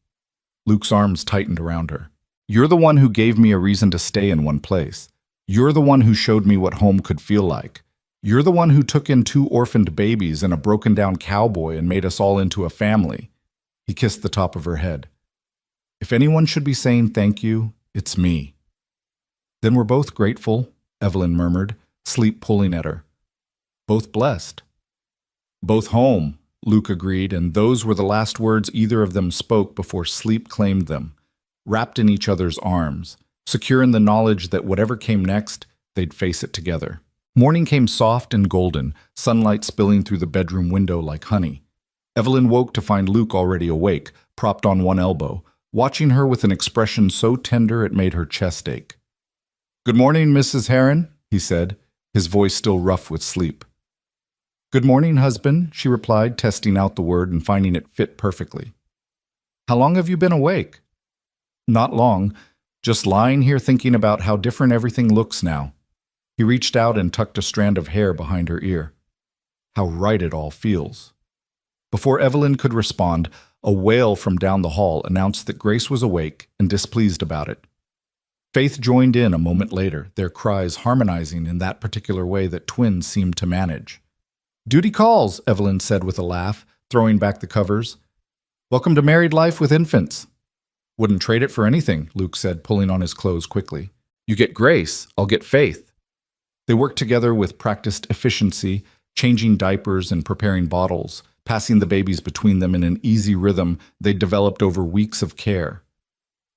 A: Luke's arms tightened around her. You're the one who gave me a reason to stay in one place. You're the one who showed me what home could feel like. You're the one who took in 2 orphaned babies and a broken-down cowboy and made us all into a family. He kissed the top of her head. If anyone should be saying thank you, it's me. Then we're both grateful, Evelyn murmured, sleep pulling at her. Both blessed. Both home, Luke agreed, and those were the last words either of them spoke before sleep claimed them, wrapped in each other's arms, secure in the knowledge that whatever came next, they'd face it together. Morning came soft and golden, sunlight spilling through the bedroom window like honey. Evelyn woke to find Luke already awake, propped on one elbow, watching her with an expression so tender it made her chest ache. "Good morning, Mrs. Heron," he said, his voice still rough with sleep. "Good morning, husband," she replied, testing out the word and finding it fit perfectly. "How long have you been awake?" "Not long, just lying here thinking about how different everything looks now." He reached out and tucked a strand of hair behind her ear. "How right it all feels." Before Evelyn could respond, a wail from down the hall announced that Grace was awake and displeased about it. Faith joined in a moment later, their cries harmonizing in that particular way that twins seemed to manage. "Duty calls," Evelyn said with a laugh, throwing back the covers. "Welcome to married life with infants." "Wouldn't trade it for anything," Luke said, pulling on his clothes quickly. "You get Grace, I'll get Faith." They worked together with practiced efficiency, changing diapers and preparing bottles, passing the babies between them in an easy rhythm they'd developed over weeks of care.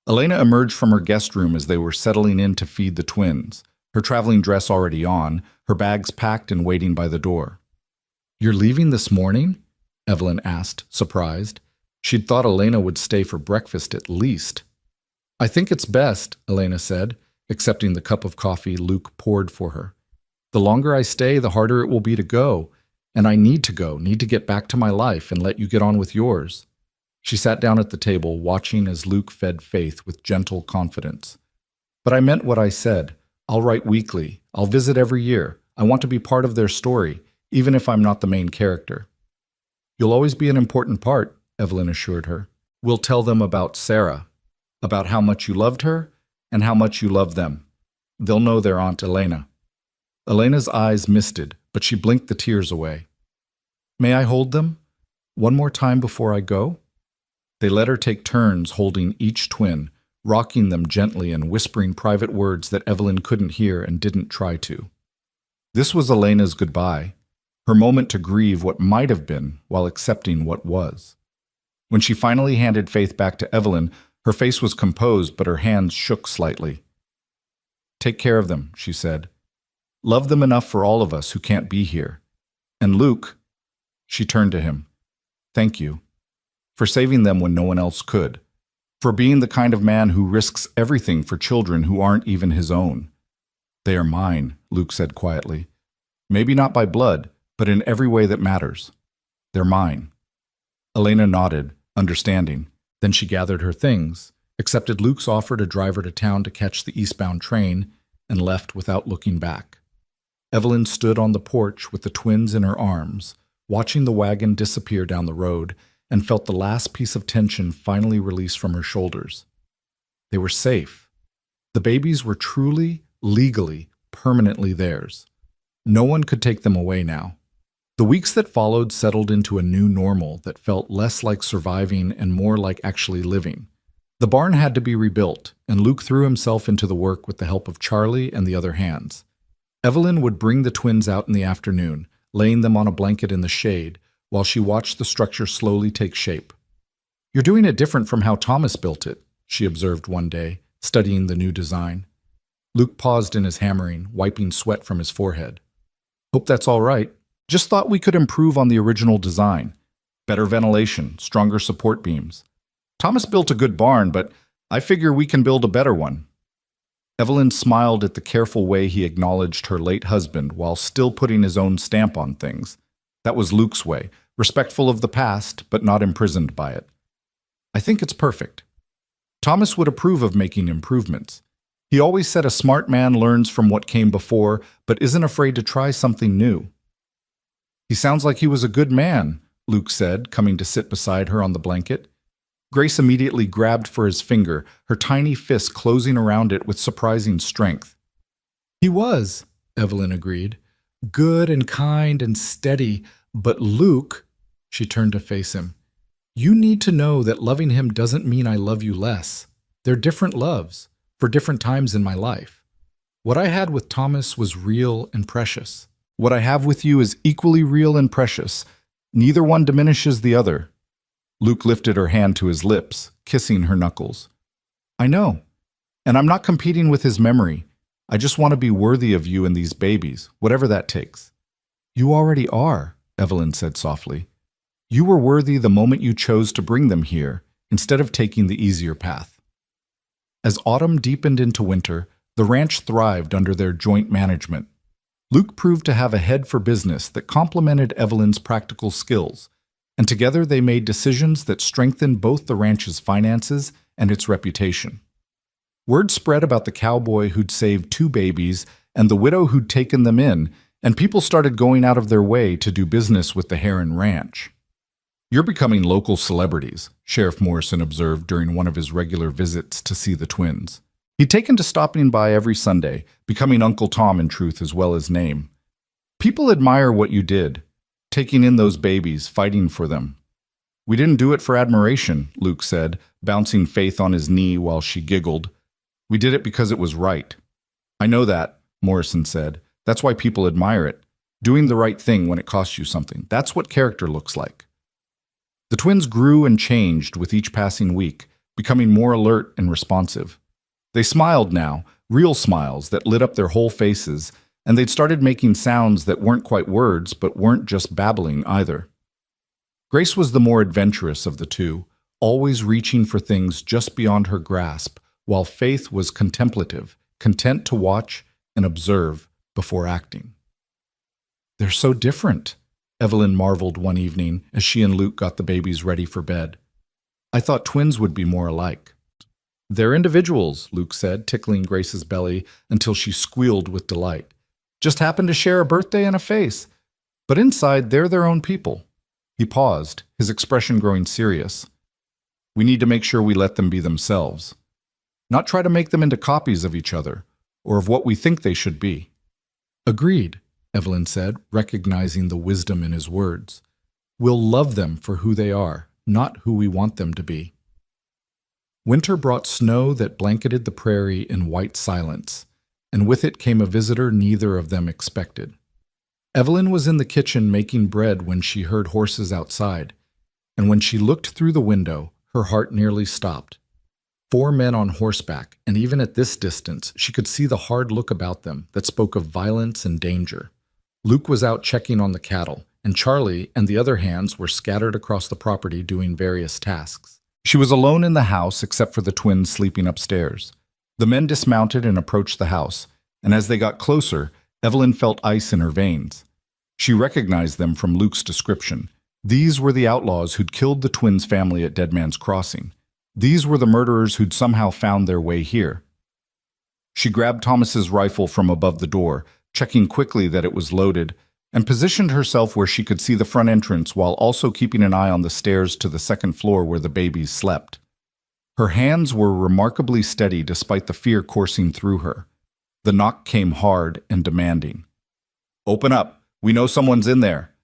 A: Elena emerged from her guest room as they were settling in to feed the twins, her traveling dress already on, her bags packed and waiting by the door. "You're leaving this morning?" Evelyn asked, surprised. She'd thought Elena would stay for breakfast at least. "I think it's best," Elena said, accepting the cup of coffee Luke poured for her. "The longer I stay, the harder it will be to go. And I need to go, need to get back to my life and let you get on with yours." She sat down at the table, watching as Luke fed Faith with gentle confidence. "But I meant what I said. I'll write weekly. I'll visit every year. I want to be part of their story, even if I'm not the main character." "You'll always be an important part," Evelyn assured her. "We'll tell them about Sarah, about how much you loved her and how much you love them. They'll know their Aunt Elena." Elena's eyes misted, but she blinked the tears away. "May I hold them? One more time before I go?" They let her take turns holding each twin, rocking them gently and whispering private words that Evelyn couldn't hear and didn't try to. This was Elena's goodbye, her moment to grieve what might have been while accepting what was. When she finally handed Faith back to Evelyn, her face was composed but her hands shook slightly. "Take care of them," she said. "Love them enough for all of us who can't be here. And Luke," she turned to him, "thank you. For saving them when no one else could. For being the kind of man who risks everything for children who aren't even his own." "They are mine," Luke said quietly. "Maybe not by blood, but in every way that matters. They're mine." Elena nodded, understanding. Then she gathered her things, accepted Luke's offer to drive her to town to catch the eastbound train, and left without looking back. Evelyn stood on the porch with the twins in her arms, watching the wagon disappear down the road, and felt the last piece of tension finally release from her shoulders. They were safe. The babies were truly, legally, permanently theirs. No one could take them away now. The weeks that followed settled into a new normal that felt less like surviving and more like actually living. The barn had to be rebuilt, and Luke threw himself into the work with the help of Charlie and the other hands. Evelyn would bring the twins out in the afternoon, laying them on a blanket in the shade, while she watched the structure slowly take shape. "You're doing it different from how Thomas built it," she observed one day, studying the new design. Luke paused in his hammering, wiping sweat from his forehead. "Hope that's all right. Just thought we could improve on the original design. Better ventilation, stronger support beams. Thomas built a good barn, but I figure we can build a better one." Evelyn smiled at the careful way he acknowledged her late husband while still putting his own stamp on things. That was Luke's way, respectful of the past, but not imprisoned by it. "I think it's perfect." Thomas would approve of making improvements. He always said a smart man learns from what came before, but isn't afraid to try something new. "He sounds like he was a good man," Luke said, coming to sit beside her on the blanket. Grace immediately grabbed for his finger, her tiny fist closing around it with surprising strength. "He was," Evelyn agreed. "Good and kind and steady, but Luke," she turned to face him, "you need to know that loving him doesn't mean I love you less. They're different loves, for different times in my life. What I had with Thomas was real and precious. What I have with you is equally real and precious. Neither one diminishes the other." Luke lifted her hand to his lips, kissing her knuckles. "I know, and I'm not competing with his memory. I just want to be worthy of you and these babies, whatever that takes." "You already are," Evelyn said softly. "You were worthy the moment you chose to bring them here, instead of taking the easier path." As autumn deepened into winter, the ranch thrived under their joint management. Luke proved to have a head for business that complemented Evelyn's practical skills, and together they made decisions that strengthened both the ranch's finances and its reputation. Word spread about the cowboy who'd saved 2 babies and the widow who'd taken them in, and people started going out of their way to do business with the Heron Ranch. "You're becoming local celebrities," Sheriff Morrison observed during one of his regular visits to see the twins. He'd taken to stopping by every Sunday, becoming Uncle Tom in truth as well as name. "People admire what you did, taking in those babies, fighting for them." "We didn't do it for admiration," Luke said, bouncing Faith on his knee while she giggled. "We did it because it was right." "I know that," Morrison said. "That's why people admire it. Doing the right thing when it costs you something. That's what character looks like." The twins grew and changed with each passing week, becoming more alert and responsive. They smiled now, real smiles that lit up their whole faces, and they'd started making sounds that weren't quite words but weren't just babbling either. Grace was the more adventurous of the two, always reaching for things just beyond her grasp, while Faith was contemplative, content to watch and observe before acting. "They're so different," Evelyn marveled one evening as she and Luke got the babies ready for bed. "I thought twins would be more alike." "They're individuals," Luke said, tickling Grace's belly until she squealed with delight. "Just happen to share a birthday and a face. But inside, they're their own people." He paused, his expression growing serious. "We need to make sure we let them be themselves. Not try to make them into copies of each other, or of what we think they should be." "Agreed," Evelyn said, recognizing the wisdom in his words. "We'll love them for who they are, not who we want them to be." Winter brought snow that blanketed the prairie in white silence, and with it came a visitor neither of them expected. Evelyn was in the kitchen making bread when she heard horses outside, and when she looked through the window, her heart nearly stopped. 4 men on horseback, and even at this distance, she could see the hard look about them that spoke of violence and danger. Luke was out checking on the cattle, and Charlie and the other hands were scattered across the property doing various tasks. She was alone in the house except for the twins sleeping upstairs. The men dismounted and approached the house, and as they got closer, Evelyn felt ice in her veins. She recognized them from Luke's description. These were the outlaws who'd killed the twins' family at Dead Man's Crossing. These were the murderers who'd somehow found their way here. She grabbed Thomas's rifle from above the door, checking quickly that it was loaded, and positioned herself where she could see the front entrance while also keeping an eye on the stairs to the second floor where the babies slept. Her hands were remarkably steady despite the fear coursing through her. The knock came hard and demanding. "Open up. We know someone's in there."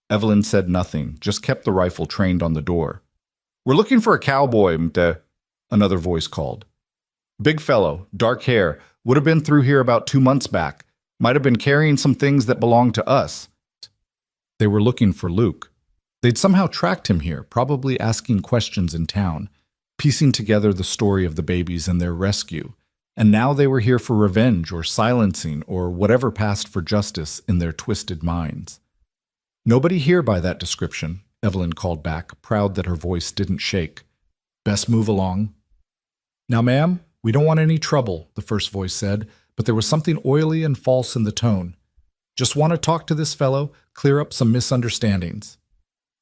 A: Evelyn said nothing, just kept the rifle trained on the door. "We're looking for a cowboy, Mte," another voice called. "Big fellow, dark hair, would have been through here about 2 months back. Might have been carrying some things that belonged to us." They were looking for Luke. They'd somehow tracked him here, probably asking questions in town, piecing together the story of the babies and their rescue. And now they were here for revenge or silencing or whatever passed for justice in their twisted minds. "Nobody here by that description," Evelyn called back, proud that her voice didn't shake. "Best move along." "Now, ma'am, we don't want any trouble," the first voice said, but there was something oily and false in the tone. "Just want to talk to this fellow, clear up some misunderstandings."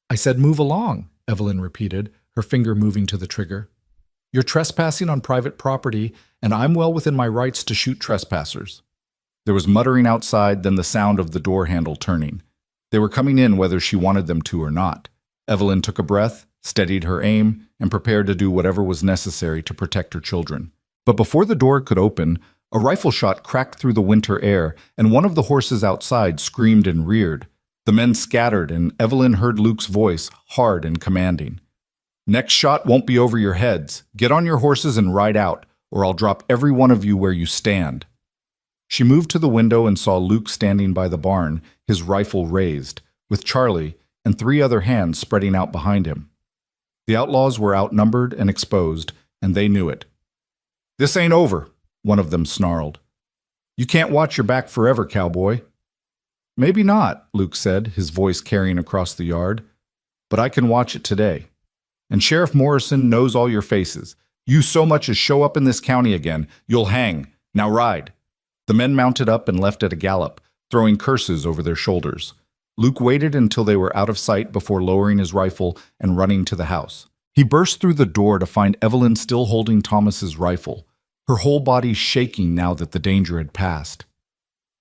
A: "I said move along," Evelyn repeated, her finger moving to the trigger. "You're trespassing on private property, and I'm well within my rights to shoot trespassers." There was muttering outside, then the sound of the door handle turning. They were coming in whether she wanted them to or not. Evelyn took a breath, steadied her aim, and prepared to do whatever was necessary to protect her children. But before the door could open, a rifle shot cracked through the winter air, and one of the horses outside screamed and reared. The men scattered, and Evelyn heard Luke's voice, hard and commanding. "Next shot won't be over your heads. Get on your horses and ride out, or I'll drop every one of you where you stand." She moved to the window and saw Luke standing by the barn, his rifle raised, with Charlie and 3 other hands spreading out behind him. The outlaws were outnumbered and exposed, and they knew it. "This ain't over," one of them snarled. You can't watch your back forever, cowboy. Maybe not, Luke said, his voice carrying across the yard. But I can watch it today. And Sheriff Morrison knows all your faces. You so much as show up in this county again, you'll hang. Now ride. The men mounted up and left at a gallop, throwing curses over their shoulders. Luke waited until they were out of sight before lowering his rifle and running to the house. He burst through the door to find Evelyn still holding Thomas's rifle, her whole body shaking now that the danger had passed.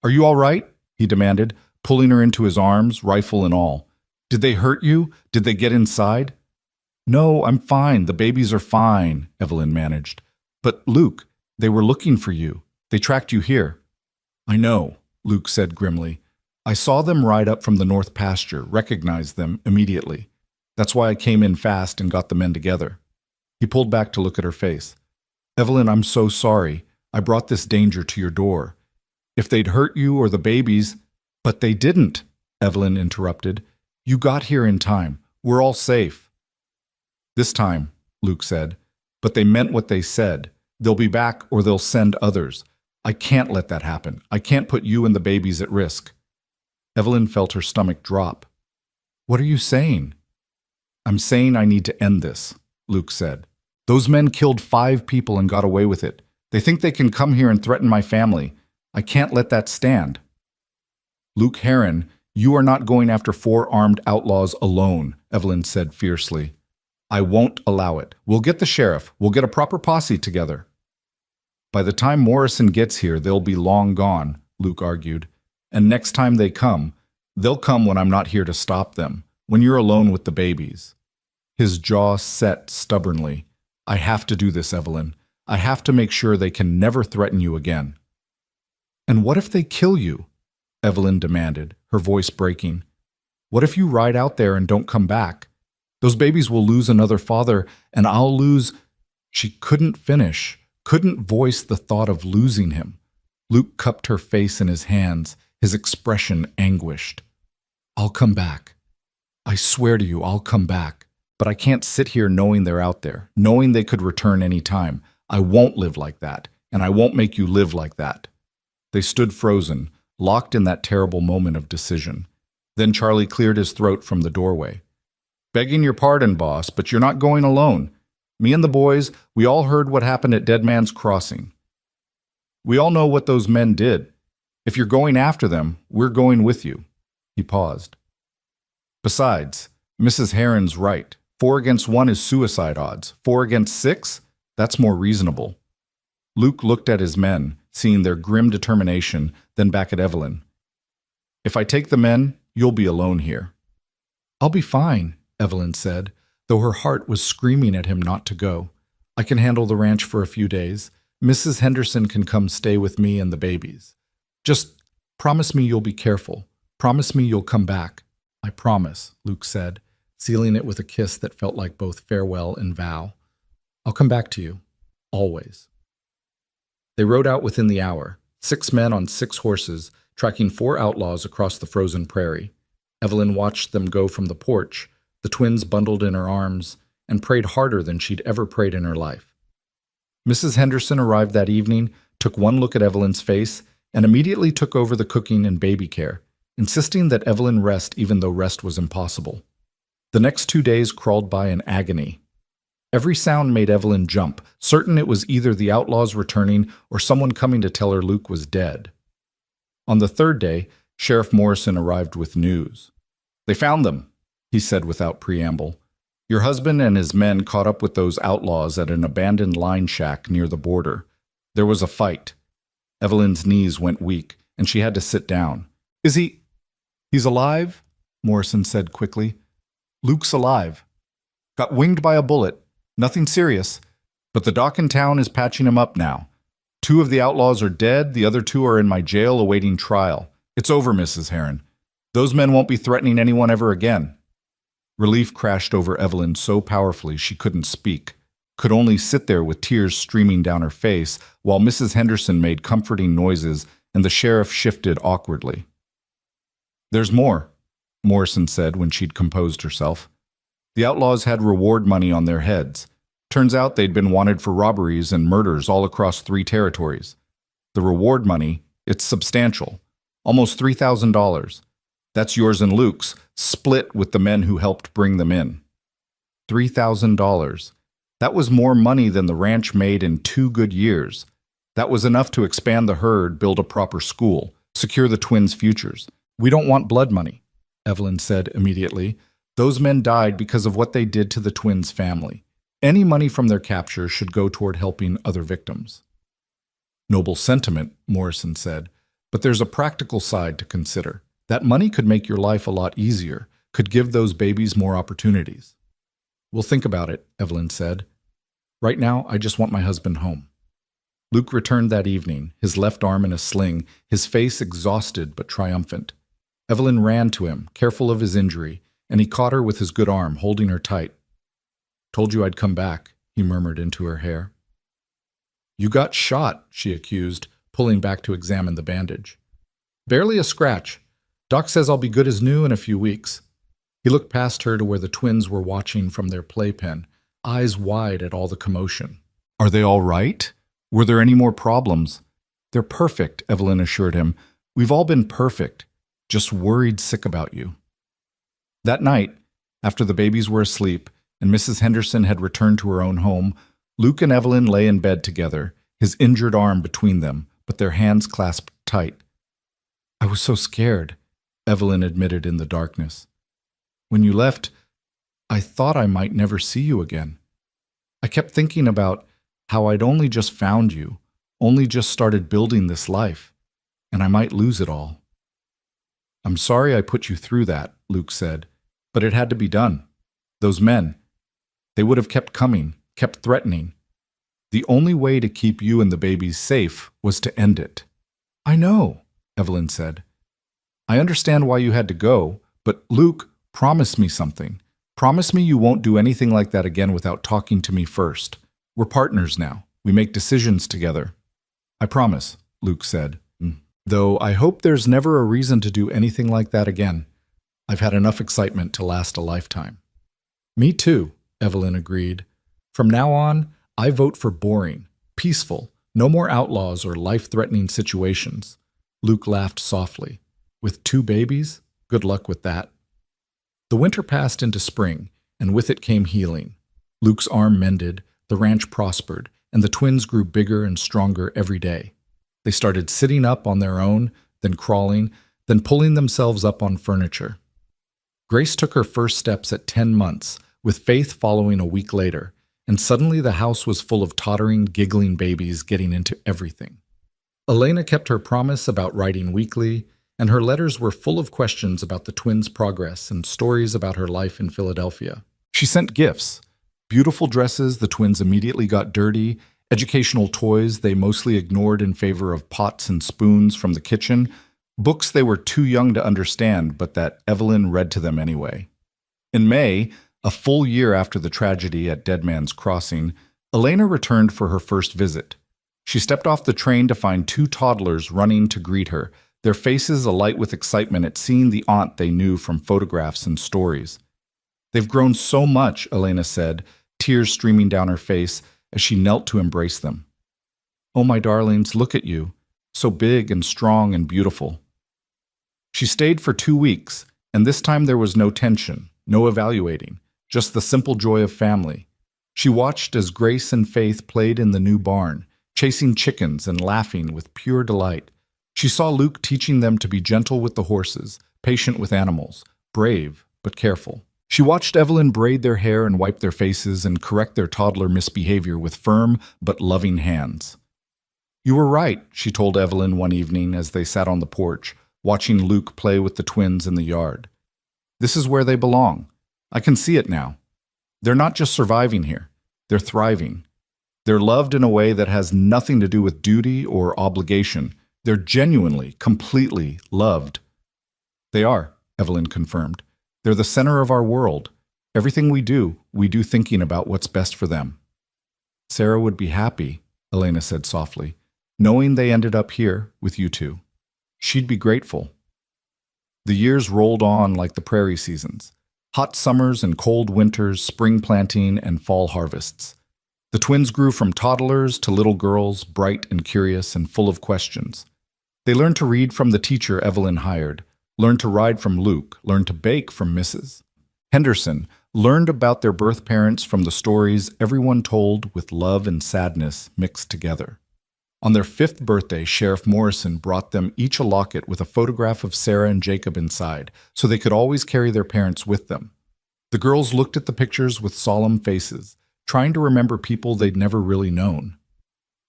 A: "Are you all right?" he demanded, pulling her into his arms, rifle and all. "Did they hurt you? Did they get inside?" "No, I'm fine. The babies are fine," Evelyn managed. "But, Luke, they were looking for you. They tracked you here." "I know," Luke said grimly. "I saw them ride up from the north pasture, recognized them immediately. That's why I came in fast and got the men together." He pulled back to look at her face. "Evelyn, I'm so sorry. I brought this danger to your door. If they'd hurt you or the babies—" "But they didn't," Evelyn interrupted. "You got here in time. We're all safe." "This time," Luke said. "But they meant what they said. They'll be back or they'll send others. I can't let that happen. I can't put you and the babies at risk." Evelyn felt her stomach drop. "What are you saying?" "I'm saying I need to end this," Luke said. "Those men killed 5 people and got away with it. They think they can come here and threaten my family. I can't let that stand." "Luke Herron, you are not going after 4 armed outlaws alone," Evelyn said fiercely. "I won't allow it. We'll get the sheriff. We'll get a proper posse together." "By the time Morrison gets here, they'll be long gone," Luke argued. "And next time they come, they'll come when I'm not here to stop them, when you're alone with the babies." His jaw set stubbornly. "I have to do this, Evelyn. I have to make sure they can never threaten you again." "And what if they kill you?" Evelyn demanded, her voice breaking. "What if you ride out there and don't come back? Those babies will lose another father, and I'll lose—" She couldn't finish, couldn't voice the thought of losing him. Luke cupped her face in his hands, his expression anguished. "I'll come back. I swear to you, I'll come back. But I can't sit here knowing they're out there, knowing they could return any time. I won't live like that, and I won't make you live like that." They stood frozen, locked in that terrible moment of decision. Then Charlie cleared his throat from the doorway. "Begging your pardon, boss, but you're not going alone. Me and the boys, we all heard what happened at Dead Man's Crossing. We all know what those men did. If you're going after them, we're going with you." He paused. "Besides, Mrs. Herron's right. 4 against 1 is suicide odds. 4 against 6? That's more reasonable." Luke looked at his men, seeing their grim determination, then back at Evelyn. "If I take the men, you'll be alone here." "I'll be fine," Evelyn said, though her heart was screaming at him not to go. "I can handle the ranch for a few days. Mrs. Henderson can come stay with me and the babies. Just promise me you'll be careful. Promise me you'll come back." "I promise," Luke said, sealing it with a kiss that felt like both farewell and vow. "I'll come back to you. Always." They rode out within the hour, 6 men on 6 horses, tracking 4 outlaws across the frozen prairie. Evelyn watched them go from the porch, the twins bundled in her arms, and prayed harder than she'd ever prayed in her life. Mrs. Henderson arrived that evening, took one look at Evelyn's face, and immediately took over the cooking and baby care, insisting that Evelyn rest even though rest was impossible. The next 2 days crawled by in agony. Every sound made Evelyn jump, certain it was either the outlaws returning or someone coming to tell her Luke was dead. On the 3rd day, Sheriff Morrison arrived with news. "They found them," he said without preamble. "Your husband and his men caught up with those outlaws at an abandoned line shack near the border. There was a fight." Evelyn's knees went weak, and she had to sit down. "Is he—" "He's alive," Morrison said quickly. "Luke's alive. Got winged by a bullet. Nothing serious. But the doc in town is patching him up now. 2 of the outlaws are dead, the other 2 are in my jail awaiting trial. It's over, Mrs. Herron. Those men won't be threatening anyone ever again." Relief crashed over Evelyn so powerfully she couldn't speak, could only sit there with tears streaming down her face while Mrs. Henderson made comforting noises and the sheriff shifted awkwardly. "There's more," Morrison said when she'd composed herself. "The outlaws had reward money on their heads. Turns out they'd been wanted for robberies and murders all across 3 territories. The reward money, It's substantial. Almost $3,000. That's yours and Luke's, split with the men who helped bring them in. $3,000. That was more money than the ranch made in 2 good years. That was enough to expand the herd, build a proper school, secure the twins' futures. We don't want blood money, Evelyn said immediately. Those men died because of what they did to the twins' family. Any money from their capture should go toward helping other victims. Noble sentiment, Morrison said, but there's a practical side to consider. That money could make your life a lot easier, could give those babies more opportunities. We'll think about it, Evelyn said. Right now, I just want my husband home. Luke returned that evening, his left arm in a sling, his face exhausted but triumphant. Evelyn ran to him, careful of his injury, and he caught her with his good arm, holding her tight. Told you I'd come back, he murmured into her hair. You got shot, she accused, pulling back to examine the bandage. Barely a scratch. Doc says I'll be good as new in a few weeks. He looked past her to where the twins were watching from their playpen, eyes wide at all the commotion. Are they all right? Were there any more problems? They're perfect, Evelyn assured him. We've all been perfect, just worried sick about you. That night, after the babies were asleep and Mrs. Henderson had returned to her own home, Luke and Evelyn lay in bed together, his injured arm between them, but their hands clasped tight. I was so scared, Evelyn admitted in the darkness. When you left, I thought I might never see you again. I kept thinking about how I'd only just found you, only just started building this life, and I might lose it all. I'm sorry I put you through that, Luke said, but it had to be done. Those men, they would have kept coming, kept threatening. The only way to keep you and the babies safe was to end it. I know, Evelyn said. I understand why you had to go, but Luke, promise me something. Promise me you won't do anything like that again without talking to me first. We're partners now. We make decisions together. I promise, Luke said. Though I hope there's never a reason to do anything like that again. I've had enough excitement to last a lifetime. Me too, Evelyn agreed. From now on, I vote for boring, peaceful, no more outlaws or life-threatening situations. Luke laughed softly. With 2 babies? Good luck with that. The winter passed into spring, and with it came healing. Luke's arm mended, the ranch prospered, and the twins grew bigger and stronger every day. They started sitting up on their own, then crawling, then pulling themselves up on furniture. Grace took her first steps at 10 months, with Faith following a week later, and suddenly the house was full of tottering, giggling babies getting into everything. Elena kept her promise about writing weekly, and her letters were full of questions about the twins' progress and stories about her life in Philadelphia. She sent gifts, beautiful dresses the twins immediately got dirty, educational toys they mostly ignored in favor of pots and spoons from the kitchen, books they were too young to understand but that Evelyn read to them anyway. In May, a full year after the tragedy at Dead Man's Crossing, Elena returned for her first visit. She stepped off the train to find 2 toddlers running to greet her, their faces alight with excitement at seeing the aunt they knew from photographs and stories. They've grown so much, Elena said, tears streaming down her face as she knelt to embrace them. Oh, my darlings, look at you, so big and strong and beautiful. She stayed for 2 weeks, and this time there was no tension, no evaluating, just the simple joy of family. She watched as Grace and Faith played in the new barn, chasing chickens and laughing with pure delight. She saw Luke teaching them to be gentle with the horses, patient with animals, brave but careful. She watched Evelyn braid their hair and wipe their faces and correct their toddler misbehavior with firm but loving hands. You were right, she told Evelyn one evening as they sat on the porch, watching Luke play with the twins in the yard. This is where they belong. I can see it now. They're not just surviving here. They're thriving. They're loved in a way that has nothing to do with duty or obligation. They're genuinely, completely loved. They are, Evelyn confirmed. They're the center of our world. Everything we do thinking about what's best for them. Sarah would be happy, Elena said softly, knowing they ended up here with you 2. She'd be grateful. The years rolled on like the prairie seasons. Hot summers and cold winters, spring planting and fall harvests. The twins grew from toddlers to little girls, bright and curious and full of questions. They learned to read from the teacher Evelyn hired, learned to ride from Luke, learned to bake from Mrs. Henderson, learned about their birth parents from the stories everyone told with love and sadness mixed together. On their 5th birthday, Sheriff Morrison brought them each a locket with a photograph of Sarah and Jacob inside, so they could always carry their parents with them. The girls looked at the pictures with solemn faces, trying to remember people they'd never really known.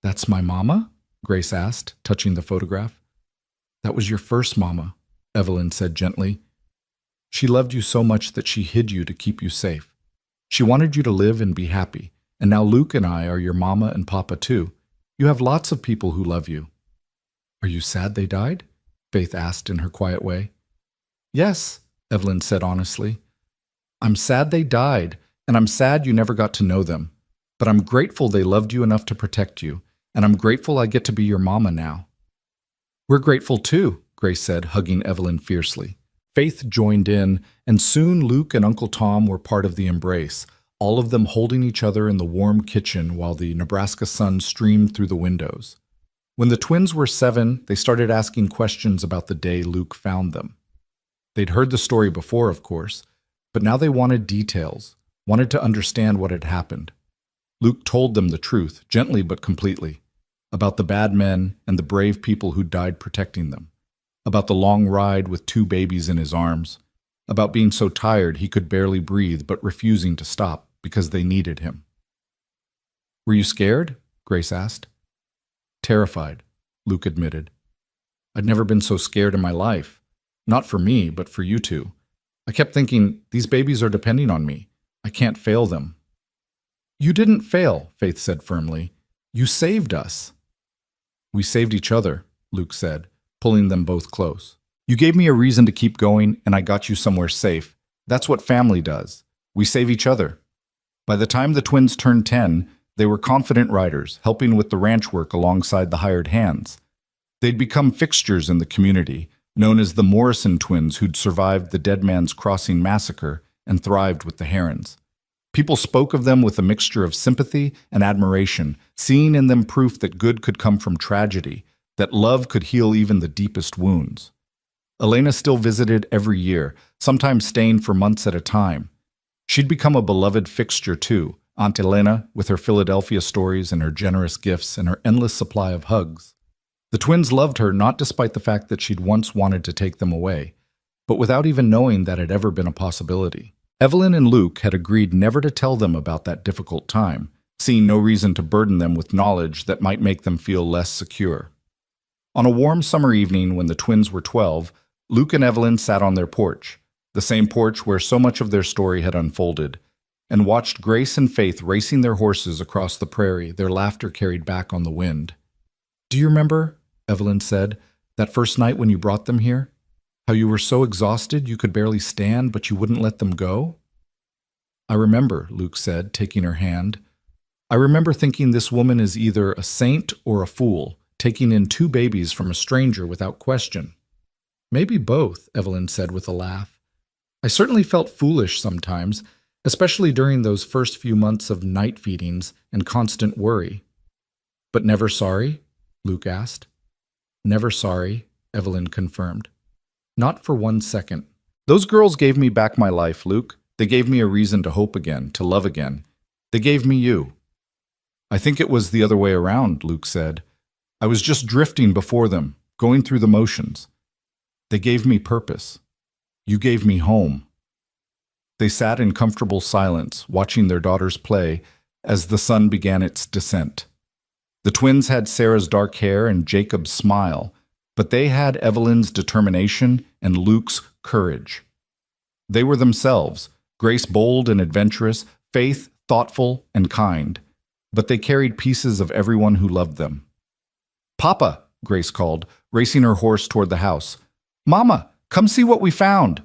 A: "That's my mama?" Grace asked, touching the photograph. "That was your first mama," Evelyn said gently. "She loved you so much that she hid you to keep you safe. She wanted you to live and be happy, and now Luke and I are your mama and papa too. You have lots of people who love you." "Are you sad they died?" Faith asked in her quiet way. "Yes," Evelyn said honestly. "I'm sad they died, and I'm sad you never got to know them. But I'm grateful they loved you enough to protect you, and I'm grateful I get to be your mama now." "We're grateful too," Grace said, hugging Evelyn fiercely. Faith joined in, and soon Luke and Uncle Tom were part of the embrace, all of them holding each other in the warm kitchen while the Nebraska sun streamed through the windows. When the twins were 7, they started asking questions about the day Luke found them. They'd heard the story before, of course, but now they wanted details, wanted to understand what had happened. Luke told them the truth, gently but completely, about the bad men and the brave people who died protecting them, about the long ride with 2 babies in his arms, about being so tired he could barely breathe but refusing to stop because they needed him. "Were you scared?" Grace asked. "Terrified," Luke admitted. "I'd never been so scared in my life. Not for me, but for you two. I kept thinking, these babies are depending on me. I can't fail them." "You didn't fail," Faith said firmly. "You saved us." "We saved each other," Luke said, pulling them both close. "You gave me a reason to keep going, and I got you somewhere safe. That's what family does. We save each other." By the time the twins turned 10, they were confident riders, helping with the ranch work alongside the hired hands. They'd become fixtures in the community, known as the Morrison twins who'd survived the Dead Man's Crossing massacre and thrived with the Herons. People spoke of them with a mixture of sympathy and admiration, seeing in them proof that good could come from tragedy, that love could heal even the deepest wounds. Elena still visited every year, sometimes staying for months at a time. She'd become a beloved fixture too, Aunt Elena, with her Philadelphia stories and her generous gifts and her endless supply of hugs. The twins loved her not despite the fact that she'd once wanted to take them away, but without even knowing that had ever been a possibility. Evelyn and Luke had agreed never to tell them about that difficult time, seeing no reason to burden them with knowledge that might make them feel less secure. On a warm summer evening when the twins were 12, Luke and Evelyn sat on their porch, the same porch where so much of their story had unfolded, and watched Grace and Faith racing their horses across the prairie, their laughter carried back on the wind. "Do you remember," Evelyn said, "that first night when you brought them here? How you were so exhausted you could barely stand, but you wouldn't let them go?" "I remember," Luke said, taking her hand. "I remember thinking this woman is either a saint or a fool, taking in 2 babies from a stranger without question." "Maybe both," Evelyn said with a laugh. "I certainly felt foolish sometimes, especially during those first few months of night feedings and constant worry." "But never sorry?" Luke asked. "Never sorry," Evelyn confirmed. "Not for 1 second. Those girls gave me back my life, Luke. They gave me a reason to hope again, to love again. They gave me you." "I think it was the other way around," Luke said. "I was just drifting before them, going through the motions. They gave me purpose. You gave me home." They sat in comfortable silence, watching their daughters play as the sun began its descent. The twins had Sarah's dark hair and Jacob's smile, but they had Evelyn's determination and Luke's courage. They were themselves, Grace bold and adventurous, Faith thoughtful and kind, but they carried pieces of everyone who loved them. "Papa," Grace called, racing her horse toward the house. "Mama, come see what we found."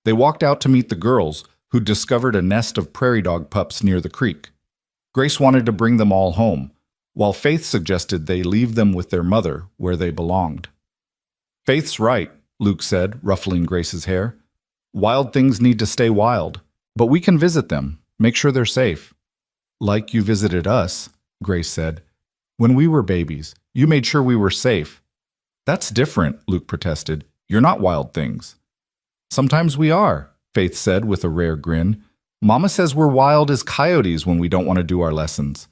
A: They walked out to meet the girls, who'd discovered a nest of prairie dog pups near the creek. Grace wanted to bring them all home, while Faith suggested they leave them with their mother where they belonged. "Faith's right," Luke said, ruffling Grace's hair. "Wild things need to stay wild, but we can visit them, make sure they're safe." "Like you visited us," Grace said. "When we were babies, you made sure we were safe. That's different, Luke protested. You're not wild things. Sometimes we are, Faith said with a rare grin. Mama says we're wild as coyotes when we don't want to do our lessons.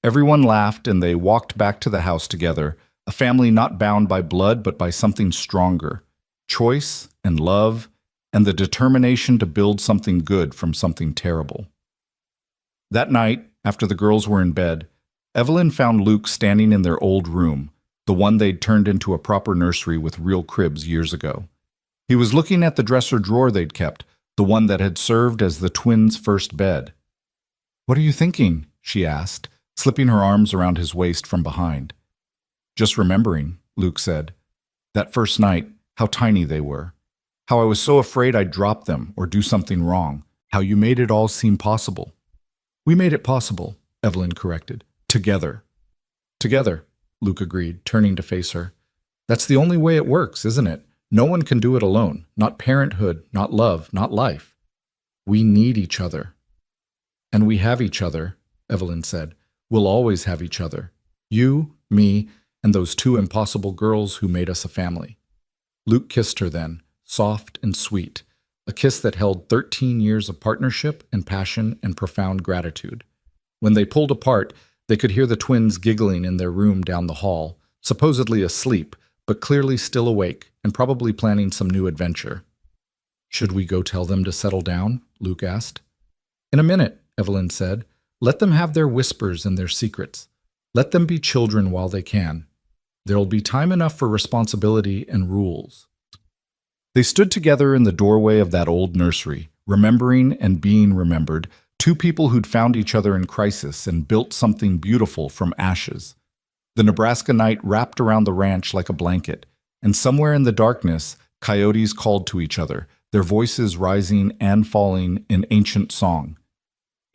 A: Everyone laughed and they walked back to the house together, a family not bound by blood but by something stronger, choice and love, and the determination to build something good from something terrible. That night, after the girls were in bed, Evelyn found Luke standing in their old room, the one they'd turned into a proper nursery with real cribs years ago. He was looking at the dresser drawer they'd kept, the one that had served as the twins' first bed. "What are you thinking?" she asked, slipping her arms around his waist from behind. "Just remembering," Luke said. "That first night, how tiny they were. How I was so afraid I'd drop them or do something wrong. How you made it all seem possible." "We made it possible," Evelyn corrected. "Together." "Together," Luke agreed, turning to face her. "That's the only way it works, isn't it? No one can do it alone. Not parenthood, not love, not life. We need each other." "And we have each other," Evelyn said. "We'll always have each other. You, me, and those two impossible girls who made us a family." Luke kissed her then, soft and sweet, a kiss that held 13 years of partnership and passion and profound gratitude. When they pulled apart, they could hear the twins giggling in their room down the hall, supposedly asleep, but clearly still awake and probably planning some new adventure. "Should we go tell them to settle down?" Luke asked. "In a minute," Evelyn said. "Let them have their whispers and their secrets. Let them be children while they can. There'll be time enough for responsibility and rules." They stood together in the doorway of that old nursery, remembering and being remembered, two people who'd found each other in crisis and built something beautiful from ashes. The Nebraska night wrapped around the ranch like a blanket, and somewhere in the darkness, coyotes called to each other, their voices rising and falling in ancient song.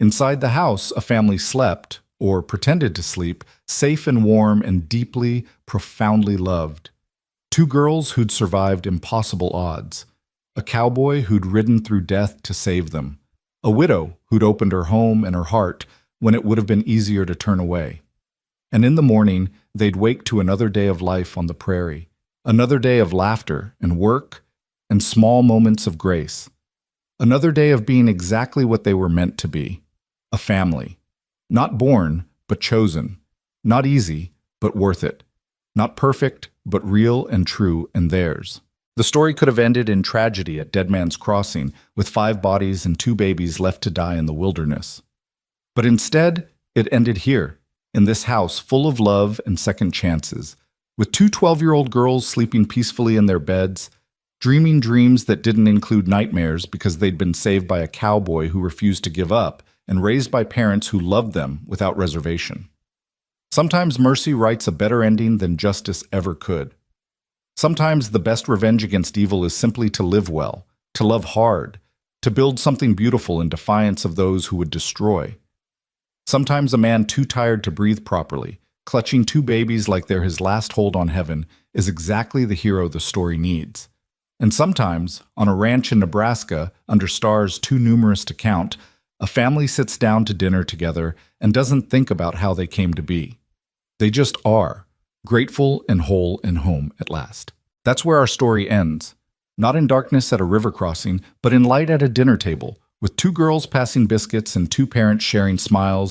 A: Inside the house, a family slept, or pretended to sleep, safe and warm and deeply, profoundly loved. Two girls who'd survived impossible odds, a cowboy who'd ridden through death to save them, a widow who'd opened her home and her heart when it would have been easier to turn away. And in the morning, they'd wake to another day of life on the prairie, another day of laughter and work and small moments of grace, another day of being exactly what they were meant to be, a family, not born, but chosen, not easy, but worth it, not perfect, but real and true and theirs. The story could have ended in tragedy at Dead Man's Crossing, with 5 bodies and 2 babies left to die in the wilderness. But instead, it ended here, in this house full of love and second chances, with 2 12-year-old girls sleeping peacefully in their beds, dreaming dreams that didn't include nightmares because they'd been saved by a cowboy who refused to give up, and raised by parents who loved them without reservation. Sometimes mercy writes a better ending than justice ever could. Sometimes the best revenge against evil is simply to live well, to love hard, to build something beautiful in defiance of those who would destroy. Sometimes a man too tired to breathe properly, clutching 2 babies like they're his last hold on heaven, is exactly the hero the story needs. And sometimes, on a ranch in Nebraska, under stars too numerous to count, a family sits down to dinner together and doesn't think about how they came to be. They just are, grateful and whole and home at last. That's where our story ends. Not in darkness at a river crossing, but in light at a dinner table, with 2 girls passing biscuits and 2 parents sharing smiles